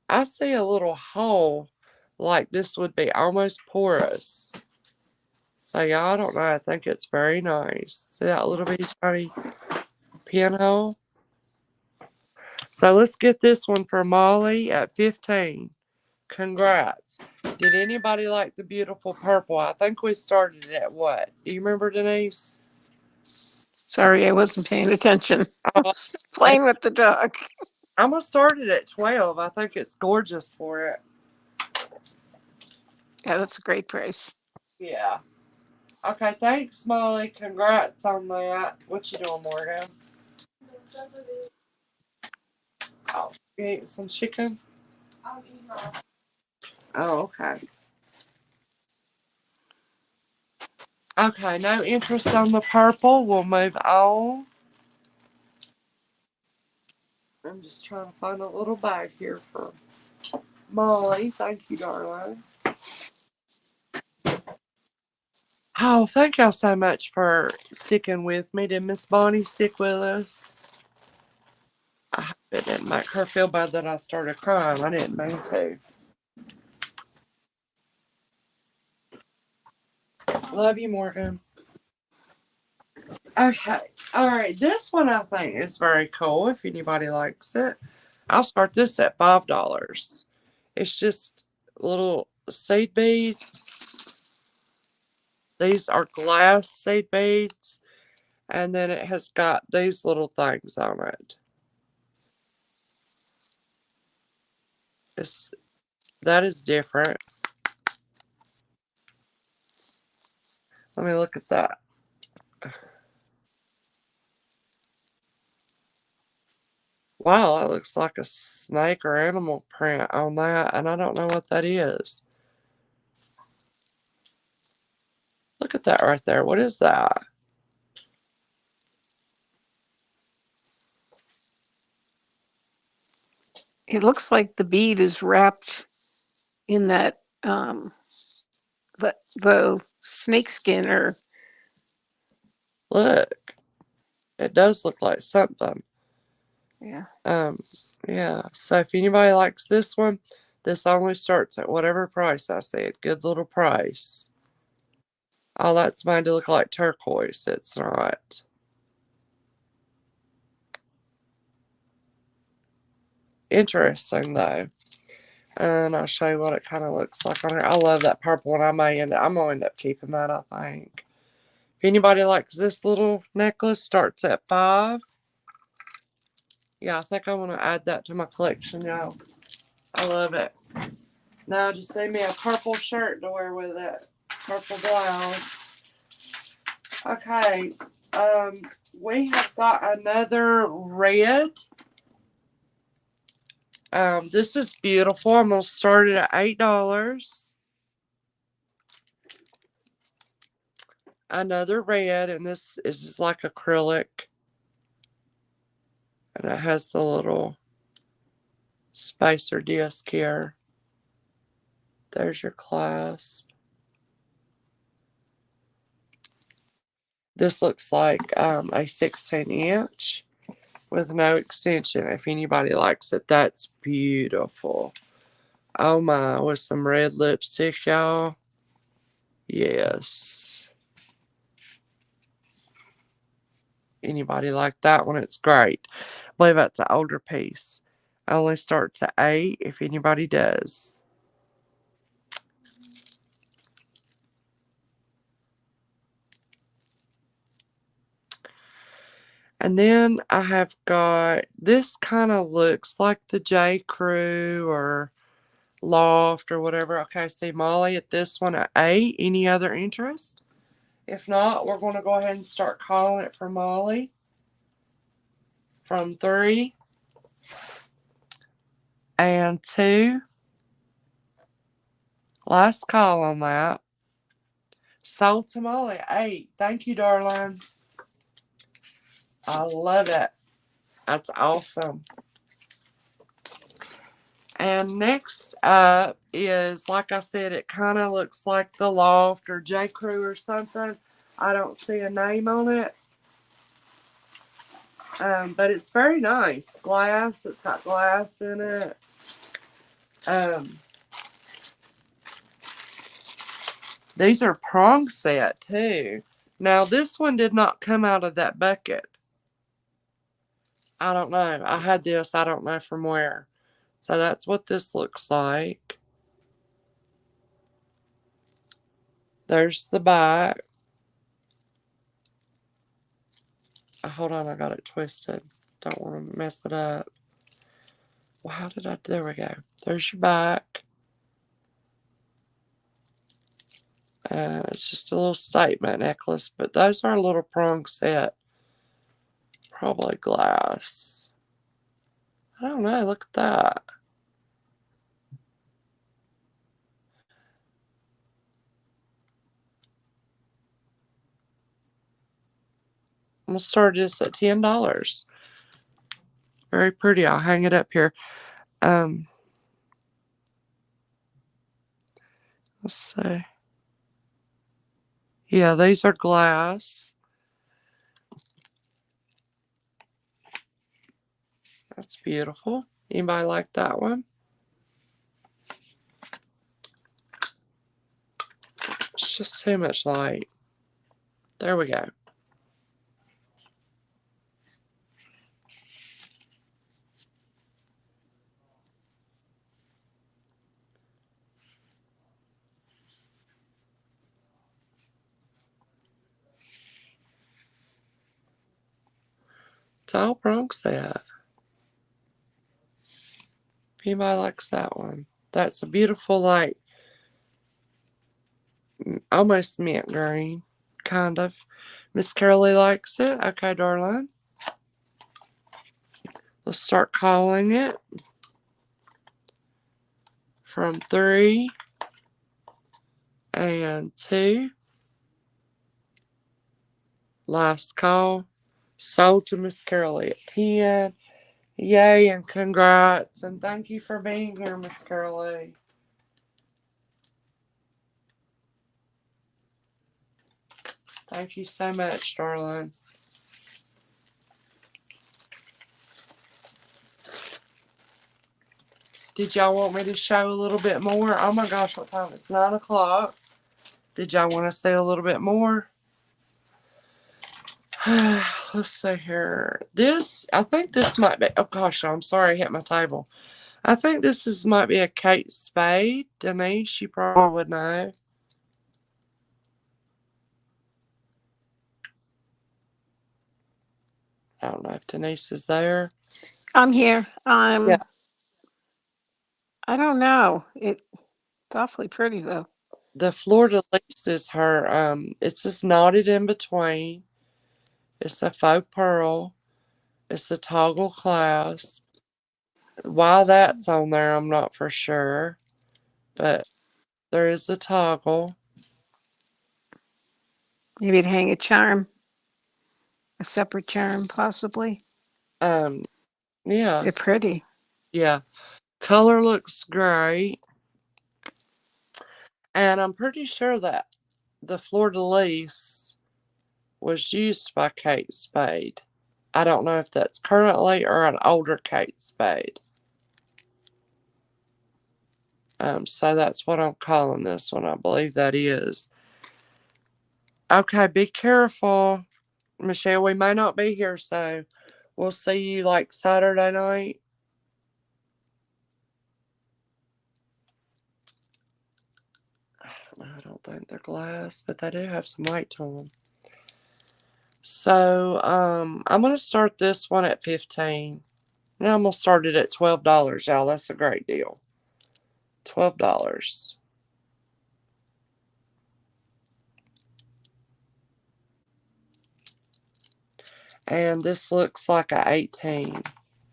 I see a little hole like this would be almost porous. So yeah, I don't know. I think it's very nice. See that little bitty tiny pinhole? So let's get this one for Molly at 15. Congrats. Did anybody like the beautiful purple? I think we started at what? Do you remember, Denise? Sorry, I wasn't paying attention. Oh, Playing with the dog. I'm going to start it at 12. I think it's gorgeous for it. Yeah, that's a great price. Yeah. Okay, thanks, Molly. Congrats on that. What you doing, Morgan? Oh, you eating some chicken? Oh, okay. Okay, no interest on the purple. We'll move on. I'm just trying to find a little bag here for Molly. Thank you, darling. Oh, thank y'all so much for sticking with me. Did Miss Bonnie stick with us? I hope it didn't make her feel bad that I started crying. I didn't mean to. Love you, Morgan. Okay. All right. This one I think is very cool if anybody likes it. I'll start this at $5. It's just little seed beads. These are glass seed beads. And then it has got these little things on it. That is different. Let me look at that. Wow, that looks like a snake or animal print on that, and I don't know what that is. Look at that right there. What is that? It looks like the bead is wrapped in that the snake skin or Look, it does look like something. yeah. Yeah. So if anybody likes this one, this only starts at whatever price I said. Good little price. Oh, that's mine to look like turquoise. It's not. Interesting though. And I'll show you what it kind of looks like on here. I love that purple one. I'm gonna end up keeping that, I think. If anybody likes this little necklace, starts at $5. Yeah, I think I want to add that to my collection, y'all. I love it. Now just send me a purple shirt to wear with it. Purple blouse. Okay. We have got another red. This is beautiful. I'm gonna start it at $8. Another red, and this is just like acrylic. And it has the little spacer disc here. There's your clasp. This looks like a 16-inch with no extension. If anybody likes it, that's beautiful. Oh my, with some red lipstick, y'all. Yes. Anybody like that one? It's great. I believe that's an older piece. Only starts at $8 if anybody does. And then I have got, this kind of looks like the J. Crew or Loft or whatever. Okay, see Molly at this one at $8. Any other interest? If not, we're going to go ahead and start calling it for Molly from 3 and 2. Last call on that. Sold to Molly at 8. Thank you, darling. I love it. That's awesome. And next up is, like I said, it kind of looks like the Loft or J. Crew or something. I don't see a name on it. But it's very nice. Glass. It's got glass in it. These are prong set too. Now this one did not come out of that bucket. I don't know. I had this. I don't know from where. So that's what this looks like. There's the back. Oh, hold on, I got it twisted. Don't want to mess it up. Well, how did I? There we go. There's your back. It's just a little statement necklace, but those are a little prong set. Probably glass. I don't know. Look at that. I'm going to start this at $10. Very pretty. I'll hang it up here. Let's see. Yeah, these are glass. That's beautiful. Anybody like that one? It's just too much light. There we go. It's all prong set. If anybody likes that one. That's a beautiful, like, almost mint green, kind of. Miss Carolee likes it. Okay, darling. Let's start calling it. From 3 and 2. Last call. Sold to Miss Carolee at 10. Yay and congrats. And thank you for being here, Miss Carolee. Thank you so much, darling. Did y'all want me to show a little bit more? Oh my gosh, what time? It's 9 o'clock. Did y'all want to see a little bit more? Let's see here. I think this might be, oh gosh, I'm sorry I hit my table. I think might be a Kate Spade. Denise, you probably would know. I don't know if Denise is there. I'm here. Yeah. I don't know. It's awfully pretty though. The fleur-de-lis is her, it's just knotted in between. It's a faux pearl. It's a toggle clasp. Why that's on there, I'm not for sure. But there is a toggle. Maybe to hang a charm, a separate charm, possibly. Yeah. They're pretty. Yeah. Color looks great. And I'm pretty sure that the fleur-de-lis was used by Kate Spade. I don't know if that's currently or an older Kate Spade. So that's what I'm calling this one. I believe that is. Okay, be careful, Michelle. We may not be here, so we'll see you like Saturday night. I don't think they're glass, but they do have some white to them. So, I'm going to start this one at $15. Now I'm going to start it at $12, y'all. That's a great deal. $12. And this looks like a 18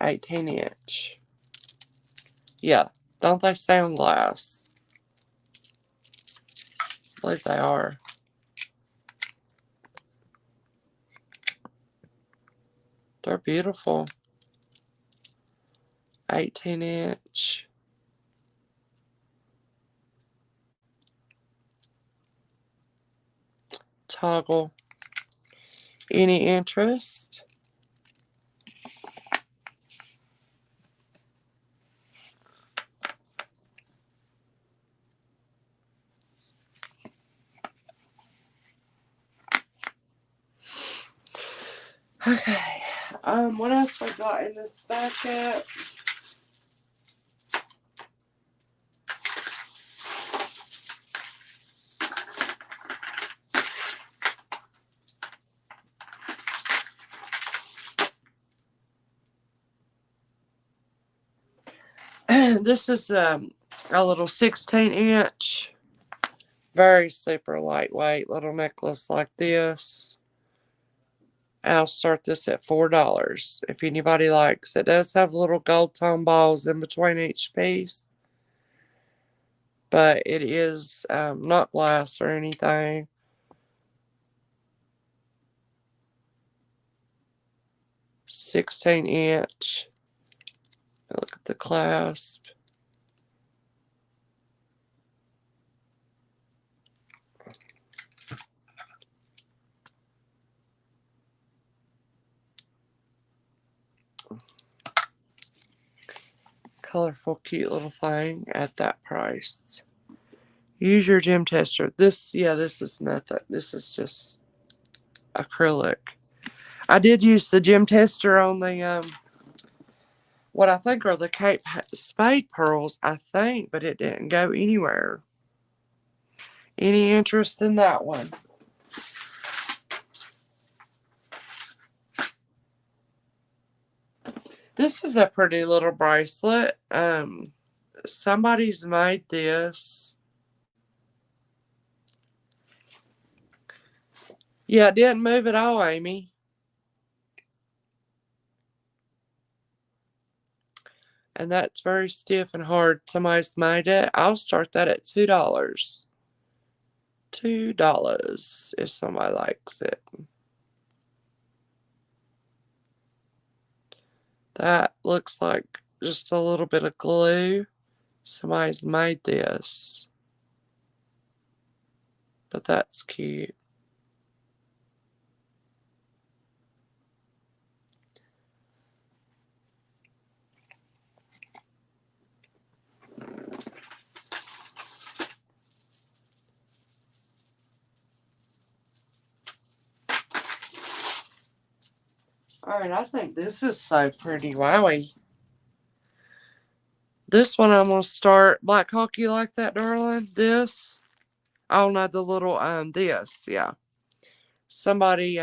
inch. Yeah, don't they sound glass? I believe they are. They're beautiful. 18 inch. Toggle. Any interest? Okay. What else I got in this bucket? This is a little 16 inch, very super lightweight little necklace like this. I'll start this at $4 if anybody likes. It does have little gold tone balls in between each piece, but it is not glass or anything. $16 inch. Look at the clasp. Colorful, cute little thing at that price. Use your gem tester. This is nothing. This is just acrylic. I did use the gem tester on the what I think are the Kate Spade pearls, I think, but it didn't go anywhere. Any interest in that one? This is a pretty little bracelet. Somebody's made this. Yeah, it didn't move at all, Amy. And that's very stiff and hard. Somebody's made it. I'll start that at $2. $2 if somebody likes it. That looks like just a little bit of glue. Somebody's made this. But that's cute. Alright, I think this is so pretty. Wowie. This one I'm going to start. Black Hawk, you like that, darling? This? Oh, no, the little, this, yeah. Somebody,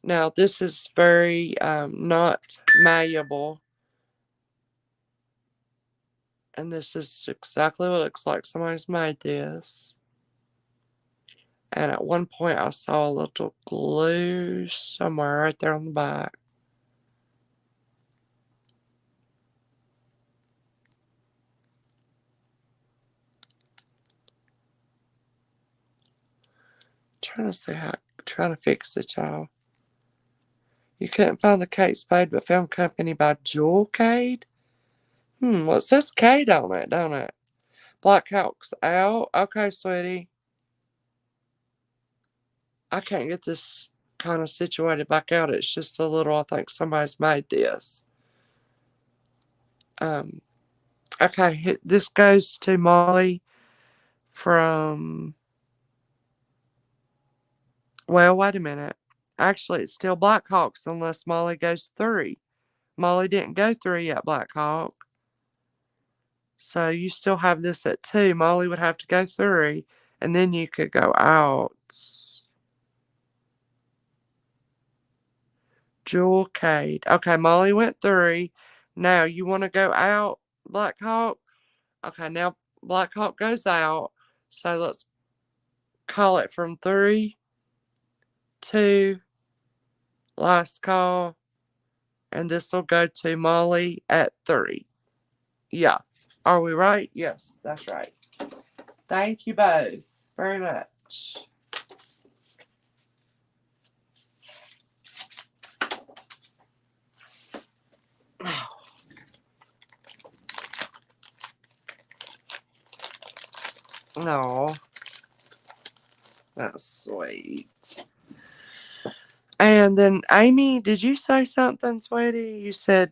now this is very, not malleable. And this is exactly what it looks like. Somebody's made this. And at one point I saw a little glue somewhere right there on the back. Trying to fix it, y'all. You couldn't find the Kate Spade but found company by Jewel Cade? Well, it says Cade on it, don't it? Black Hawk's out. Okay, sweetie. I can't get this kind of situated back out. It's just a little, I think somebody's made this. Okay, this goes to Molly from, well, wait a minute. Actually, it's still Black Hawk's unless Molly goes 3. Molly didn't go 3 yet, Black Hawk. So you still have this at 2. Molly would have to go 3, and then you could go out. Jewel Cade. Okay, Molly went 3. Now you want to go out, Black Hawk? Okay, now Black Hawk goes out. So let's call it from 3, 2, last call. And this will go to Molly at 3. Yeah. Are we right? Yes, that's right. Thank you both very much. No. That's sweet. And then, Amy, did you say something, sweetie? You said,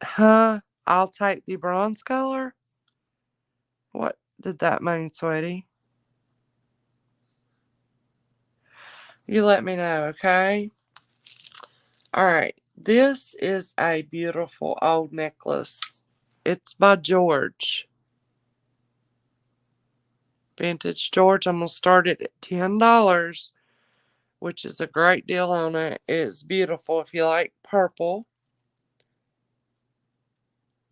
huh? I'll take the bronze color? What did that mean, sweetie? You let me know, okay? Alright. This is a beautiful old necklace. It's by George. Vintage George. I'm going to start it at $10, which is a great deal on it. It's beautiful if you like purple.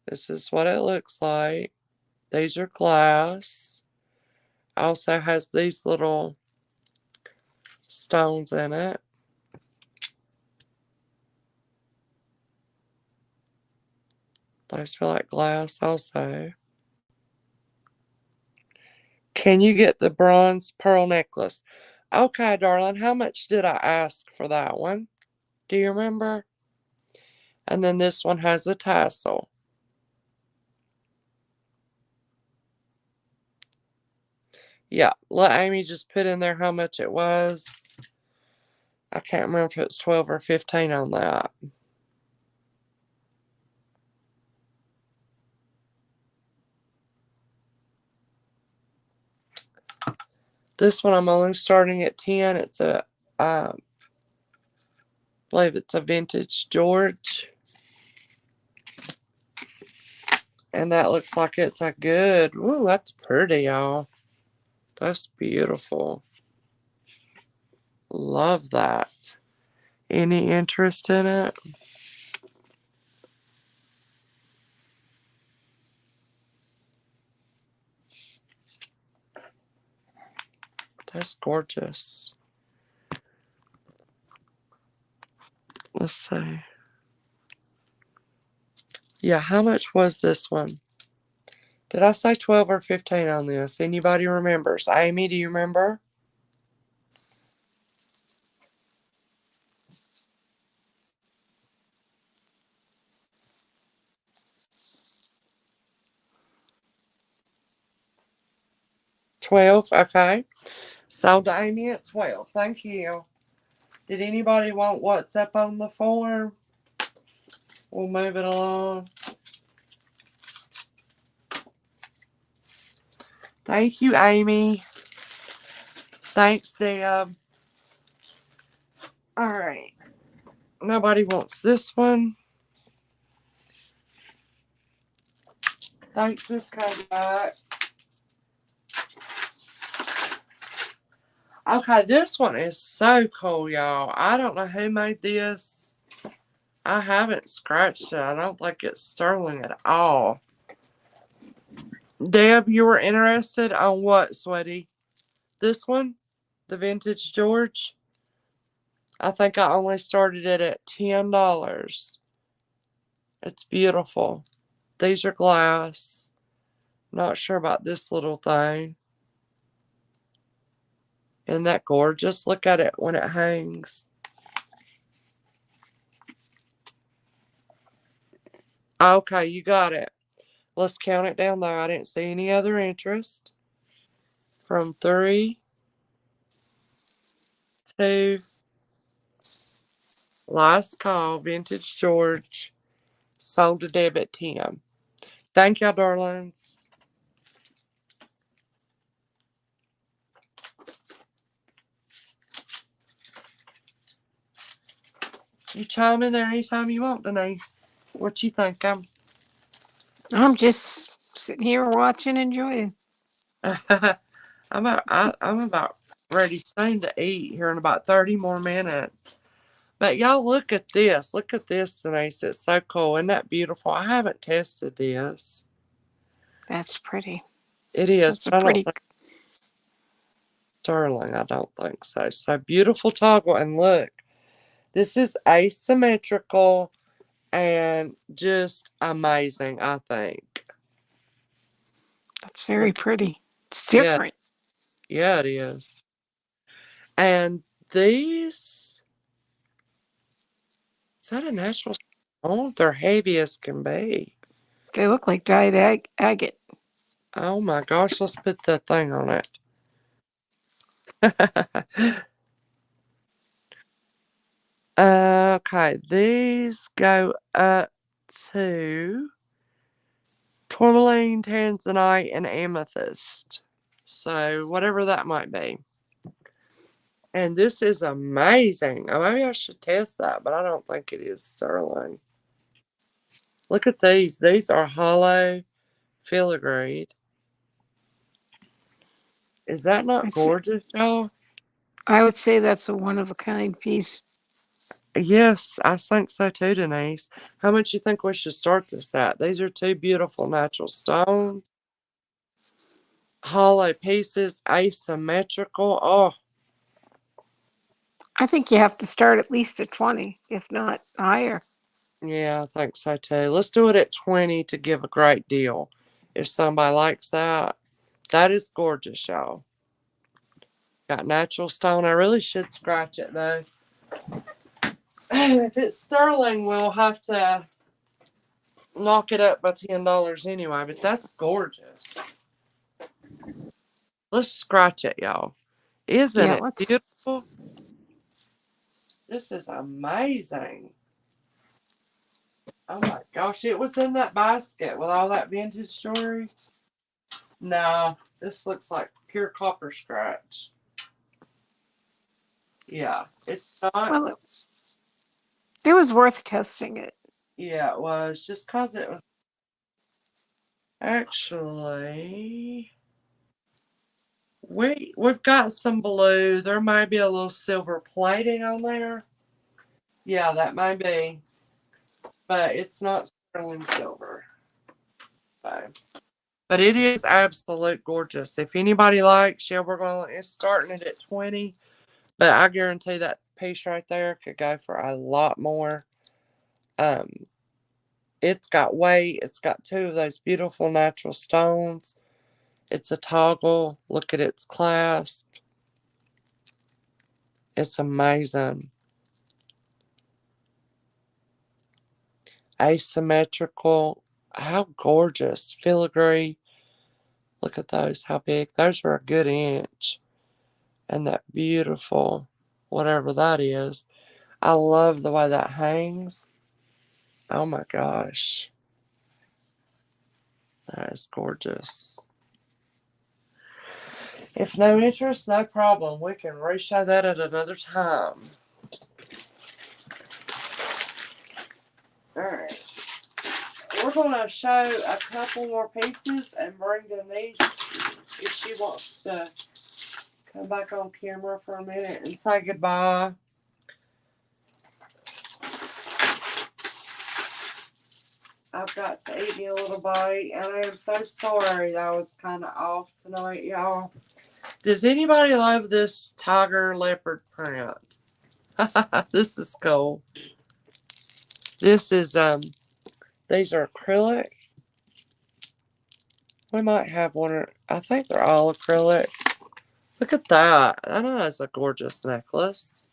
This is what it looks like. These are glass. Also has these little stones in it. Those feel like glass also. Can you get the bronze pearl necklace? Okay, darling, how much did I ask for that one? Do you remember? And then this one has a tassel. Yeah, let Amy just put in there how much it was. I can't remember if it was 12 or 15 on that. This one I'm only starting at 10. It's I believe it's a vintage George. And that looks like it's a good, ooh, that's pretty, y'all. That's beautiful. Love that. Any interest in it? That's gorgeous. Let's see. Yeah, how much was this one? Did I say 12 or 15 on this? Anybody remembers? Amy, do you remember? $12, okay. Sold to Amy at 12. Thank you. Did anybody want what's up on the form? We'll move it along. Thank you, Amy. Thanks, Deb. All right. Nobody wants this one. Thanks, Miss Kodak. Okay, this one is so cool, y'all. I don't know who made this. I haven't scratched it. I don't think it's sterling at all. Deb, you were interested on what, sweetie? This one? The Vintage George? I think I only started it at $10. It's beautiful. These are glass. Not sure about this little thing. Isn't that gorgeous? Look at it when it hangs. Okay, you got it. Let's count it down though. I didn't see any other interest. From 3, 2, last call, Vintage George, sold to Deb at 10. Thank y'all, darlings. You chime in there anytime you want, Denise. What you think? I'm just sitting here watching, enjoying. I'm about ready soon to eat here in about 30 more minutes. But y'all look at this. Look at this, Denise. It's so cool. Isn't that beautiful? I haven't tested this. That's pretty. It is, That's a but I don't pretty. think sterling. I don't think so. So beautiful toggle. And look, this is asymmetrical and just amazing, I think. That's very pretty. It's Yeah, different. yeah, it is. And these, is that a natural stone? They're heavy as can be. They look like dyed agate. Oh my gosh, let's put that thing on it. Okay, these go up to tourmaline, tanzanite, and amethyst. So, whatever that might be. And this is amazing. Oh, maybe I should test that, but I don't think it is sterling. Look at these. These are hollow filigreed. Is that not gorgeous, y'all? I would say that's a one of a kind piece. Yes, I think so too, Denise. How much you think we should start this at? These are two beautiful natural stones. Hollow pieces, asymmetrical. Oh, I think you have to start at least at 20, if not higher. yeah, I think so too. Let's do it at 20 to give a great deal. If somebody likes that. That is gorgeous, y'all. Got natural stone. I really should scratch it though. If it's sterling, we'll have to knock it up by $10 anyway, but that's gorgeous. Let's scratch it, y'all. Isn't Yeah, it let's. beautiful? This is amazing. Oh my gosh, it was in that basket with all that vintage jewelry. No, this looks like pure copper scratch. Yeah, it's not. Well, it was worth testing it. Yeah, it was just because it was actually. We've got some blue. There may be a little silver plating on there. Yeah, that may be. But it's not sterling silver. So. But it is absolute gorgeous. If anybody likes, yeah, it's starting it at 20. But I guarantee that piece right there could go for a lot more. Um, it's got weight. It's got two of those beautiful natural stones. It's a toggle. Look at its clasp. It's amazing. Asymmetrical. How gorgeous. Filigree. Look at those. How big. Those are a good inch. And that beautiful, whatever that is. I love the way that hangs. Oh my gosh. That is gorgeous. If no interest, no problem. We can reshow that at another time. Alright. We're going to show a couple more pieces and bring Denise, if she wants to come back on camera for a minute and say goodbye. I've got to eat me a little bite, and I am so sorry that I was kind of off tonight, y'all. Does anybody love this tiger leopard print? This is cool. This is, these are acrylic. We might have one, I think they're all acrylic. Look at that. I know that's a gorgeous necklace.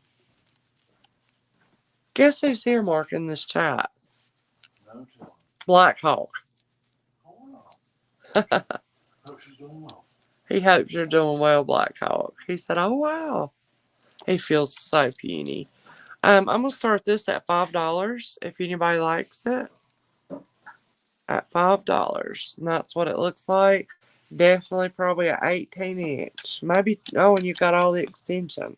Guess who's here marking this chat? Black Hawk. Hope she's doing well. He hopes you're doing well, Black Hawk. He said, oh, wow. He feels so puny. I'm going to start this at $5 if anybody likes it. At $5. And that's what it looks like. Definitely probably an 18-inch. Maybe, oh, and you've got all the extension.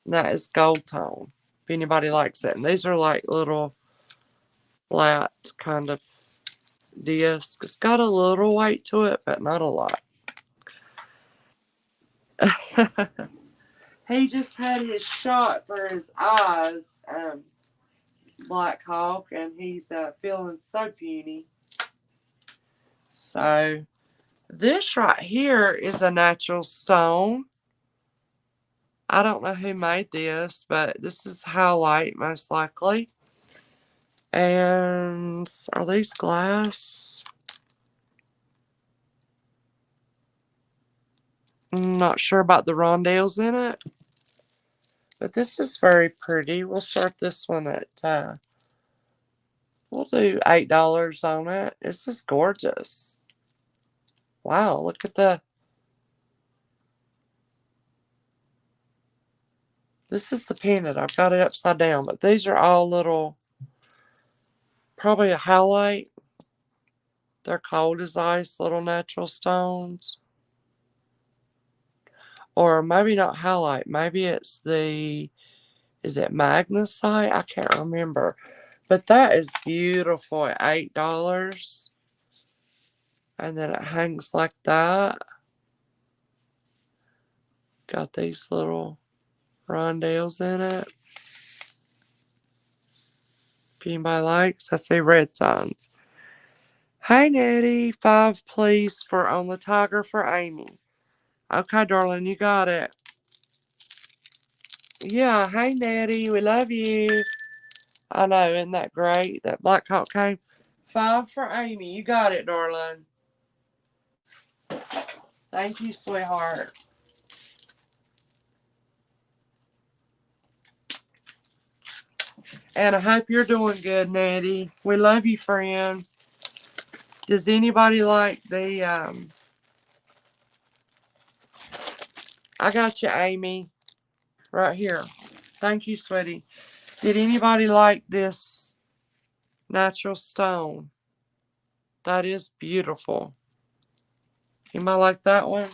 And that is gold tone. If anybody likes it. And these are like little flat kind of disc. It's got a little weight to it, but not a lot. He just had his shot for his eyes, Black Hawk, and he's feeling so puny. So, this right here is a natural stone. I don't know who made this, but this is highlight, most likely. And are these glass? I'm not sure about the rondelles in it. But this is very pretty. We'll start this one at, we'll do $8 on it. It's just gorgeous. Wow, look at this is the pendant. I've got it upside down, but these are all little, probably a highlight. They're cold as ice, little natural stones. Or maybe not highlight. Maybe it's is it magnesite? I can't remember. But that is beautiful at $8. And then it hangs like that. Got these little rondelles in it. If anybody likes, I see red signs. Hey, Nettie, 5 please for on the tiger for Amy. Okay, darling, you got it. Yeah, hey, Nettie, we love you. I know, isn't that great? That Black Hawk came. 5 for Amy. You got it, darling. Thank you, sweetheart. And I hope you're doing good, Nettie. We love you, friend. Does anybody like the, I got you, Amy. Right here. Thank you, sweetie. Did anybody like this natural stone? That is beautiful. Anybody like that one?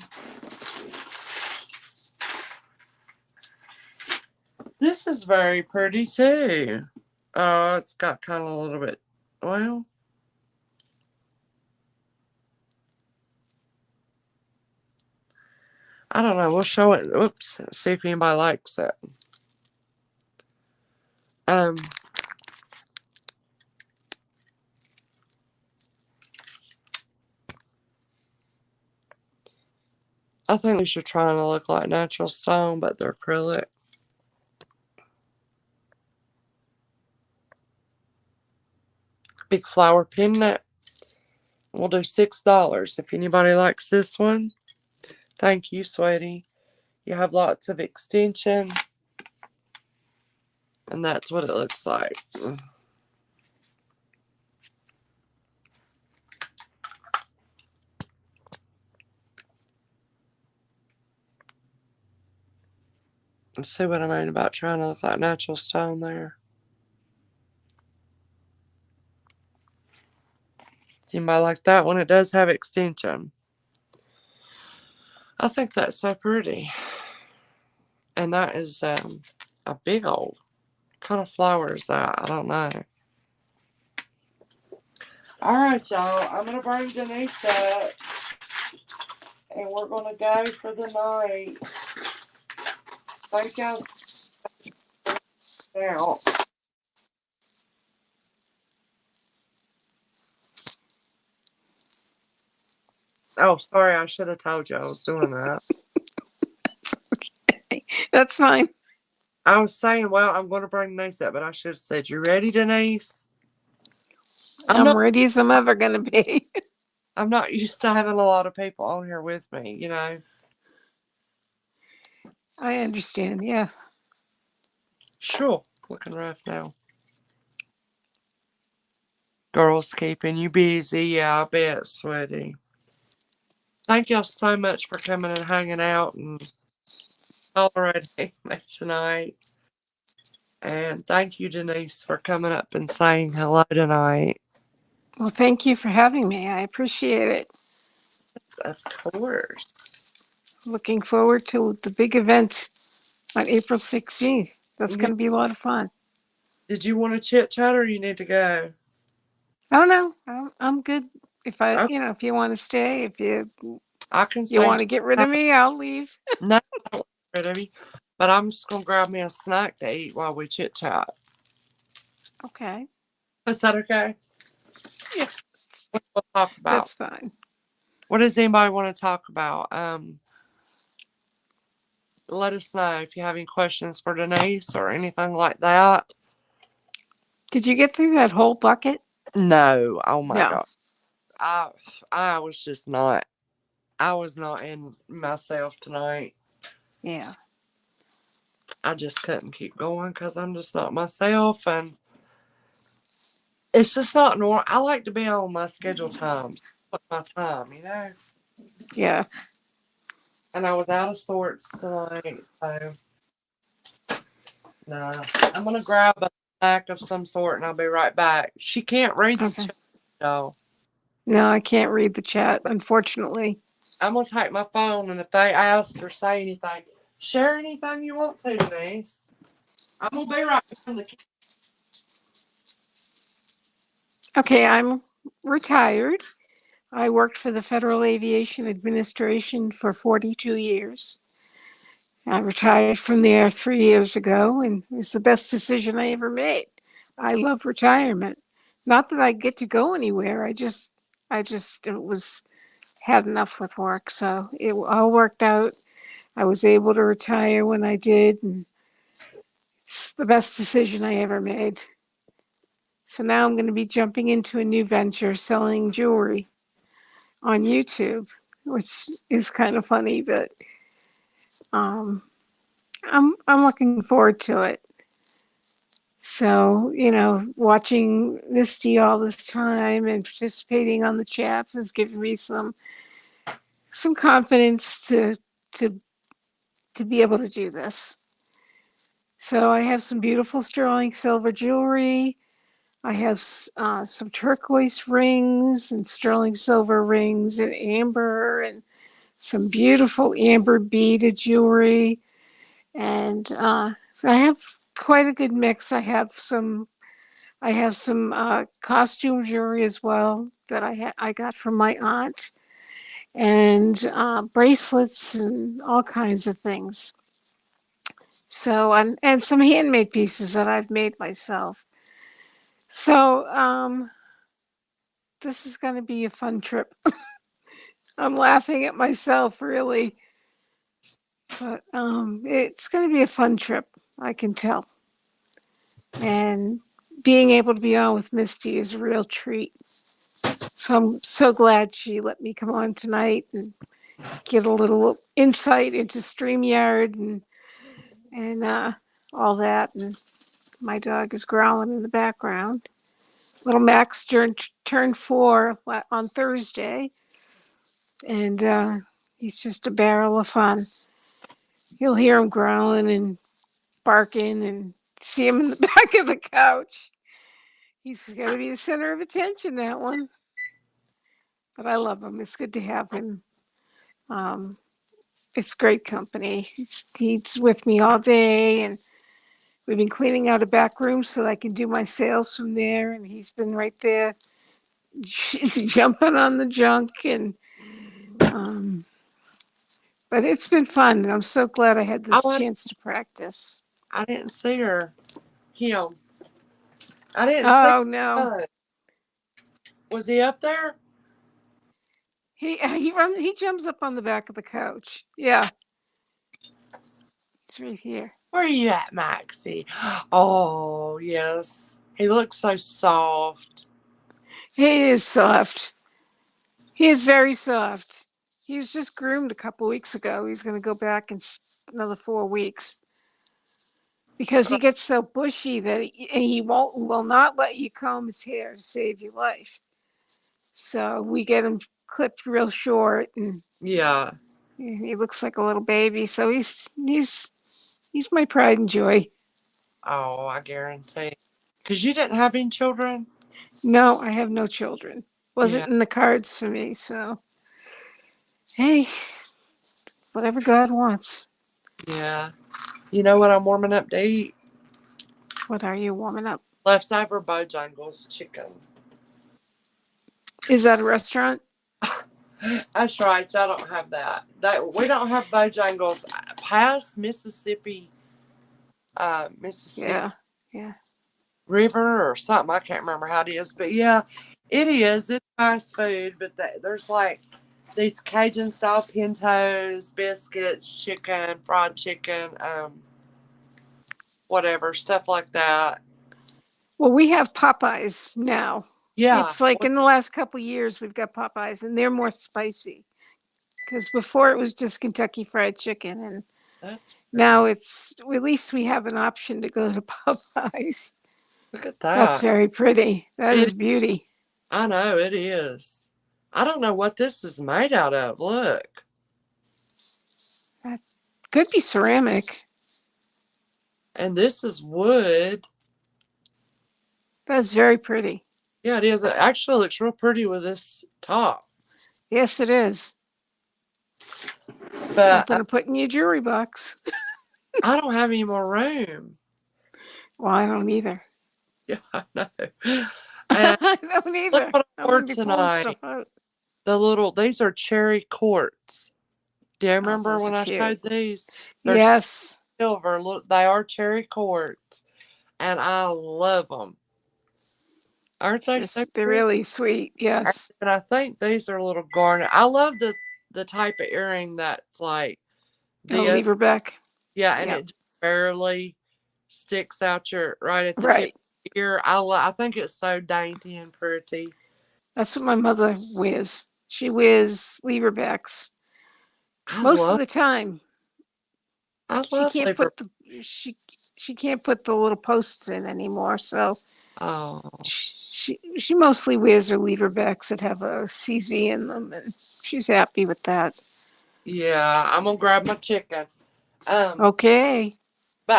This is very pretty too. Oh, it's got kind of a little bit, well. I don't know. We'll show it. Oops. See if anybody likes it. Um, I think these are trying to look like natural stone, but they're acrylic. Big flower pendant. We'll do $6. If anybody likes this one, thank you, sweetie. You have lots of extension. And that's what it looks like. Let's see what I mean about trying to look like natural stone there. Does anybody like that one? It does have extension. I think that's so pretty. And that is a big old kind of flower is that? I don't know. Alright, y'all. I'm going to bring Denise up. And we're going to go for the night. Thank y'all. Now. Oh, sorry. I should have told you I was doing that. It's okay. That's fine. I was saying, well, I'm going to bring Denise up, but I should have said, you ready, Denise? I'm ready as I'm ever going to be. I'm not used to having a lot of people on here with me, you know. I understand, yeah. Sure. Looking rough now. Girls keeping you busy. Yeah, I bet, sweetie. Thank y'all so much for coming and hanging out and tolerating me tonight. And thank you, Denise, for coming up and saying hello tonight. Well, thank you for having me. I appreciate it. Of course. Looking forward to the big event on April 16th. That's going to be a lot of fun. Did you want to chit chat or you need to go? Oh no, I'm good. If Okay. if you want to stay, if you I can stay. want to get rid of me, I'll leave. No, I don't get rid of you. But I'm just going to grab me a snack to eat while we chit chat. Okay. Is that okay? Yes, What do we'll talk about? that's fine. What does anybody want to talk about? Let us know if you have any questions for Denise or anything like that. Did you get through that whole bucket? No, oh my No. God. I was just not. I was not in myself tonight. Yeah. I just couldn't keep going because I'm just not myself, and it's just not normal. I like to be on my scheduled times, my time, you know. Yeah. And I was out of sorts tonight, so no. I'm gonna grab a snack of some sort, and I'll be right back. She can't read the Okay. chat, though. No, I can't read the chat, unfortunately. I'm gonna take my phone, and if they ask or say anything, share anything you want to, Denise. I'm gonna be right back. Okay, I'm retired. I worked for the Federal Aviation Administration for 42 years. I retired from there 3 years ago, and it was the best decision I ever made. I love retirement. Not that I get to go anywhere. It was had enough with work, so it all worked out. I was able to retire when I did, and it's the best decision I ever made. So now I'm going to be jumping into a new venture, selling jewelry on YouTube, which is kind of funny, but um, I'm looking forward to it. So, watching Misty all this time and participating on the chats has given me some confidence to to be able to do this. So I have some beautiful sterling silver jewelry. I have some turquoise rings and sterling silver rings and amber and some beautiful amber beaded jewelry. And so I have quite a good mix. I have some costume jewelry as well that I got from my aunt, and bracelets and all kinds of things. So, and some handmade pieces that I've made myself. So, this is going to be a fun trip. I'm laughing at myself, really, but it's going to be a fun trip. I can tell. And being able to be on with Misty is a real treat. So I'm so glad she let me come on tonight and get a little insight into StreamYard and all that. And my dog is growling in the background. Little Max turned 4 on Thursday, and he's just a barrel of fun. You'll hear him growling and barking and see him in the back of the couch. He's going to be the center of attention, that one. But I love him. It's good to have him. Um, it's great company. He's with me all day, and we've been cleaning out a back room so I can do my sales from there. And he's been right there, jumping on the junk, and um, but it's been fun. And I'm so glad I had this chance to practice. I didn't see her. Him. I didn't see. Oh no, Was he up there? he jumps up on the back of the couch. Yeah, it's right here. Where are you at, Maxie? Oh, yes. He looks so soft. He is soft. He is very soft. He was just groomed a couple weeks ago. He's going to go back in another 4 weeks because he gets so bushy that he will not let you comb his hair to save your life. So we get him clipped real short, and Yeah. he looks like a little baby. So he's my pride and joy. Oh, I guarantee. Because you didn't have any children? No, I have no children. Wasn't Yeah. in the cards for me. So hey, whatever God wants. Yeah. You know what I'm warming up to eat? What are you warming up? Leftover Bojangles chicken. Is that a restaurant? That's right. I don't have that. We don't have Bojangles past Mississippi Yeah, yeah. River or something. I can't remember how it is, but yeah, it is. It's fast food, but there's like these Cajun style pintos, biscuits, chicken, fried chicken, whatever stuff like that. Well, we have Popeyes now. Yeah, It's like in the last couple years we've got Popeyes, and they're more spicy. Because before it was just Kentucky Fried Chicken, and that's now it's at least we have an option to go to Popeyes. look at That's that. very pretty. That It, is beauty. I know it is. I don't know what this is made out of. Look, That could be ceramic. and this is wood. That's very pretty. Yeah, it is. It actually looks real pretty with this top. Yes, it is. But Something to put in your jewelry box. I don't have any more room. Well, I don't either. Yeah, I know. And I don't either. look what I I'm wore gonna be pulling stuff tonight. out. These are cherry quartz. Do you remember those when are I cute. showed these? They're Yes. silver. Look, they are cherry quartz. And I love them. Aren't they so They're pretty? really sweet. Yes. And I think these are little garnet. I love the type of earring that's like Oh, this. Lieberbeck. Yeah, and Yep. it just barely sticks out your right at the tip Right. of your ear. I think it's so dainty and pretty. That's what my mother wears. She wears Lieberbecks I most of love the time. She love can't labor. put the she can't put the little posts in anymore. So Oh she mostly wears her Lieberbecks that have a CZ in them, and she's happy with that. yeah, I'm gonna grab my chicken. Okay. But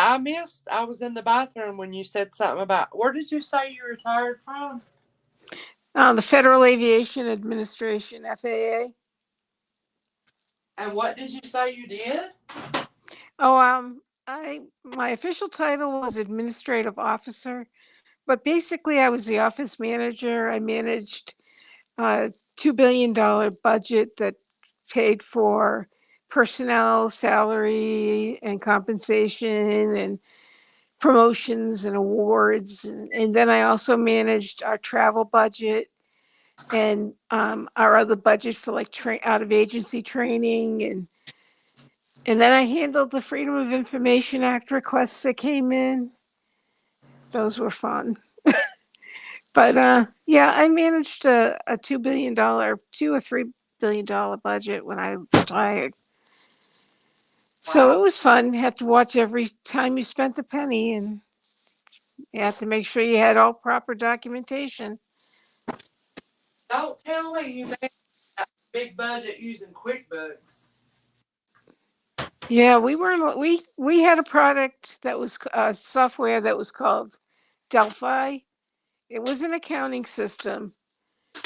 I was in the bathroom when you said something about where did you say you retired from? The Federal Aviation Administration, FAA. And what did you say you did? Oh, my official title was administrative officer, but basically I was the office manager. I managed a $2 billion budget that paid for personnel, salary, and compensation, and promotions and awards. And then I also managed our travel budget and our other budget for like out of agency training. And then I handled the Freedom of Information Act requests that came in. Those were fun. But yeah, I managed a $2 billion, $2 or $3 billion budget when I retired. So Wow. it was fun. You had to watch every time you spent a penny, and you had to make sure you had all proper documentation. Don't tell me you made a big budget using QuickBooks. Yeah, we had a product that was software that was called Delphi. It was an accounting system,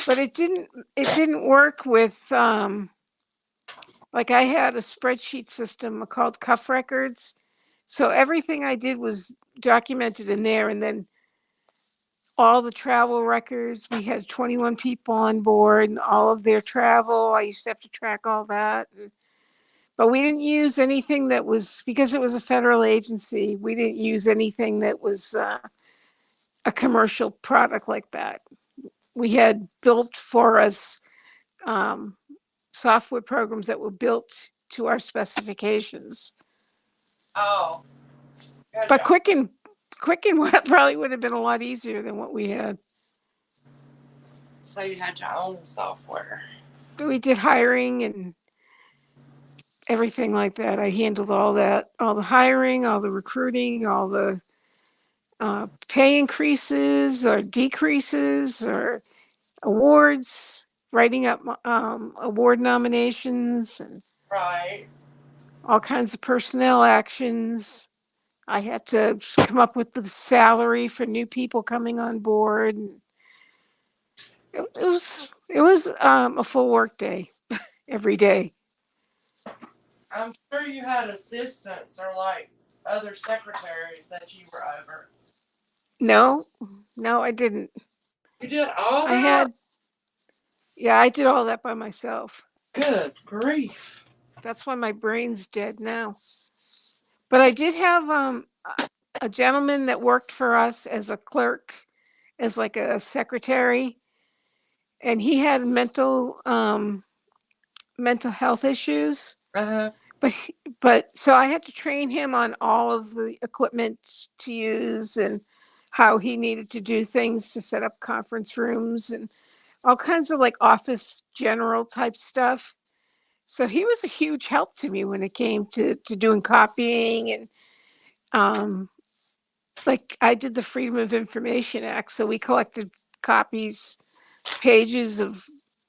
but it didn't work with like I had a spreadsheet system called Cuff Records. So everything I did was documented in there, and then all the travel records. We had 21 people on board and all of their travel. I used to have to track all that. But we didn't use anything that was, because it was a federal agency, we didn't use anything that was a commercial product like that. We had built for us um, software programs that were built to our specifications. Oh, good But job. Quicken probably would have been a lot easier than what we had. So you had your own software. We did hiring and everything like that. I handled all that, all the hiring, all the recruiting, all the pay increases or decreases or awards, writing up award nominations and Right. all kinds of personnel actions. I had to come up with the salary for new people coming on board. It was a full work day every day. I'm sure you had assistants or like other secretaries that you were over. No, I didn't. You did all I that? had, yeah, I did all that by myself. Good grief. That's why my brain's dead now. But I did have a gentleman that worked for us as a clerk, as like a secretary, and he had mental health issues. Uh-huh. But but so I had to train him on all of the equipment to use and how he needed to do things to set up conference rooms and all kinds of like office general type stuff. So he was a huge help to me when it came to doing copying and um, like I did the Freedom of Information Act. So we collected copies, pages of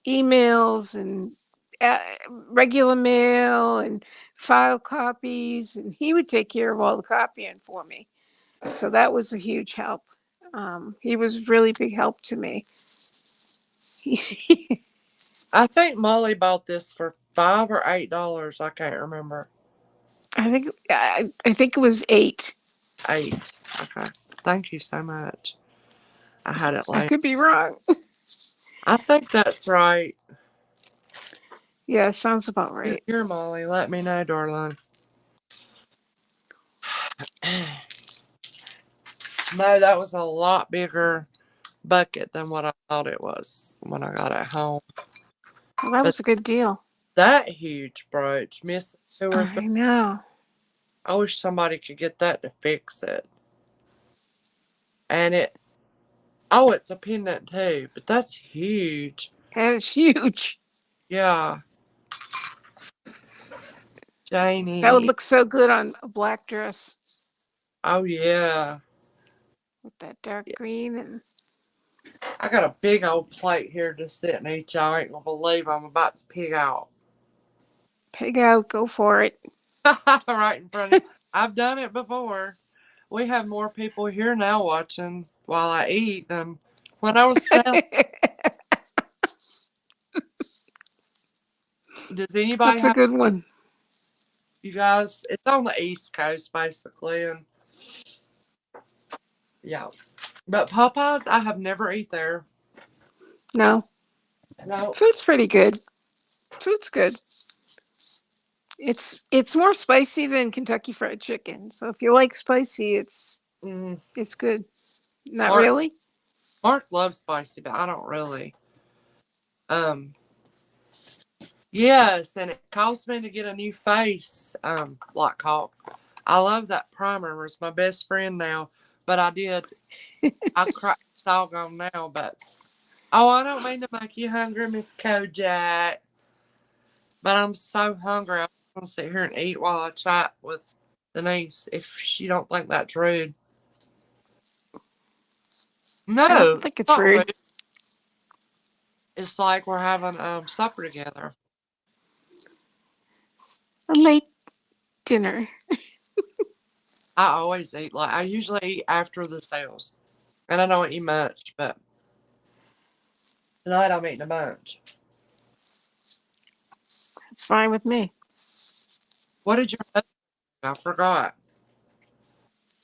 emails and uh, regular mail and file copies, and he would take care of all the copying for me. So that was a huge help. He was really big help to me. I think Molly bought this for $5 or $8. I can't remember. I think it was 8. 8. Okay. Thank you so much. I had it I late. could be wrong. I think that's right. Yeah, sounds about right. Here, Molly. Let me know, darling. No, that was a lot bigger bucket than what I thought it was when I got it home. Well, that But was a good deal. that huge brooch, Miss I know. I wish somebody could get that to fix it. And it's a pendant too, but that's huge. And it's huge. Yeah. That would Janie. look so good on a black dress Oh, yeah. with that dark Yeah. green. And I got a big old plate here to sit and eat. Y'all ain't gonna believe I'm about to pig out. pig out, go for it. Right in front of you. I've done it before. We have more people here now watching while I eat than when I was selling. Does anybody That's a have, good one. you guys? It's on the East Coast basically, and yeah. But Popeyes, I have never eat there. No, No. food's pretty good. Food's good. It's more spicy than Kentucky Fried Chicken. So if you like spicy, Mm, it's good. Not Mark really? Mark loves spicy, but I don't really. Um, yes, and it cost me to get a new face. Like Hawk. I love that primer. It's my best friend now. But I did. I cracked it's all gone now. But oh, I don't mean to make you hungry, Miss Kojak. But I'm so hungry. I'm gonna sit here and eat while I chat with Denise. If she don't think that's rude. I don't No, think it's not rude. rude. It's like we're having supper together. A late dinner. I always eat like I usually eat after the sales, and I don't eat much, but tonight I'm eating a bunch. It's fine with me. What did your husband do? I forgot.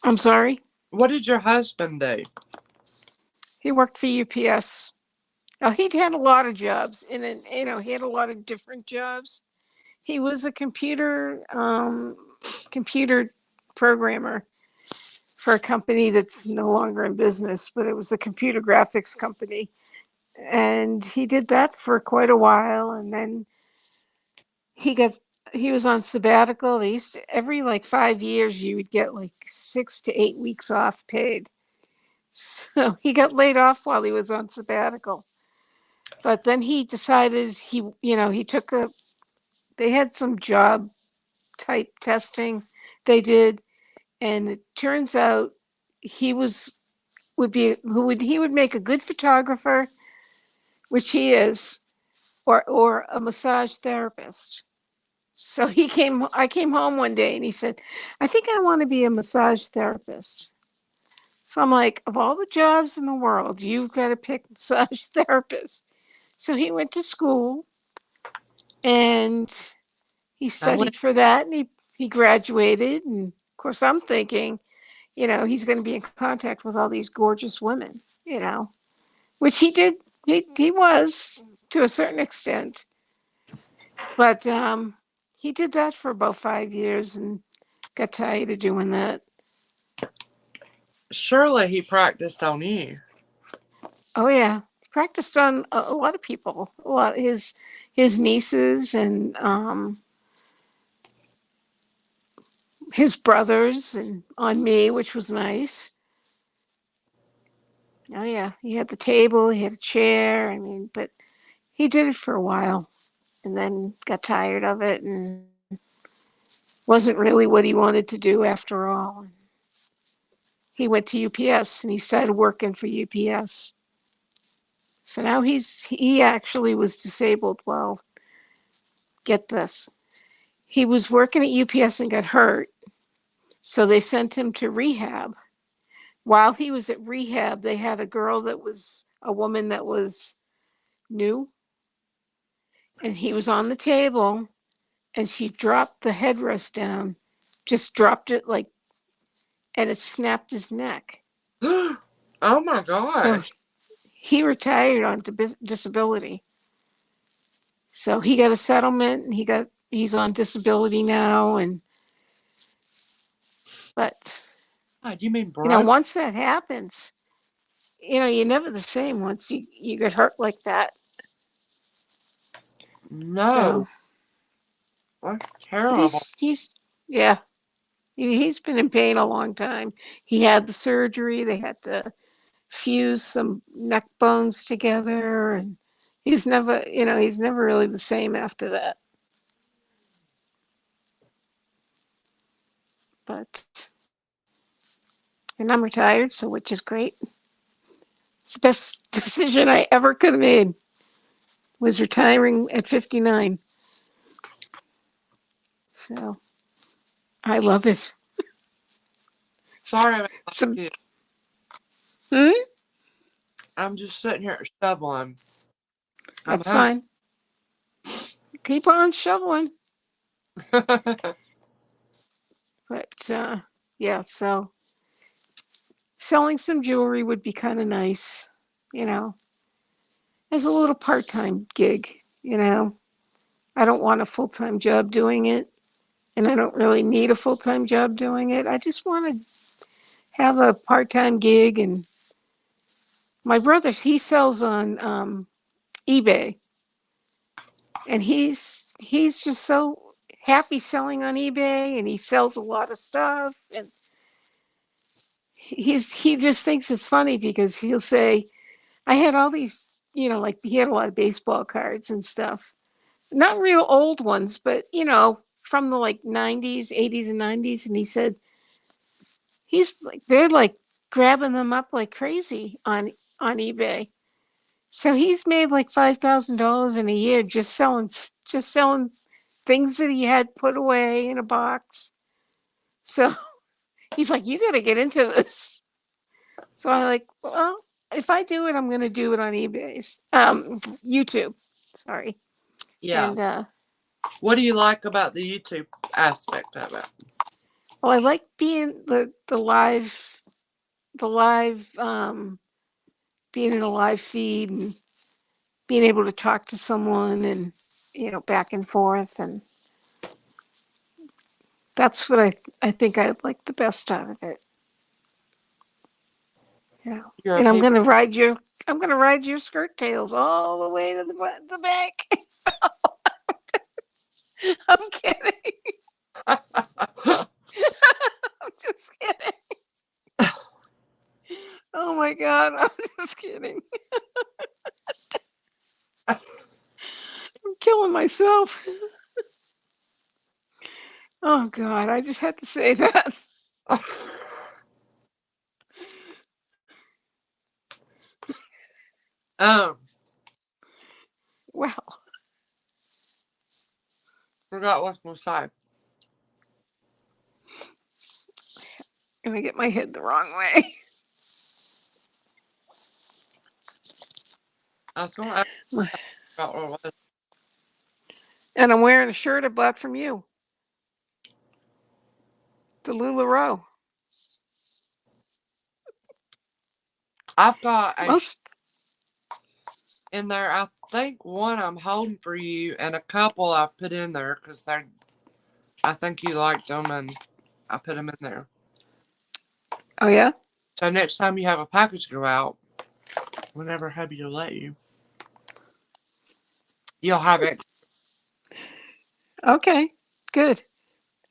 I'm sorry. What did your husband do? He worked for UPS. Now, he'd had a lot of jobs, he had a lot of different jobs. He was a computer programmer for a company that's no longer in business, but it was a computer graphics company. And he did that for quite a while, and then he got he was on sabbatical. They used to, every like 5 years you would get like 6 to 8 weeks off paid. So he got laid off while he was on sabbatical. But then he decided he took a they had some job type testing they did, and it turns out he was would be who would he would make a good photographer, which he is, or a massage therapist. So I came home one day and he said, I think I want to be a massage therapist. So I'm like, of all the jobs in the world, you've got to pick massage therapist. So he went to school and he Now, studied for that, and he graduated. And of course, I'm thinking, he's going to be in contact with all these gorgeous women, which he did. He was to a certain extent. But he did that for about 5 years and got tired of doing that. surely he practiced on you. Oh yeah, he practiced on a lot of people, a lot his nieces and his brothers, and on me, which was nice. Oh yeah, he had the table, he had a chair. I mean, but he did it for a while, and then got tired of it, and wasn't really what he wanted to do after all. He went to UPS and he started working for UPS. So now he actually was disabled. Well, get this. He was working at UPS and got hurt. So they sent him to rehab. While he was at rehab, they had a woman that was new, and he was on the table and she dropped the headrest down, just dropped it like, and it snapped his neck. Oh my So gosh. he retired on disability. So he got a settlement, and he's on disability now. But God, you mean broke? once that happens, you're never the same once you get hurt like that. No. So, That's but terrible. yeah, he's been in pain a long time. He had the surgery. They had to fuse some neck bones together, and he's never really the same after that. But, and I'm retired, so which is great. It's the best decision I ever could have made, was retiring at 59. So I love it. Sorry about So, you. hmm? I'm just sitting here shoveling. I'm That's fine. Keep on shoveling. But yeah, so selling some jewelry would be kind of nice, you know, as a little part time gig. I don't want a full time job doing it. and I don't really need a full-time job doing it. I just want to have a part-time gig. And my brother, he sells on eBay, and he's just so happy selling on eBay, and he sells a lot of stuff, and he just thinks it's funny because he'll say, I had all these, like he had a lot of baseball cards and stuff. Not real old ones, but from the like 90s, 80s and 90s. And he said he's like they're like grabbing them up like crazy on eBay. So he's made like $5,000 in a year just selling things that he had put away in a box. So he's like, you got to get into this. So I like, well, if I do it, I'm going to do it on eBay's YouTube. Sorry. Yeah. And What do you like about the YouTube aspect of it? well, I like being the live being in a live feed and being able to talk to someone and back and forth, and that's what I think I like the best out of it. Yeah. You're a And people. I'm gonna ride your skirt tails all the way to the back. I'm kidding. I'm just kidding. Oh my god, I'm just kidding. I'm killing myself. Oh god, I just had to say that. um, Well, forgot what I was gonna say. gonna get my head the wrong way. I was gonna ask about what it was. And I'm wearing a shirt I bought from you, the LuLaRoe. I've got a Most, in there. I think one I'm holding for you, and a couple I've put in there because I think you liked them, and I put them in there. oh yeah? So next time you have a package go out, whenever hubby will let you, you'll have it. Okay, good.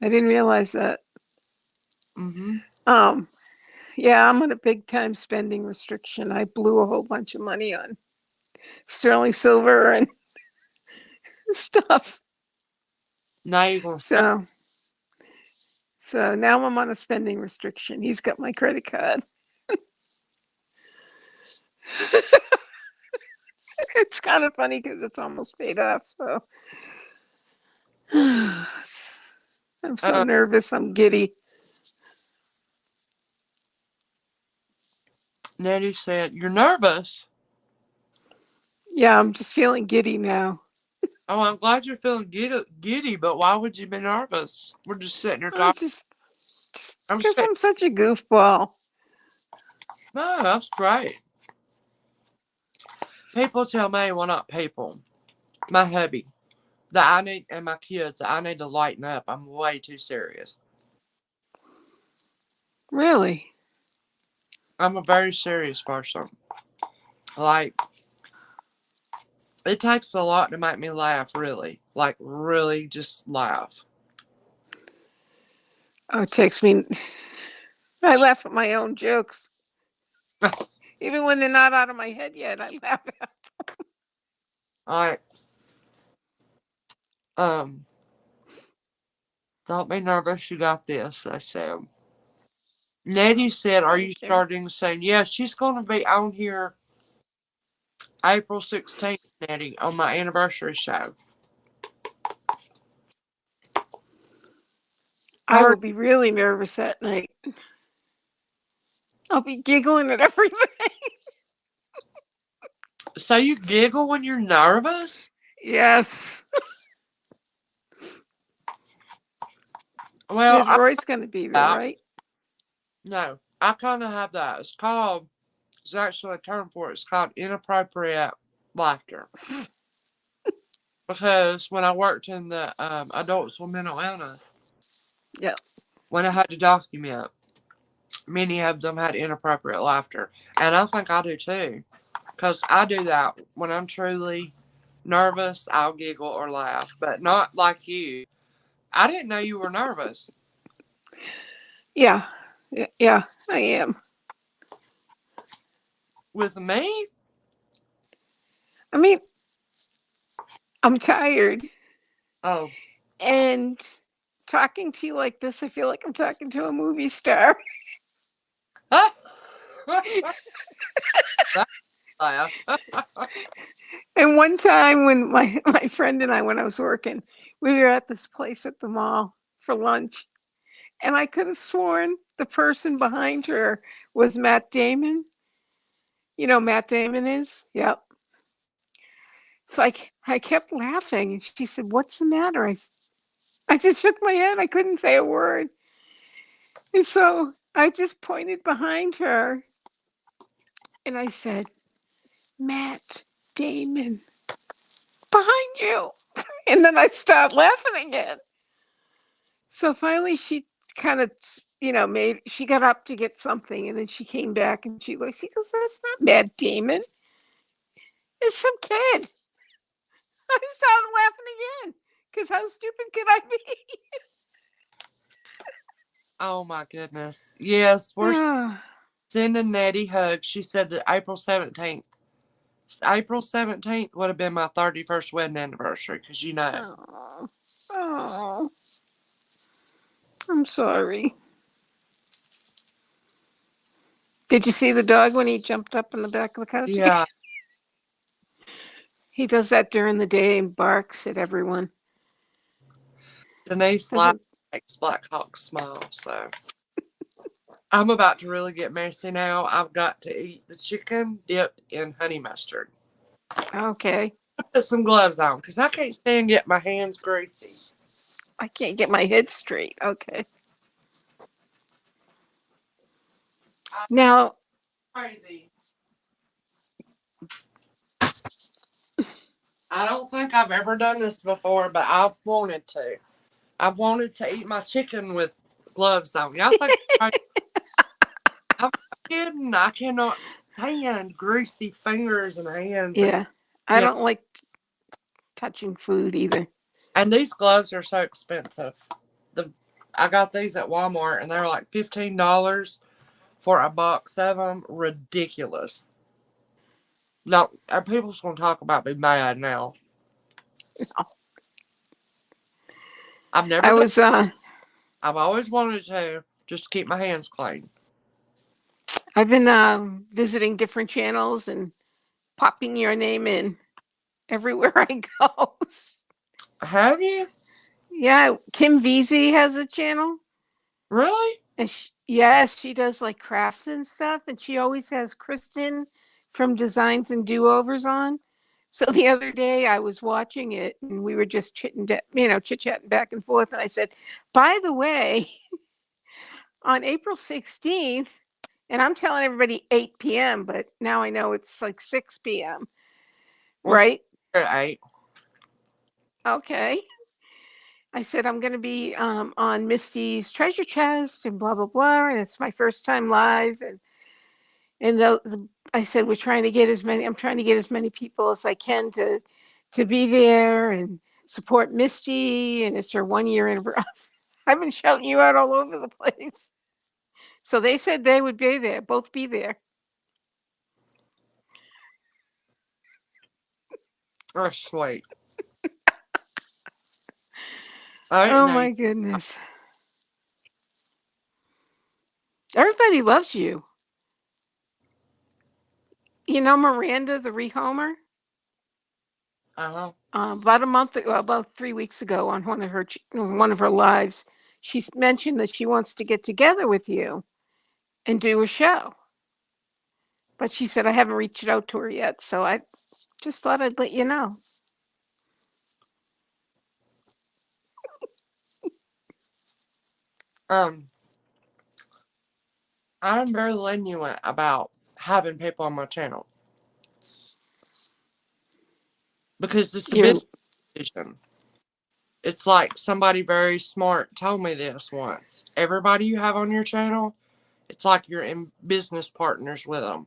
I didn't realize that. Mm-hmm. Um, yeah, I'm on a big time spending restriction. I blew a whole bunch of money on sterling silver and stuff. Now you're gonna spend. So now I'm on a spending restriction. He's got my credit card. It's kind of funny because it's almost paid off. So I'm so Uh, nervous. I'm giddy. Nettie said, "You're nervous." Yeah, I'm just feeling giddy now. Oh, I'm glad you're feeling giddy, but why would you be nervous? We're just sitting here I'm talking. just I'm because saying, I'm such a goofball. no, that's great. People tell me, well, not people, my hubby, that I need, and my kids, that I need to lighten up. I'm way too serious. Really? I'm a very serious person. Like, it takes a lot to make me laugh, really. Like, really just laugh. Oh, it takes me. I laugh at my own jokes, even when they're not out of my head yet. I laugh at. Like, um, don't be nervous, you got this, I said. Nettie said, are you Thank you. starting soon? Yeah, she's going to be on here April 16th, Nettie, on my anniversary show. I will be really nervous that night. I'll be giggling at everything. So you giggle when you're nervous? Yes. Well, Because Roy's going to be there, right? no, I kind of have that. There's actually a term for it. It's called inappropriate laughter. Because when I worked in the adults with mental illness, Yeah. when I had to document, many of them had inappropriate laughter. And I think I do too. Because I do that when I'm truly nervous, I'll giggle or laugh, but not like you. I didn't know you were nervous. Yeah. Yeah, I am. With me? I mean, I'm tired. Oh. And talking to you like this, I feel like I'm talking to a movie star. That laugh. And one time when my friend and I, when I was working, we were at this place at the mall for lunch. And I could have sworn the person behind her was Matt Damon. You know who Matt Damon is? Yep. So I kept laughing. And she said, "What's the matter?" I just shook my head. I couldn't say a word. And so I just pointed behind her and I said, "Matt Damon, behind you." And then I started laughing again. So finally she kind of, she got up to get something and then she came back and she goes, "That's not Matt Damon. It's some kid." I started laughing again because how stupid could I be? Oh my goodness. Yes, we're sending Nettie hugs. She said that April 17th. April 17th would have been my 31st wedding anniversary, because you know. Oh, oh, I'm sorry. Did you see the dog when he jumped up in the back of the couch? Yeah, He does that during the day and barks at everyone. Denise Doesn't makes Black Hawk smile, so. I'm about to really get messy now. I've got to eat the chicken dipped in honey mustard. okay. Put some gloves on, because I can't stand getting my hands greasy. I can't get my head straight. Okay. Now, Crazy. I don't think I've ever done this before, but I've wanted to. I've wanted to eat my chicken with gloves on. Y'all think I'm not kidding? I cannot stand greasy fingers and hands. And yeah, I yeah, don't like touching food either. and these gloves are so expensive. The I got these at Walmart, and they're like $15 for a box of them. Ridiculous. No, people's gonna talk about me mad now. I've never I done. was I've always wanted to just keep my hands clean. I've been visiting different channels and popping your name in everywhere I go. Have you Yeah, Kim VZ has a channel. really? And yes, she does like crafts and stuff, and she always has Kristen from Designs and Do Overs on. So the other day I was watching it, and we were just chit chatting back and forth. And I said, "By the way, on April 16th," and I'm telling everybody 8 p.m., but now I know it's like 6 p.m. Well, Right? at 8. Okay. I said I'm going to be on Misty's treasure chest and blah blah blah, and it's my first time live, and I said we're trying to get as many. I'm trying to get as many people as I can to be there and support Misty, and it's her 1 year anniversary. I've been shouting you out all over the place. So they said they would be there, both be there. Oh, sweet. I didn't Oh know. my goodness. Everybody loves you. You know Miranda, the rehomer? Uh-huh. About 3 weeks ago, on one of her lives, she mentioned that she wants to get together with you and do a show. But she said I haven't reached out to her yet, so I just thought I'd let you know. Um, I'm very lenient about having people on my channel because it's a You're business decision. It's like somebody very smart told me this once. Everybody you have on your channel, it's like you're in business partners with them.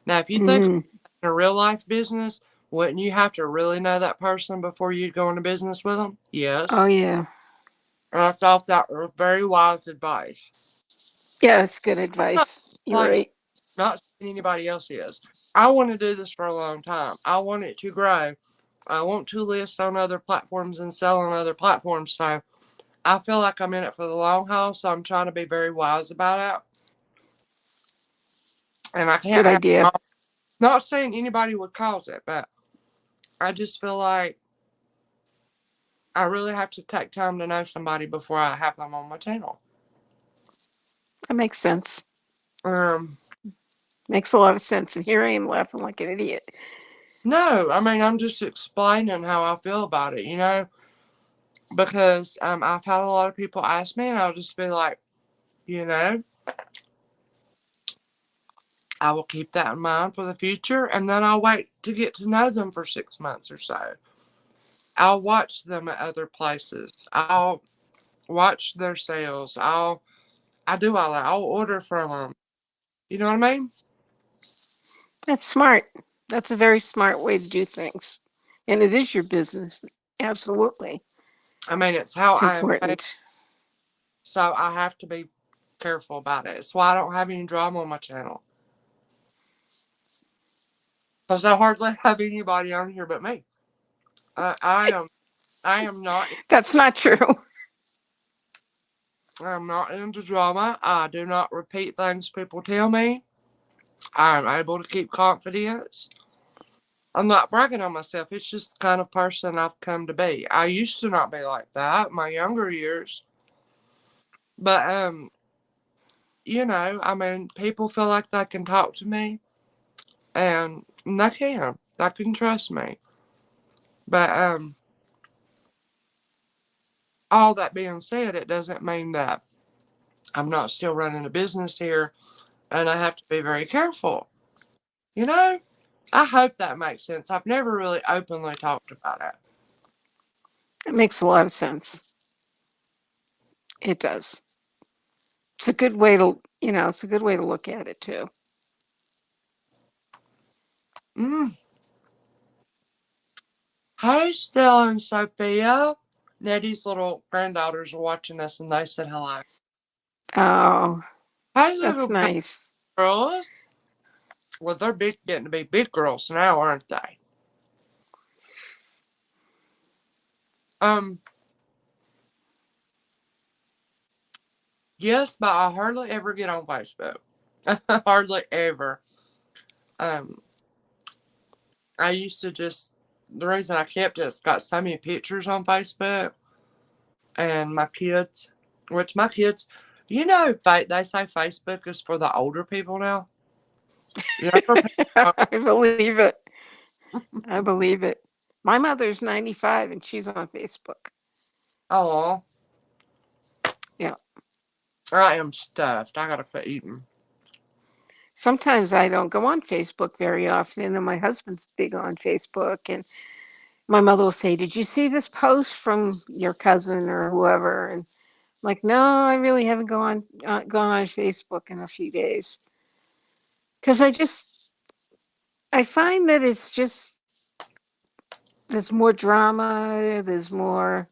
Now, if you think Mm, in a real life business, wouldn't you have to really know that person before you go into business with them? Yes. oh yeah. And I thought that was very wise advice. Yeah, that's good advice. You're Like, right. not saying anybody else is. I want to do this for a long time. I want it to grow. I want to list on other platforms and sell on other platforms. So I feel like I'm in it for the long haul. So I'm trying to be very wise about it. And I can't Good have, idea. not saying anybody would cause it, but I just feel like I really have to take time to know somebody before I have them on my channel. That makes sense. Um, Makes a lot of sense. And here I am laughing like an idiot. no, I mean, I'm just explaining how I feel about it, you know, because I've had a lot of people ask me, and I'll just be like, you know, I will keep that in mind for the future, and then I'll wait to get to know them for 6 months or so. I'll watch them at other places. I'll watch their sales. I do all that. I'll order from them. You know what I mean? That's smart. That's a very smart way to do things. And it is your business. Absolutely. I mean, it's how It's I am paid, important. so I have to be careful about it. It's why I don't have any drama on my channel. Because I hardly have anybody on here but me. I am not That's not true. I'm not into drama. I do not repeat things people tell me. I'm able to keep confidence. I'm not bragging on myself. It's just the kind of person I've come to be. I used to not be like that in my younger years. But you know, I mean, people feel like they can talk to me, and they can. They can trust me. But all that being said, it doesn't mean that I'm not still running a business here, and I have to be very careful. You know, I hope that makes sense. I've never really openly talked about it. It makes a lot of sense. It does. It's a good way to, it's a good way to look at it too. Mm. Hey, Stella and Sophia. Nettie's little granddaughters are watching us, and they said hello. Oh, Hey, that's little nice. girls. Well, they're getting to be big girls now, aren't they? Um, yes, but I hardly ever get on Facebook. Hardly ever. Um, I used to just, the reason I kept it is got so many pictures on Facebook, and my kids, which my kids, you know, they say Facebook is for the older people now. You know, for people, I believe it. I believe it. My mother's 95 and she's on Facebook. oh, Yeah. I am stuffed. I gotta quit eating. Sometimes I don't go on Facebook very often, and my husband's big on Facebook. And my mother will say, "Did you see this post from your cousin or whoever?" And I'm like, "No, I really haven't gone on Facebook in a few days because I find that it's just there's more drama, there's more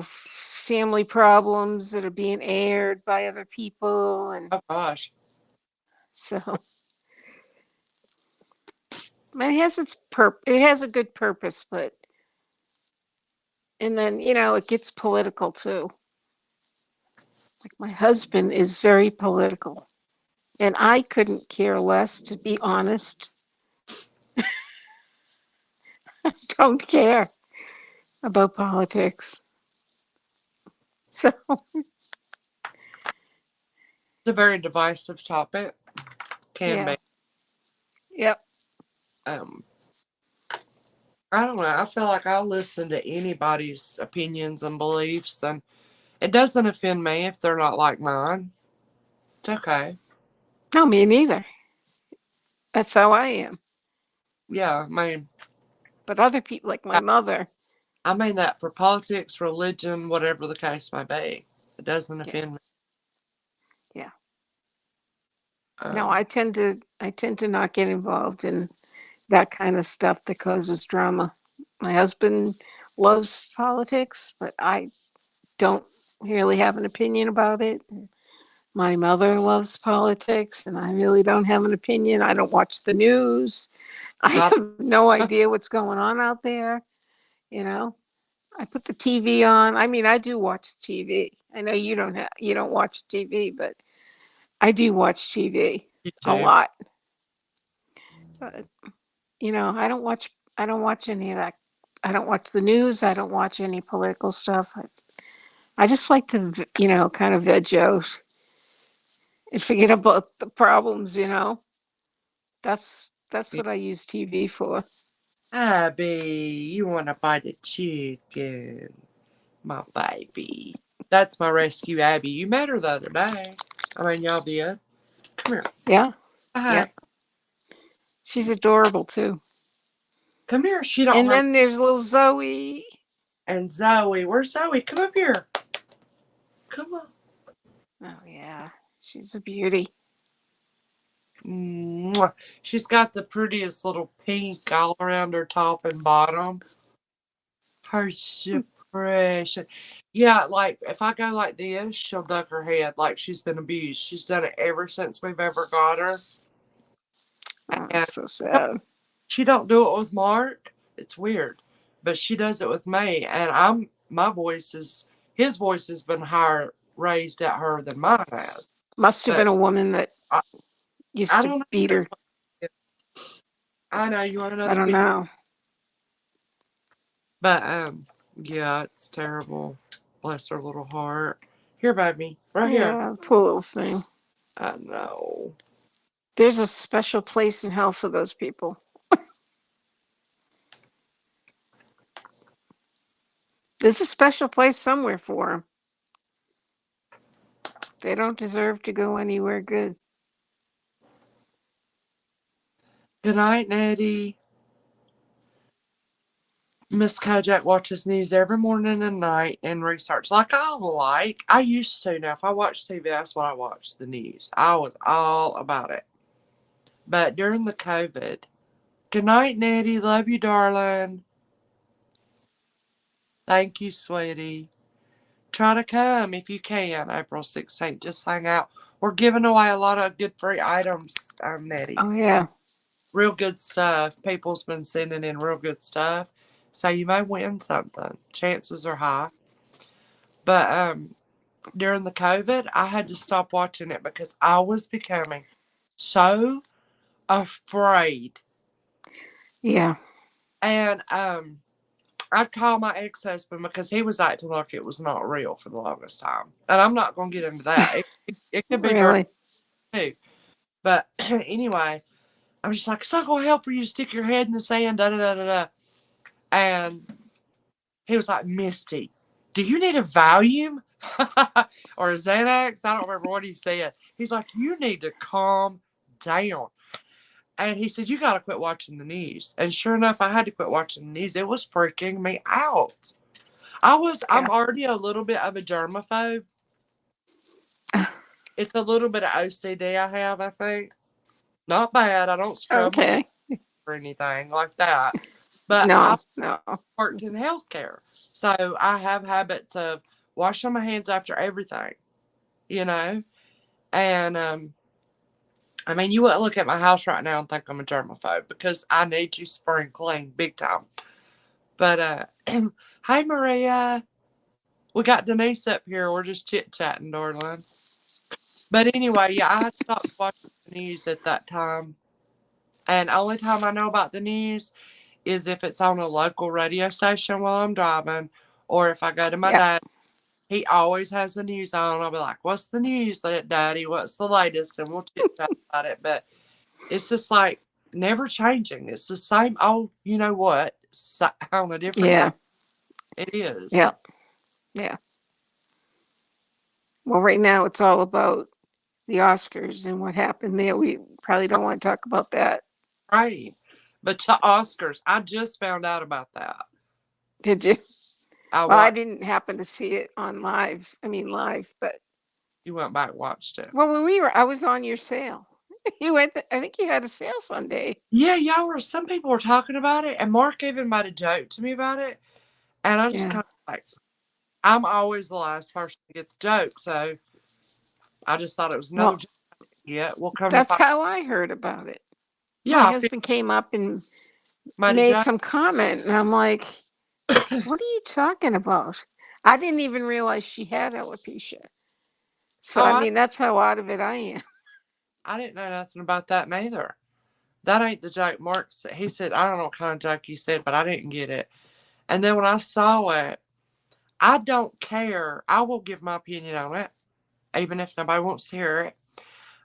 family problems that are being aired by other people, and Oh gosh, so it has it has a good purpose, but and then it gets political too. Like my husband is very political, and I couldn't care less, to be honest. Don't care about politics. So it's a very divisive topic. Can yeah, be. yep. Um, I don't know. I feel like I'll listen to anybody's opinions and beliefs, and it doesn't offend me if they're not like mine. It's okay. No, me neither. That's how I am. Yeah, I mean, But other people, like my I, mother, I mean that for politics, religion, whatever the case may be. It doesn't Yeah. offend me. Yeah. No, Um, I tend to not get involved in that kind of stuff that causes drama. My husband loves politics, but I don't really have an opinion about it. My mother loves politics, and I really don't have an opinion. I don't watch the news. I I, have no idea what's going on out there. You know, I put the TV on. I mean, I do watch TV. I know you don't watch TV, but I do watch TV you a too. lot. But I don't watch any of that. I don't watch the news. I don't watch any political stuff. I just like to, kind of veg out and forget about the problems. That's what I use TV for. Abby, you want to buy the chicken, my baby. That's my rescue Abby. You met her the other day. I mean, y'all did. Come here. Yeah. Hi. Yep. She's adorable too. Come here. She don't And hurt. then there's little Zoe. And Zoe, where's Zoe? Come up here. Come on. Oh yeah. She's a beauty. Mwah. She's got the prettiest little pink all around her top and bottom. Her suppression. Yeah, like if I go like this, she'll duck her head like she's been abused. She's done it ever since we've ever got her. Oh, And it's so sad. she don't do it with Mark. It's weird. But she does it with me. And my voice is his voice has been higher raised at her than mine has. Must have been But a woman that I, used I to don't know. beat That's her. what I know. You want to know I the don't piece? know. But yeah, it's terrible. Bless her little heart. Here, baby. Right here. Yeah, poor little thing. I know. There's a special place in hell for those people. There's a special place somewhere for them. They don't deserve to go anywhere good. Good night, Nettie. Miss Kojak watches news every morning and night and research like I like. I used to. Now, if I watch TV, that's what I watch, the news. I was all about it. But during the COVID, good night, Nettie. Love you, darling. Thank you, sweetie. Try to come if you can, April 16th. Just hang out. We're giving away a lot of good free items, Nettie. Oh yeah. Real good stuff. People's been sending in real good stuff. So you may win something. Chances are high. But during the COVID, I had to stop watching it because I was becoming so afraid. Yeah. And I'd call my ex-husband because he was acting like it was not real for the longest time. And I'm not going to get into that. It could be very Really. too. But anyway, I'm just like, it's not going to help for you to stick your head in the sand, da da da da da. And he was like, Misty, do you need a Valium or a Xanax? I don't remember what he said. He's like, you need to calm down. And he said, you got to quit watching the news. And sure enough, I had to quit watching the news. It was freaking me out. I'm Yeah. already a little bit of a germaphobe. It's a little bit of OCD I have, I think. Not bad. I don't scrub my knees Okay. or anything like that. But I No, no. worked in healthcare. So I have habits of washing my hands after everything, you know? And I mean, you wouldn't look at my house right now and think I'm a germaphobe because I need to spring clean big time. But hey Maria, we got Denise up here. We're just chit chatting, darling. But anyway, yeah, I had stopped watching the news at that time. And only time I know about the news is if it's on a local radio station while I'm driving, or if I go to my Yep. dad. He always has the news on. I'll be like, "What's the news, Daddy? What's the latest?" And we'll chit chat about it. But it's just like never changing. It's the same old, you know what, on a different day. Yeah. It is. Yeah. Yeah. Well, right now it's all about the Oscars and what happened there. We probably don't want to talk about that. Right. But to Oscars, I just found out about that. Did you? I Well, I watched. didn't happen to see it on live. I mean, live, but You went back and watched it. well, I was on your sale. You went. I think you had a sale Sunday. Yeah, y'all were. Some people were talking about it, and Mark even made a joke to me about it, and I just Yeah. kind of like, I'm always the last person to get the joke, so I just thought it was another Well, joke. Yeah, we'll come to that's find. how I heard about it. My Yeah, I husband came up and made a made joke. some comment, and I'm like, "What are you talking about?" I didn't even realize she had alopecia. So Oh, I mean, that's how out of it I am. I didn't know nothing about that neither. That ain't the joke Mark said. He said, I don't know what kind of joke he said, but I didn't get it. And then when I saw it, I don't care. I will give my opinion on it, even if nobody wants to hear it.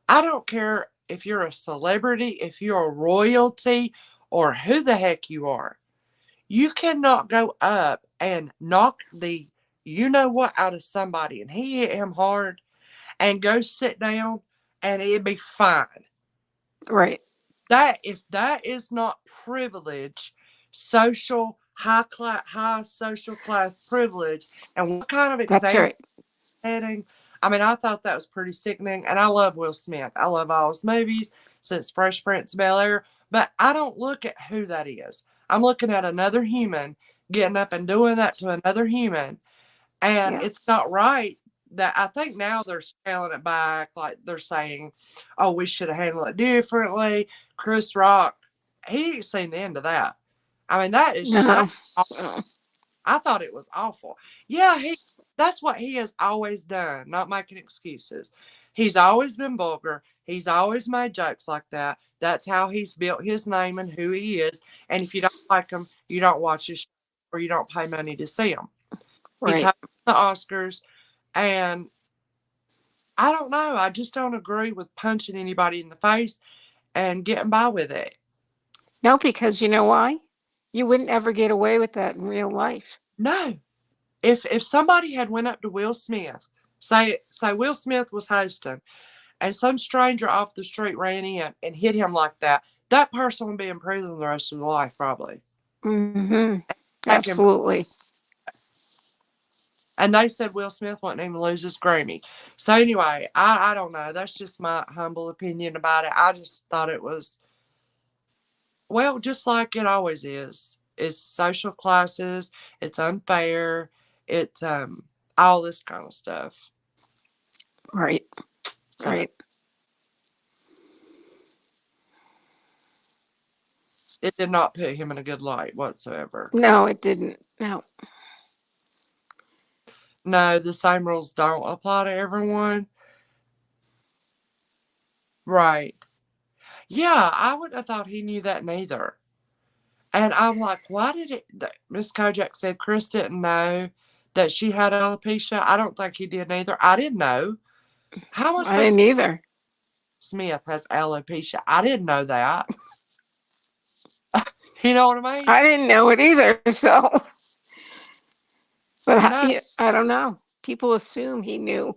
I don't care if you're a celebrity, if you're a royalty, or who the heck you are. You cannot go up and knock the you know what out of somebody and he hit him hard and go sit down and it'd be fine. Right. That if that is not privilege, social high social class privilege, and what kind of That's example right. setting? I mean, I thought that was pretty sickening, and I love Will Smith. I love all his movies since Fresh Prince of Bel Air, but I don't look at who that is. I'm looking at another human getting up and doing that to another human, and Yeah. it's not right. That I think now they're scaling it back, like they're saying, "Oh, we should have handled it differently." Chris Rock, he ain't seen the end of that. I mean, that is No. awful. I thought it was awful. Yeah, that's what he has always done, not making excuses. He's always been vulgar. He's always made jokes like that. That's how he's built his name and who he is. And if you don't like him, you don't watch his show or you don't pay money to see him. He's Right. had the Oscars, and I don't know. I just don't agree with punching anybody in the face and getting by with it. No, because you know why? You wouldn't ever get away with that in real life. No. If somebody had went up to Will Smith, say Will Smith was hosting, and some stranger off the street ran in and hit him like that, that person would be in prison the rest of their life probably. Mm-hmm. Take him. Absolutely. And they said Will Smith wouldn't even lose his Grammy. So anyway, I don't know. That's just my humble opinion about it. I just thought it was, well, just like it always is. It's social classes. It's unfair. It's all this kind of stuff. Right. So Right. it did not put him in a good light whatsoever. No, it didn't. No. No, the same rules don't apply to everyone. Right. Yeah, I wouldn't have thought he knew that neither. And I'm like, why did it? Miss Kojak said Chris didn't know that she had alopecia. I don't think he did neither. I didn't know. How am I I supposed didn't to either. Smith has alopecia? I didn't know that. You know what I mean? I didn't know it either. So, but No. I don't know. People assume he knew, I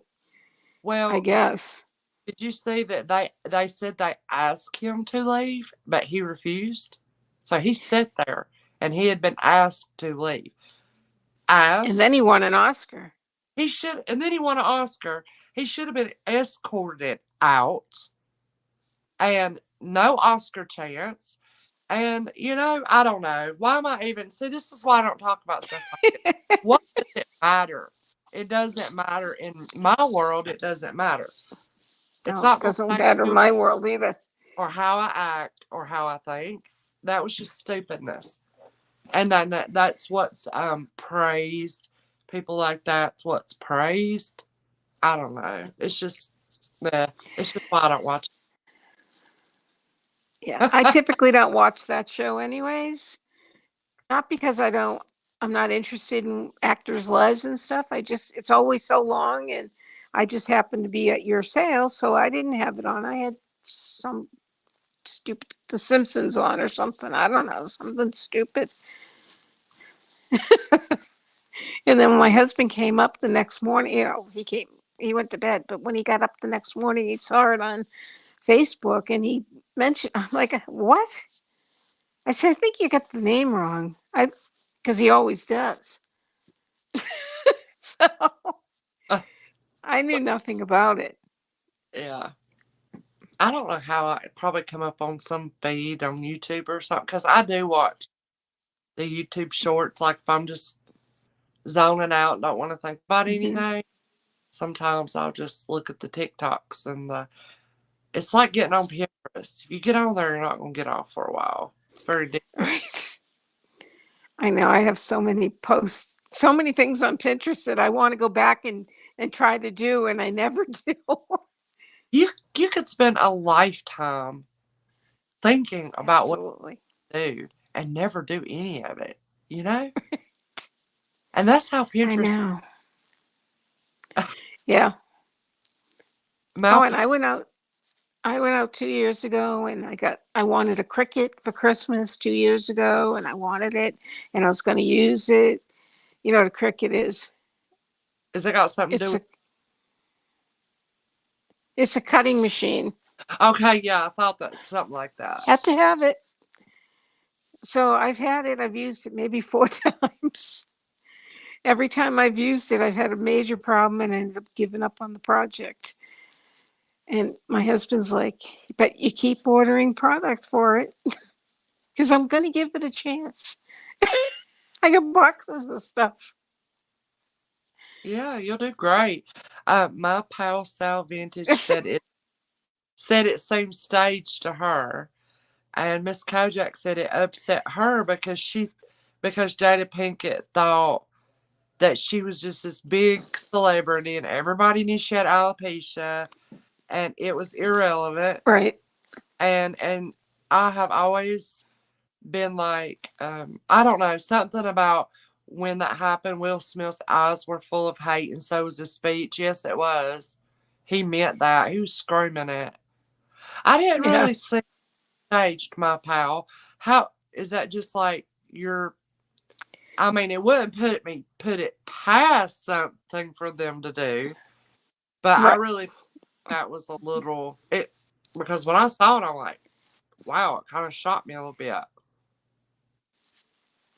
Well, guess. did you see that they said they asked him to leave, but he refused? So he sat there and he had been asked to leave. And Asked. then he won an Oscar. He should, and then he won an Oscar. He should have been escorted out and no Oscar chance. And, I don't know. Why am I even, see, this is why I don't talk about stuff like this. What does it matter? It doesn't matter. In my world, it doesn't matter. It's No, it not what doesn't I matter in do my world either. or how I act or how I think. That was just stupidness. And then that's what's praised. People like that's what's praised. I don't know. It's just, it's just why I don't watch Yeah, I it. typically don't watch that show anyways. Not because I'm not interested in actors' lives and stuff. It's always so long, and I just happened to be at your sale, so I didn't have it on. I had some stupid The Simpsons on or something. I don't know, something stupid. And then when my husband came up the next morning, he went to bed, but when he got up the next morning, he saw it on Facebook and he mentioned, I'm like, what? I said, I think you got the name wrong. because he always does. So Uh, I knew nothing about it. yeah. I don't know how I probably come up on some feed on YouTube or something because I do watch the YouTube shorts. Like if I'm just zoning out, don't want to think about Mhm. anything. Sometimes I'll just look at the TikToks and it's like getting on Pinterest. If you get on there, you're not gonna get off for a while. It's very different. Right. I know I have so many posts, so many things on Pinterest that I want to go back and try to do, and I never do. You could spend a lifetime thinking about what Absolutely. to do and never do any of it, you know? And that's how I Pinterest know. Yeah. Oh, my and I went out 2 years ago and I wanted a Cricut for Christmas 2 years ago, and I wanted it and I was going to use it. You know what a Cricut is? is it got something to do It's with a it's a cutting machine. okay, yeah, I thought that's something like that. Have to have it. So I've had it. I've used it maybe 4 times. Every time I've used it, I've had a major problem and ended up giving up on the project. And my husband's like, but you keep ordering product for it because I'm going to give it a chance. I got boxes of stuff. Yeah, you'll do great. My pal Sal Vintage said it seemed staged to her, and Miss Kojak said it upset her because Jada Pinkett thought that she was just this big celebrity and everybody knew she had alopecia and it was irrelevant. Right. And I have always been like, I don't know, something about when that happened, Will Smith's eyes were full of hate and so was his speech. Yes, it was. He meant that. He was screaming it. I didn't Yeah. really see staged, my pal. How is that just like your I mean, it wouldn't put it past something for them to do, but I Right. really think that was a little it because when I saw it, I'm like, wow, it kind of shocked me a little bit.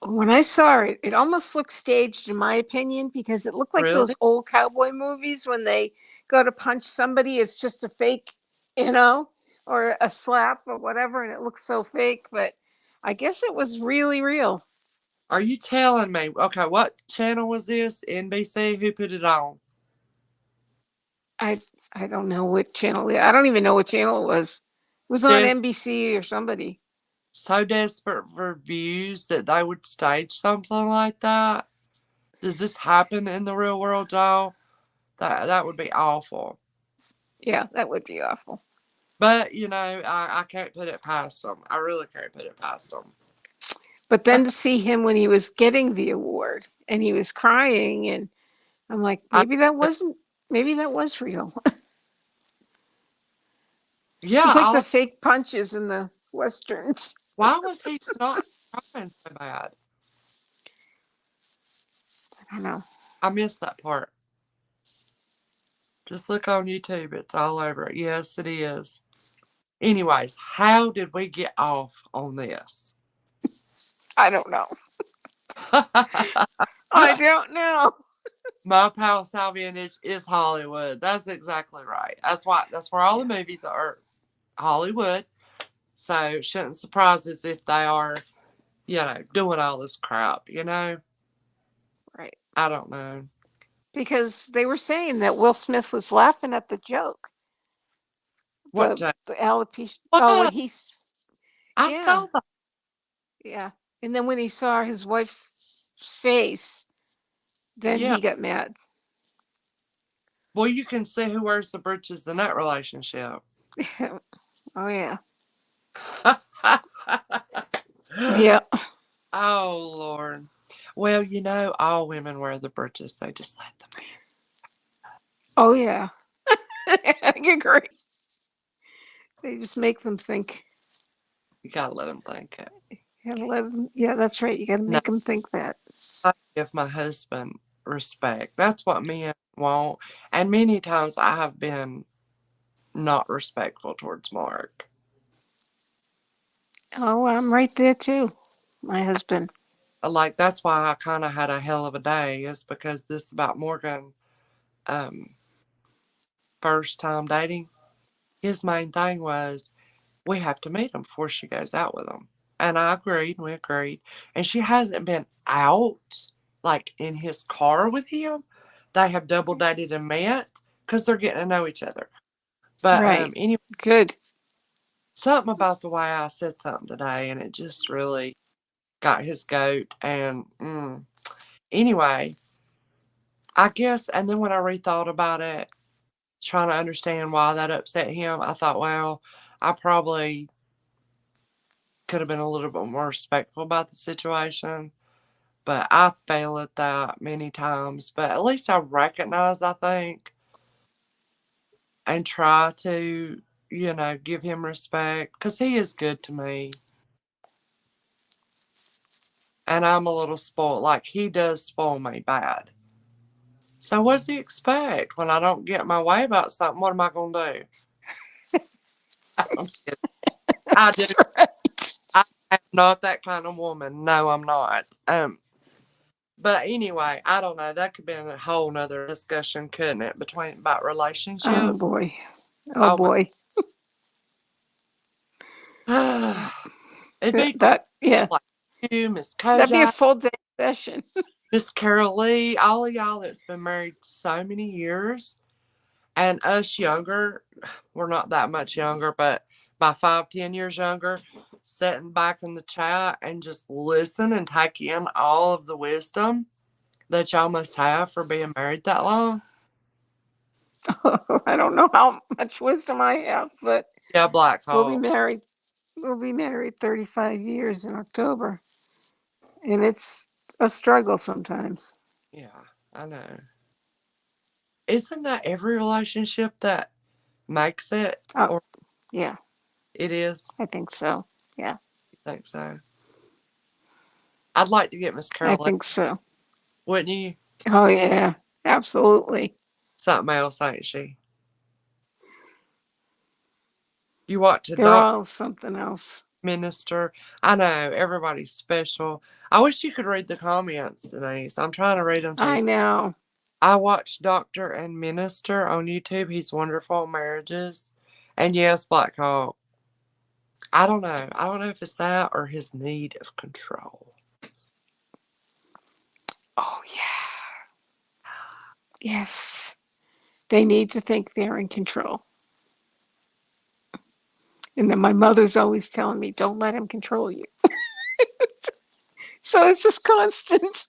When I saw it, it almost looked staged, in my opinion, because it looked like those Really? old cowboy movies when they go to punch somebody. It's just a fake, you know, or a slap or whatever, and it looks so fake. But I guess it was really real. Are you telling me? Okay, what channel was this? NBC? Who put it on? I I don't know what channel. I don't even know what channel it was. It was on Des NBC or somebody. so desperate for views that they would stage something like that. Does this happen in the real world, y'all? That would be awful. Yeah, that would be awful. But you know, I can't put it past them. I really can't put it past them. But then to see him when he was getting the award and he was crying, and I'm like, I, maybe that was real. yeah, It's like the fake punches in the westerns. why was he not crying so bad? I don't know. I missed that part. Just look on YouTube. It's all over it. Yes, it is. Anyways, how did we get off on this? I don't know. I don't know. My pal Salvianich is Hollywood. That's exactly right. That's where all the movies are Hollywood. So it shouldn't surprise us if they are, doing all this crap, Right. I don't know. Because they were saying that Will Smith was laughing at the joke. What joke? The alopecia. Oh, when What? he's I yeah, saw that. yeah. And then when he saw his wife's face, then Yeah. he got mad. Well, you can see who wears the britches in that relationship. Oh yeah. Yeah. Oh, Lord. Well, all women wear the britches. They just let them in. Oh yeah. I agree. They just make them think. You gotta let them think it. You gotta let them, yeah, that's right. You got to No, make them think that. I give my husband respect. That's what men want. And many times I have been not respectful towards Mark. Oh, I'm right there too. My husband. like that's why I kind of had a hell of a day, is because this about Morgan, um, first time dating. His main thing was we have to meet him before she goes out with him, and I agreed. We agreed, and she hasn't been out like in his car with him. They have double dated and met because they're getting to know each other. But Right. anyway, Good. something about the way I said something today, and it just really got his goat. And anyway, I guess, and then when I rethought about it, trying to understand why that upset him, I thought, well, I probably could have been a little bit more respectful about the situation. But I fail at that many times. But at least I recognize, I think, and try to, give him respect because he is good to me. And I'm a little spoiled. Like, he does spoil me bad. So, what does he expect when I don't get my way about something? What am I going to do? I'm kidding. I do. That's right. I am not that kind of woman. No, I'm not. But anyway, I don't know. That could be a whole nother discussion, couldn't it? About Oh relationships. boy. Oh Oh my. boy. It'd be great. That yeah. Like you, Miss That'd be a Kojak, full day session. Miss Carol Lee, all of y'all that's been married so many years. And us younger, we're not that much younger, but by 5, 10 years younger, sitting back in the chat and just listen and take in all of the wisdom that y'all must have for being married that long. I don't know how much wisdom I have, but Yeah, Black we'll be Hawk. married. We'll be married 35 years in October. And it's a struggle sometimes. Yeah, I know. Isn't that every relationship that makes it? Oh, Or yeah, it is? I think so. Yeah, You think so? I'd like to get Miss I Carol, think so. wouldn't you? Oh, yeah, absolutely. Something else, ain't she? You want to They're doc all something else. minister. I know everybody's special. I wish you could read the comments today, so I'm trying to read them to you. I know. I watched Doctor and Minister on YouTube. He's wonderful on marriages. And yes, Black Hawk. I don't know. I don't know if it's that or his need of control. Oh, yeah. Yes. They need to think they're in control. And then my mother's always telling me, don't let him control you. So it's just constant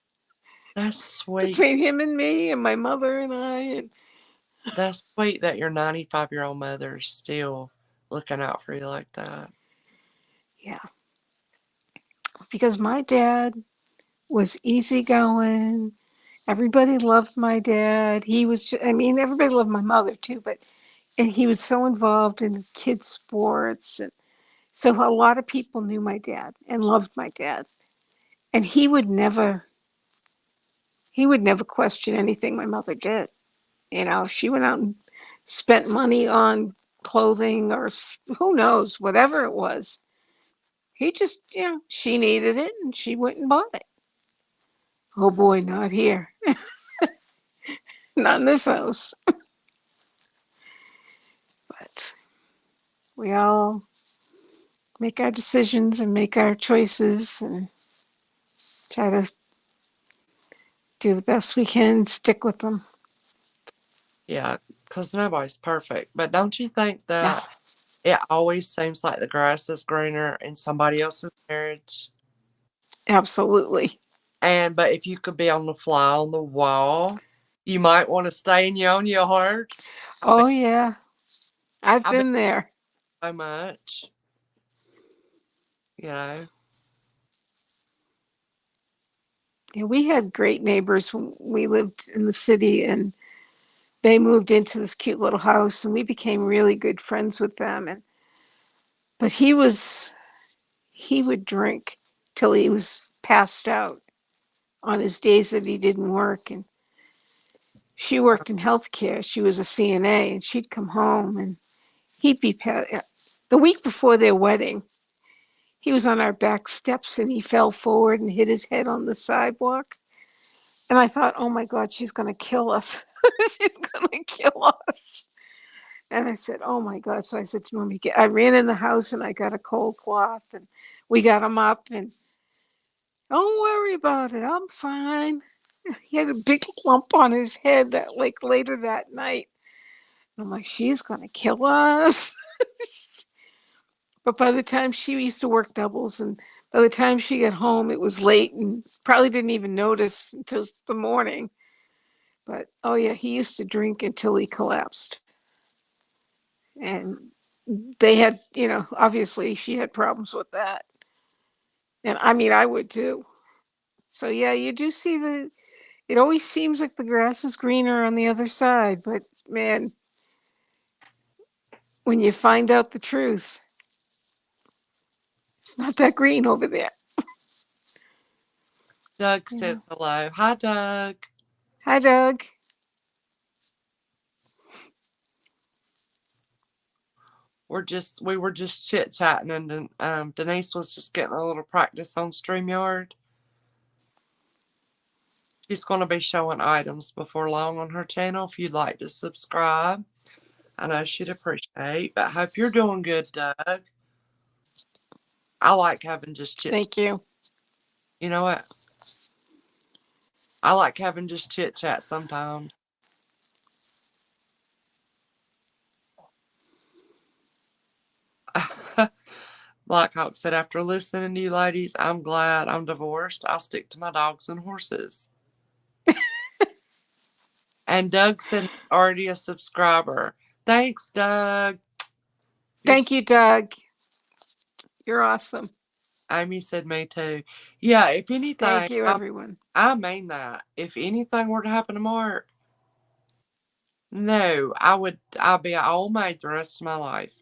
That's sweet. between him and me and my mother and I. And That's sweet that your 95-year-old mother is still looking out for you like that. yeah, because my dad was easygoing. Everybody loved my dad. He was, I mean, everybody loved my mother too, but and he was so involved in kids' sports. And so a lot of people knew my dad and loved my dad. And he would never question anything my mother did. You know, if she went out and spent money on clothing or who knows, whatever it was, he just, she needed it and she went and bought it. Oh boy, not here. Not in this house. But we all make our decisions and make our choices and try to do the best we can, stick with them. Yeah, because nobody's perfect. But don't you think No, that it always seems like the grass is greener in somebody else's marriage? absolutely. But if you could be on the fly on the wall, you might want to stay in your own yard. Oh, yeah. I've I bet been there. so much, you know. Yeah, we had great neighbors when we lived in the city, and they moved into this cute little house, and we became really good friends with them. But he would drink till he was passed out on his days that he didn't work. And she worked in healthcare. She was a CNA, and she'd come home and he'd be the week before their wedding. he was on our back steps and he fell forward and hit his head on the sidewalk. And I thought, oh my God, she's going to kill us. She's going to kill us. And I said, oh my God. So I said to Mommy, I ran in the house and I got a cold cloth and we got him up and don't worry about it. I'm fine. He had a big lump on his head that like later that night. I'm like, she's going to kill us. But by the time she used to work doubles, and by the time she got home, it was late and probably didn't even notice until the morning. But oh yeah, he used to drink until he collapsed. And they had, obviously she had problems with that. And I mean, I would too. So yeah, you do see it always seems like the grass is greener on the other side. But man, when you find out the truth, it's not that green over there. Doug Yeah. says hello. Hi, Doug. Hi, Doug. We were just chit chatting, and Denise was just getting a little practice on StreamYard. She's going to be showing items before long on her channel. If you'd like to subscribe, I know she'd appreciate. But I hope you're doing good, Doug. I like having just chit. Thank you. You know what? I like having just chit chat sometimes. Like Hawk said, after listening to you ladies, I'm glad I'm divorced. I'll stick to my dogs and horses. And Doug said he's already a subscriber. Thanks, Doug. Thank you, Doug. You're awesome. Amy said me too. Yeah, if anything, Thank you, everyone. I mean that. If anything were to happen to Mark, no, I'll be an old maid the rest of my life.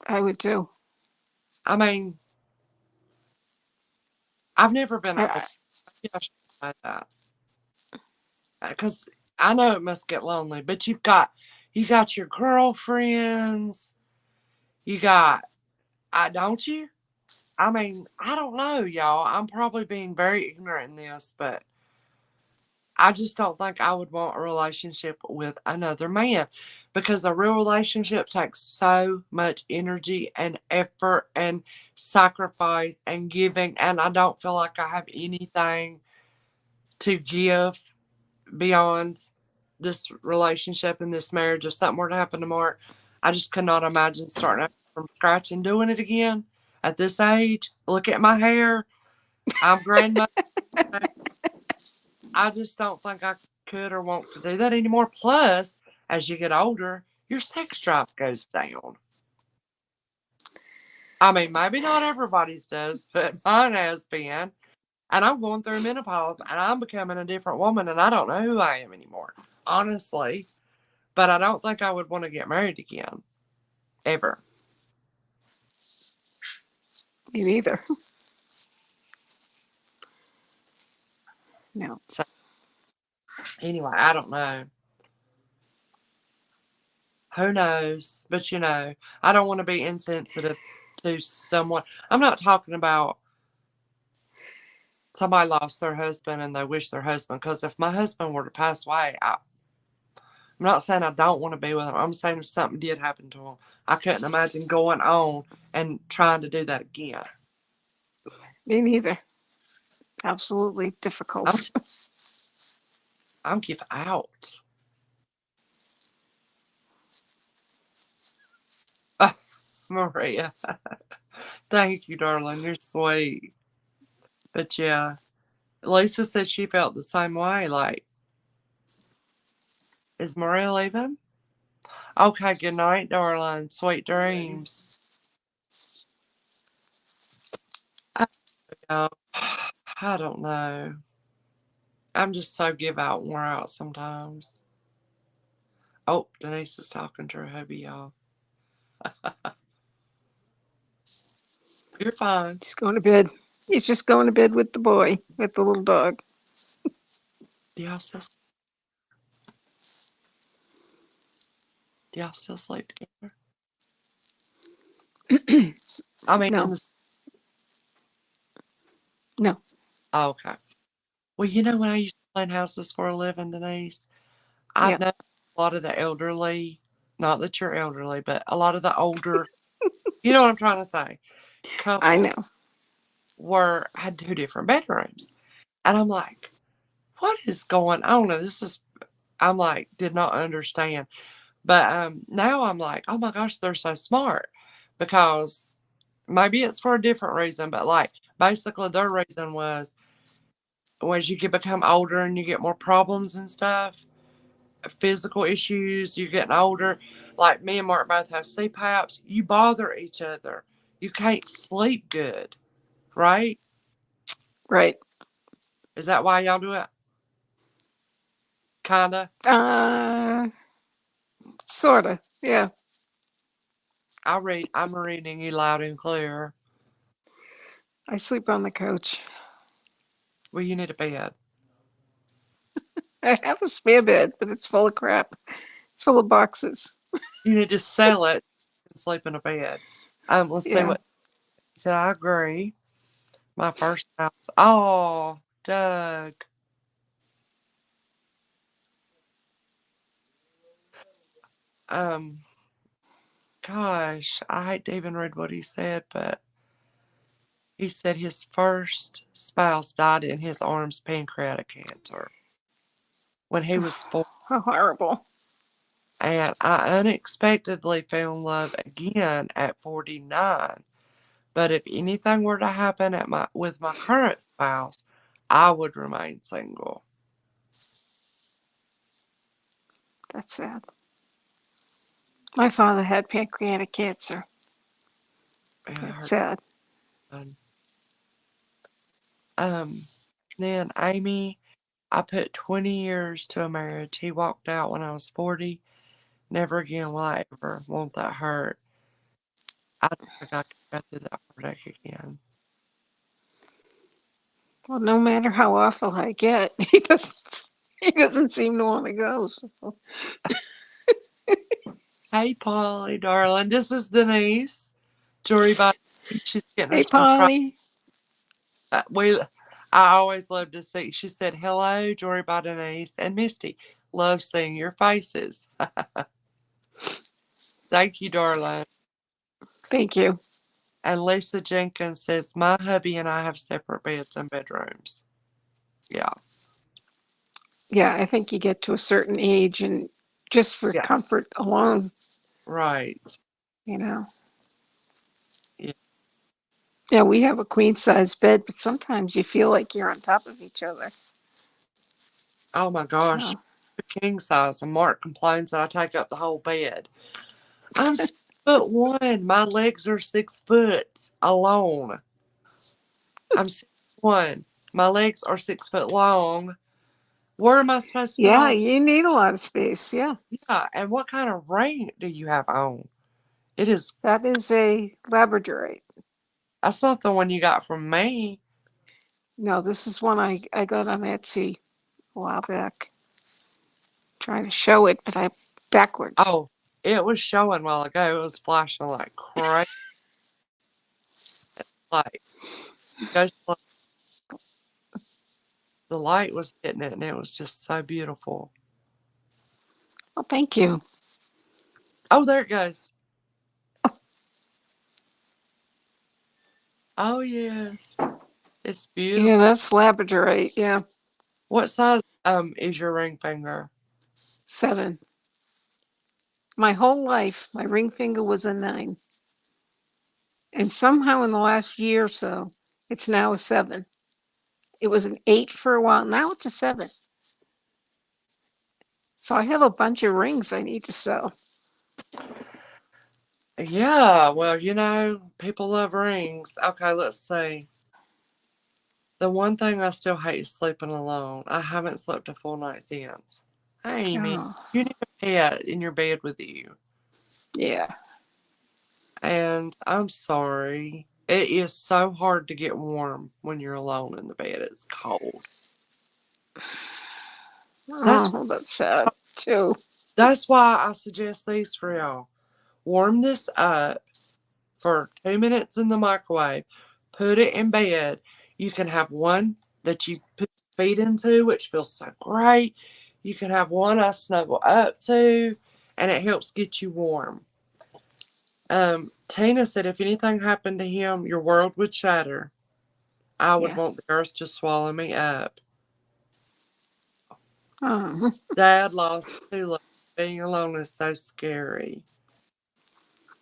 I would too. I mean, I've never been able I, to say that. Because I know it must get lonely, but you got your girlfriends, you got don't you? I mean, I don't know, y'all. I'm probably being very ignorant in this, but I just don't think I would want a relationship with another man because a real relationship takes so much energy and effort and sacrifice and giving, and I don't feel like I have anything to give beyond this relationship and this marriage. If something were to happen to Mark, I just could not imagine starting from scratch and doing it again at this age. Look at my hair. I'm grandmother. I just don't think I could or want to do that anymore. Plus, as you get older, your sex drive goes down. I mean, maybe not everybody's does, but mine has been. And I'm going through menopause and I'm becoming a different woman and I don't know who I am anymore, honestly. But I don't think I would want to get married again. Ever. me neither. No. So, anyway, I don't know. Who knows? But I don't want to be insensitive to someone. I'm not talking about somebody lost their husband and they wish their husband. Because if my husband were to pass away, I'm not saying I don't want to be with him. I'm saying if something did happen to him, I couldn't imagine going on and trying to do that again. Me neither. Absolutely difficult. I'm give out. Maria. Thank you, darling. You're sweet. But yeah, Lisa said she felt the same way. Like, is Maria leaving? Okay, good night, darling. Sweet dreams. I, I don't know. I'm just so give out and wore out sometimes. Oh, Denise is talking to her hubby, y'all. You're fine. He's going to bed. He's just going to bed with the boy, with the little dog. Do y'all still sleep together? I mean, in No, the no, oh, okay. Well, you know when I used to clean houses for a living, Denise, I've yeah, known a lot of the elderly, not that you're elderly, but a lot of the older, you know what I'm trying to say, I couple know. had 2 different bedrooms. And I'm like, what is going on? And I'm like, did not understand. But now I'm like, oh my gosh, they're so smart because maybe it's for a different reason, but like basically their reason was as you become older and you get more problems and stuff, physical issues, you're getting older. Like me and Mark both have CPAPs. You bother each other. You can't sleep good, right? Right. Is that why y'all do it? Kinda. Uh, Sorta. Yeah. I'm reading you loud and clear. I sleep on the couch. Well, you need a bed. I have a spare bed, but it's full of crap. It's full of boxes. You need to sell it and sleep in a bed. Let's see Yeah. what. So I agree. My first house. Oh, Doug. Um, Gosh, I hate to even read what he said, but he said his first spouse died in his arms pancreatic cancer when he was 4. How horrible. And I unexpectedly found love again at 49. But if anything were to happen with my current spouse, I would remain single. That's sad. My father had pancreatic cancer. It That's hurt. sad. Um, then Amy, I put 20 years to a marriage. He walked out when I was 40. Never again will I ever want that hurt. I don't think I could go through that heartache again. Well, no matter how awful I get, he doesn't seem to want to go. So. Hey, Polly, darling. This is Denise. Jory by she's getting Hey, herself right. Polly. We, I always love to see. She said, "Hello, Jory by Denise and Misty. Love seeing your faces." Thank you, darling. Thank you. And Lisa Jenkins says, "My hubby and I have separate beds and bedrooms." Yeah, Yeah, I think you get to a certain age and just for yeah, comfort alone, right. you know. Yeah. Yeah, we have a queen size bed, but sometimes you feel like you're on top of each other. Oh my gosh, So, king size, and Mark complains that I take up the whole bed. I'm 6'1". My legs are 6 foot alone. I'm 6'1". My legs are 6 foot long. Where am I supposed to put yeah, all? you need a lot of space. Yeah, Yeah, and what kind of ring do you have on? It is. that is a Labradorite. That's not the one you got from me. No, this is one I got on Etsy a while back. Trying to show it, but I backwards. Oh, it was showing a while ago. It was flashing like crazy. Like, just like the light was hitting it, and it was just so beautiful. Well, thank you. Oh, there it goes. Oh yes, it's Yeah, beautiful. that's Labradorite. Yeah, What size is your ring finger? 7. My whole life, my ring finger was a 9. And somehow in the last year or so, it's now a 7. It was an 8 for a while. Now it's a 7. So I have a bunch of rings I need to sell. Yeah, well, people love rings. Okay, let's see. The one thing I still hate is sleeping alone. I haven't slept a full night since. Amy, Oh, you need a pet in your bed with you. yeah. And I'm sorry. It is so hard to get warm when you're alone in the bed. It's cold. That's Oh, that's sad too. that's why I suggest these for y'all. Warm this up for 2 minutes in the microwave, put it in bed. You can have one that you put your feet into, which feels so great. You can have one I snuggle up to, and it helps get you warm. Tina said if anything happened to him, your world would shatter. I would Yeah. want the earth to swallow me up. Oh. Dad lost 2 loved. Being alone is so scary.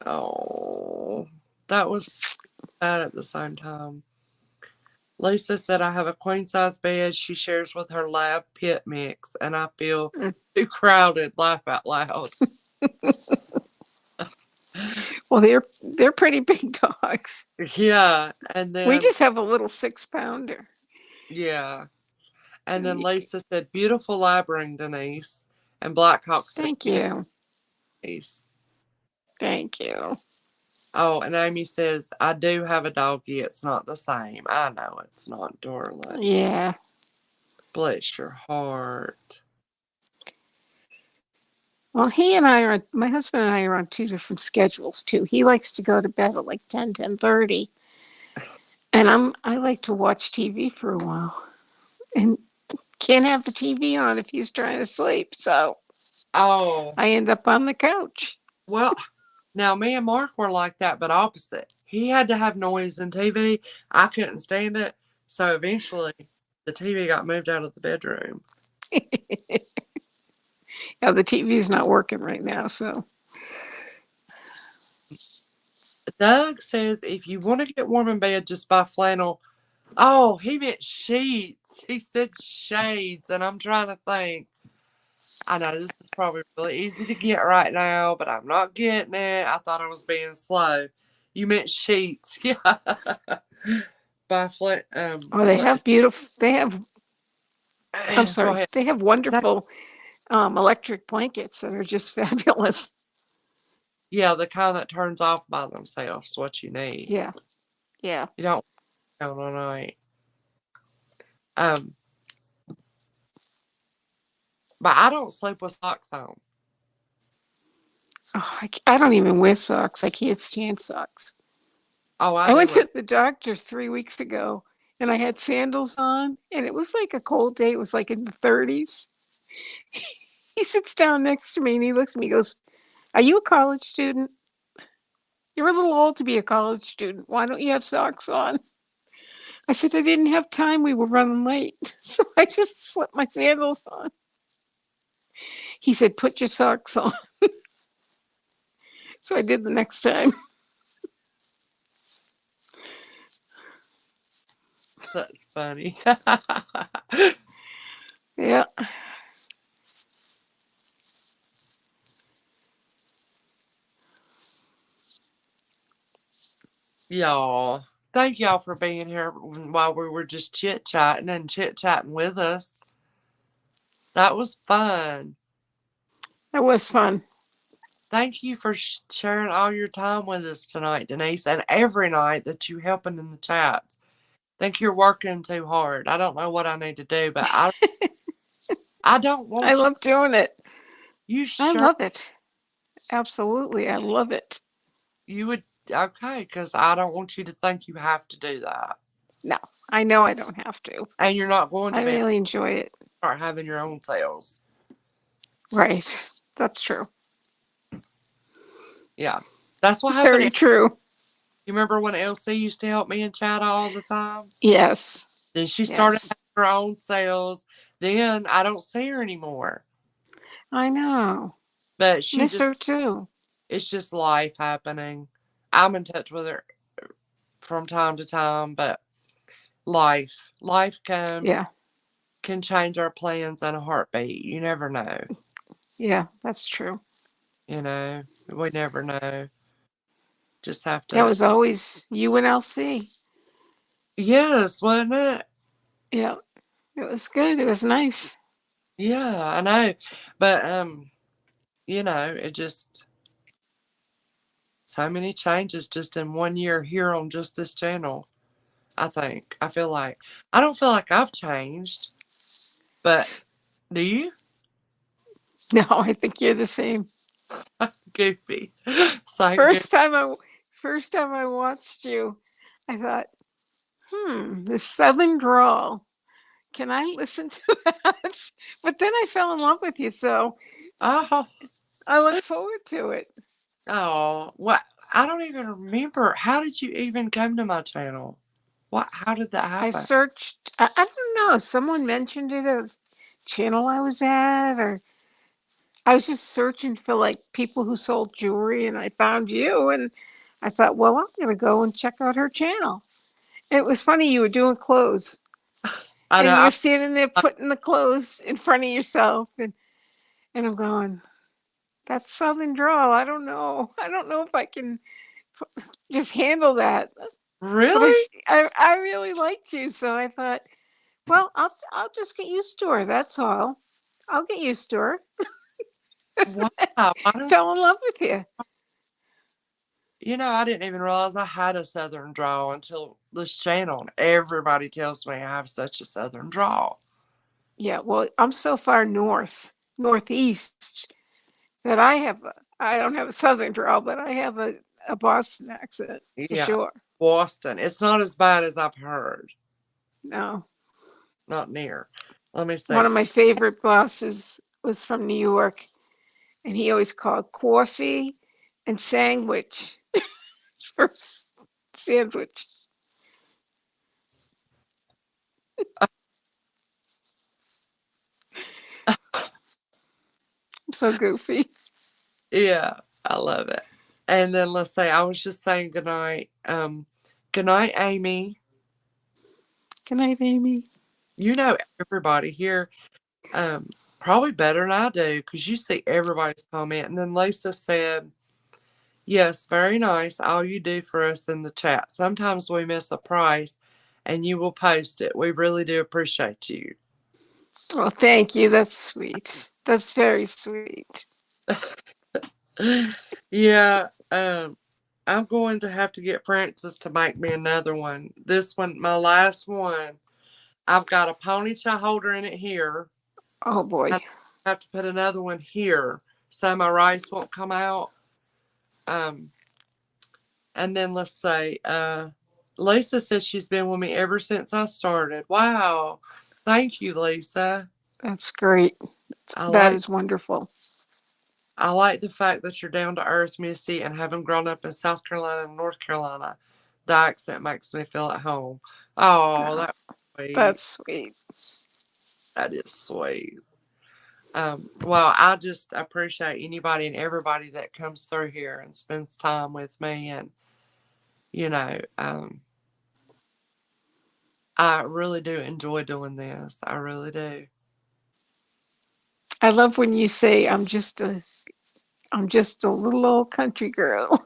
Oh, that was sad at the same time. Lisa said, I have a queen size bed she shares with her lab pit mix, and I feel too crowded. Laugh out loud. Well, they're pretty big dogs. Yeah, and We then, just have a little 6-pounder. yeah. And then Lisa said, beautiful lab ring, Denise. And Blackhawk said, Thank you. Denise. Thank you. Oh, and Amy says, I do have a doggy. It's not the same. I know it's not, darling. Yeah. Bless your heart. Well, my husband and I are on 2 different schedules too. He likes to go to bed at like 10:30. And I like to watch TV for a while. And can't have the TV on if he's trying to sleep. So Oh, I end up on the couch. well, now me and Mark were like that, but opposite. He had to have noise in TV. I couldn't stand it. So eventually the TV got moved out of the bedroom. Yeah, the TV's not working right now, so Doug says if you want to get warm in bed, just buy flannel. Oh, he meant sheets. He said shades, and I'm trying to think. I know this is probably really easy to get right now, but I'm not getting it. I thought I was being slow. You meant sheets. Yeah. Buy they have beautiful. I'm Go sorry. ahead. They have wonderful electric blankets that are just fabulous. Yeah, the kind that turns off by themselves. What you need. Yeah, yeah. You don't count all night. But I don't sleep with socks on. Oh, I don't even wear socks. I can't stand socks. Oh, I I went do to it. the doctor 3 weeks ago, and I had sandals on, and it was like a cold day. It was like in the 30s. He sits down next to me, and he looks at me. He goes, "Are you a college student? You're a little old to be a college student. Why don't you have socks on?" I said, "I didn't have time. We were running late." So I just slipped my sandals on. He said, "Put your socks on." So I did the next time. That's funny. Yeah. Y'all, thank y'all for being here while we were just chit-chatting and chit-chatting with us. That was fun. That was fun. Thank you for sharing all your time with us tonight, Denise, and every night that you helping in the chats. Think you're working too hard. I don't know what I need to do, but I don't I want you. love doing it. You I sure love it. Absolutely. I love it. you would okay? Because I don't want you to think you have to do that, No, I know I don't have to. and you're not going to I be really enjoy it. start having your own sales. Right. That's true. Yeah, that's what happened. Very true. You remember when Elsie used to help me in chat all the time? Yes. Then she started Yes. having her own sales. Then I don't see her anymore. I know. But she Miss just, her too. it's just life happening. I'm in touch with her from time to time, but life comes, Yeah. can change our plans in a heartbeat. You never know. Yeah. That's true. We never know. Just have That to. was always UNLC. Yes, wasn't it? Yeah. It was good. It was nice. Yeah, I know. But, it just, so many changes just in 1 year here on just this channel. I think. I don't feel like I've changed, but do you? No, I think you're the same. Goofy. Same First time first time I watched you, I thought, this Southern drawl. Can I listen to that? But then I fell in love with you, so Oh, I look forward to it. oh, what? I don't even remember. How did you even come to my channel? What? How did that I happen? searched, I don't know, someone mentioned it as channel I was at, or I was just searching for like people who sold jewelry and I found you and I thought, well, I'm going to go and check out her channel. And it was funny, you were doing clothes I and know. you were standing there putting the clothes in front of yourself. And I'm going, that's Southern drawl. I don't know. I don't know if I can just handle that. But Really? I really liked you. So I thought, well, I'll just get used to her. That's all. I'll get used to her. Wow. I don't. Fell in love with you. I didn't even realize I had a southern drawl until this channel. And everybody tells me I have such a southern drawl. Yeah, well, I'm so far northeast that I don't have a southern drawl, but I have a Boston accent for Yeah, sure. Boston. It's not as bad as I've heard. No, Not near. Let me one see. of my favorite bosses was from New York, and he always called coffee and sandwich for sandwich. I'm so goofy. Yeah, I love it. And then let's say I was just saying goodnight. Goodnight, Amy. Good night, Amy. You know everybody here, probably better than I do because you see everybody's comment. And then Lisa said, yes, very nice. All you do for us in the chat. Sometimes we miss a price and you will post it. We really do appreciate you. Well, thank you. That's sweet. That's very sweet. Yeah, I'm going to have to get Francis to make me another one. This one, my last one, I've got a ponytail holder in it here. Oh boy. I have to put another one here so my rice won't come out. And then let's say, Lisa says she's been with me ever since I started. Wow. Thank you, Lisa. That's great. I That like is wonderful. I like the fact that you're down to earth, Misty, and having grown up in South Carolina and North Carolina, the accent makes me feel at home. Oh, Oh, that's sweet. that's sweet. That is sweet. Well, I just appreciate anybody and everybody that comes through here and spends time with me, and you know, I really do enjoy doing this. I really do. I love when you say I'm just a little old country girl.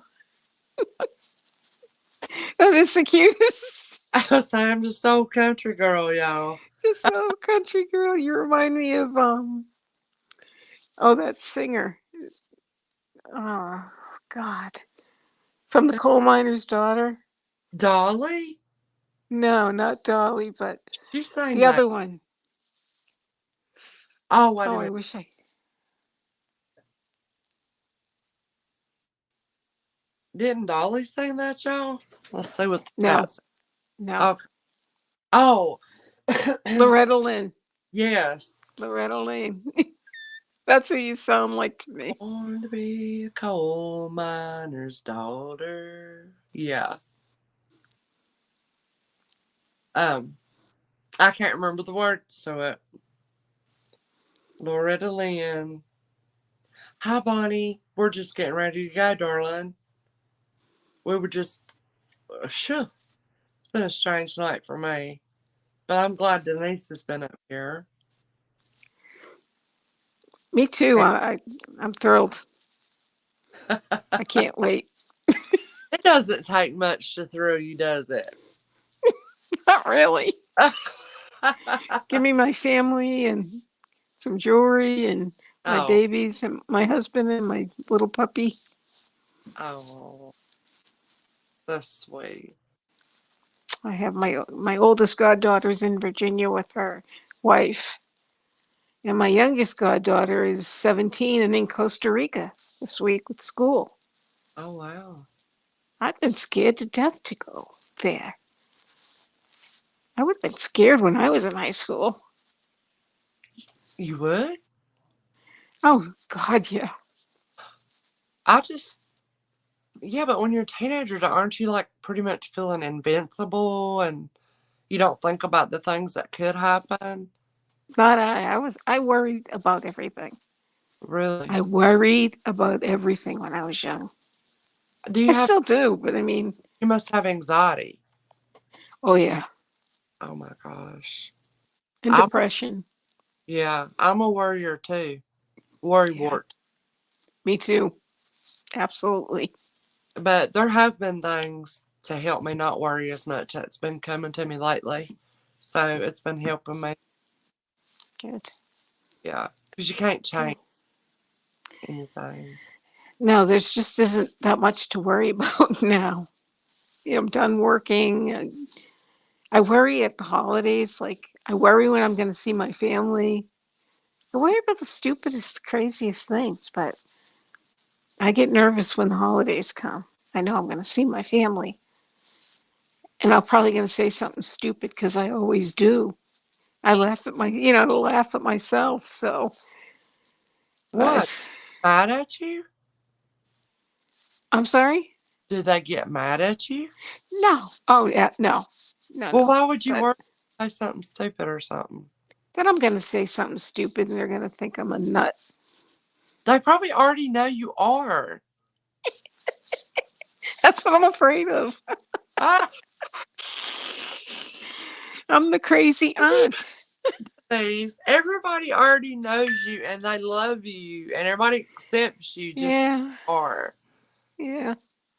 That is the cutest. I was saying I'm just so country girl, y'all. Just a little country girl. You remind me of that singer. Oh God. From the coal miner's daughter. Dolly? No, not Dolly, but She sang the that. other one. Oh, wait a Oh, I minute. wish I Didn't Dolly sing that, y'all? Let's see what the no, chat says. no. Oh, oh. Loretta Lynn. Yes. Loretta Lynn. That's what you sound like to me. Born to be a coal miner's daughter. Yeah. I can't remember the words to it. Loretta Lynn. Hi, Bonnie. We're just getting ready to go, darling. We were just, phew, it's been a strange night for me. But I'm glad Denise has been up here. Me too. I'm thrilled. I can't wait. It doesn't take much to thrill you, does it? Not really. Give me my family and some jewelry and my Oh, babies and my husband and my little puppy. oh, that's sweet. I have my oldest goddaughter's in Virginia with her wife, and my youngest goddaughter is 17 and in Costa Rica this week with school. Oh, wow. I've been scared to death to go there. I would have been scared when I was in high school. You would? Oh, God, yeah. I just, yeah, but when you're a teenager, aren't you like pretty much feeling invincible and you don't think about the things that could happen? Not I worried about everything. Really? I worried about everything when I was young. Do I you have, still do, but I mean, you must have anxiety. oh, yeah. Oh my gosh. And I'm, depression. yeah, I'm a worrier too. Worry Yeah, wart. me too. Absolutely. But there have been things to help me not worry as much that's been coming to me lately. So it's been helping me. Good. Yeah. Because you can't Good. change anything. No, there's just isn't that much to worry about now. I'm done working. And I worry at the holidays. Like, I worry when I'm going to see my family. I worry about the stupidest, craziest things, but I get nervous when the holidays come. I know I'm going to see my family. And I'm probably going to say something stupid because I always do. I laugh at laugh at myself. So, What? but Mad at you? I'm sorry. Do they get mad at you? No. Oh yeah. No. No. Well, No. why would you But worry say something stupid or something? then I'm going to say something stupid, and they're going to think I'm a nut. They probably already know you are. That's what I'm afraid of. Ah, I'm the crazy aunt. please. Everybody already knows you and they love you and everybody accepts you just as Yeah. you are. Yeah.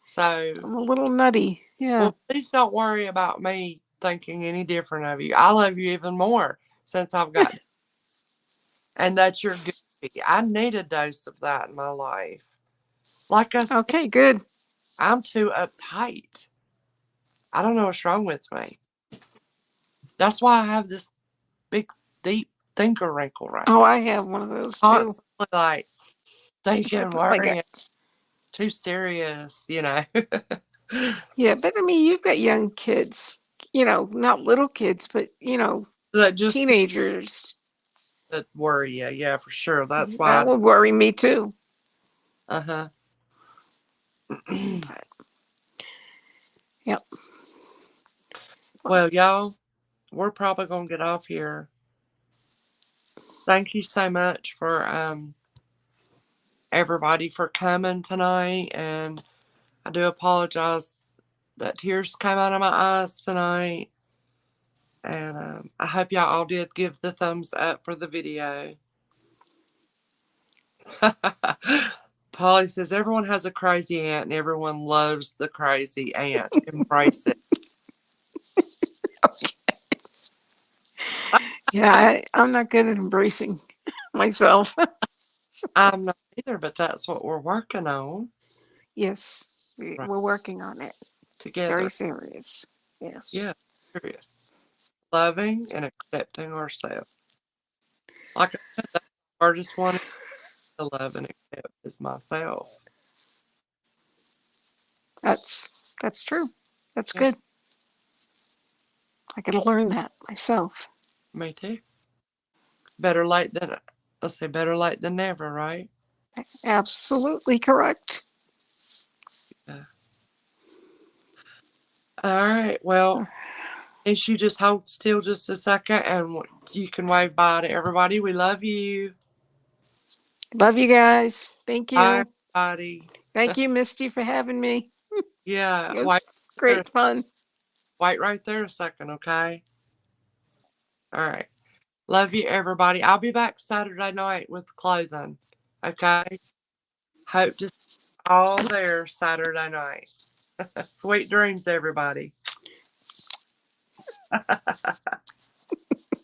So, I'm a little nutty. Yeah. well, please don't worry about me thinking any different of you. I love you even more since I've got, and that's your goofy. I need a dose of that in my life. Like I said, Okay. Good. I'm too uptight. I don't know what's wrong with me. That's why I have this big, deep thinker wrinkle right Oh, there. I have one of those too. Constantly like thinking, Like a, worrying, too serious, you know. yeah, but I mean, you've got young kids. Not little kids, but That just teenagers. that worry you, yeah, for sure. That's why. That would worry me too. Uh huh. But yep. Well, Well, y'all, we're probably gonna get off here. Thank you so much for everybody for coming tonight, and I do apologize that tears came out of my eyes tonight. And I hope y'all all did give the thumbs up for the video. Polly says everyone has a crazy aunt and everyone loves the crazy aunt. Embrace it. yeah, I'm not good at embracing myself. I'm not either, but that's what we're working on. Yes, Right. we're working on it. Very Together. serious. Yes. Yeah, serious. Loving and accepting ourselves. Like I said, that's the hardest one to love and accept is myself. That's true. That's Yeah, good. I gotta learn that myself. me too. Better late than, let's say better late than never, right? Absolutely correct. Yeah. All right. Well, if you just hold still just a second and you can wave bye to everybody. We love you. Love you guys. Thank Bye, you. everybody. Thank you, Misty, for having me. Yeah. It was great fun. Wait right there a second, okay? All right. Love you, everybody. I'll be back Saturday night with clothing. Okay? Hope to see you all there Saturday night. Sweet dreams, everybody.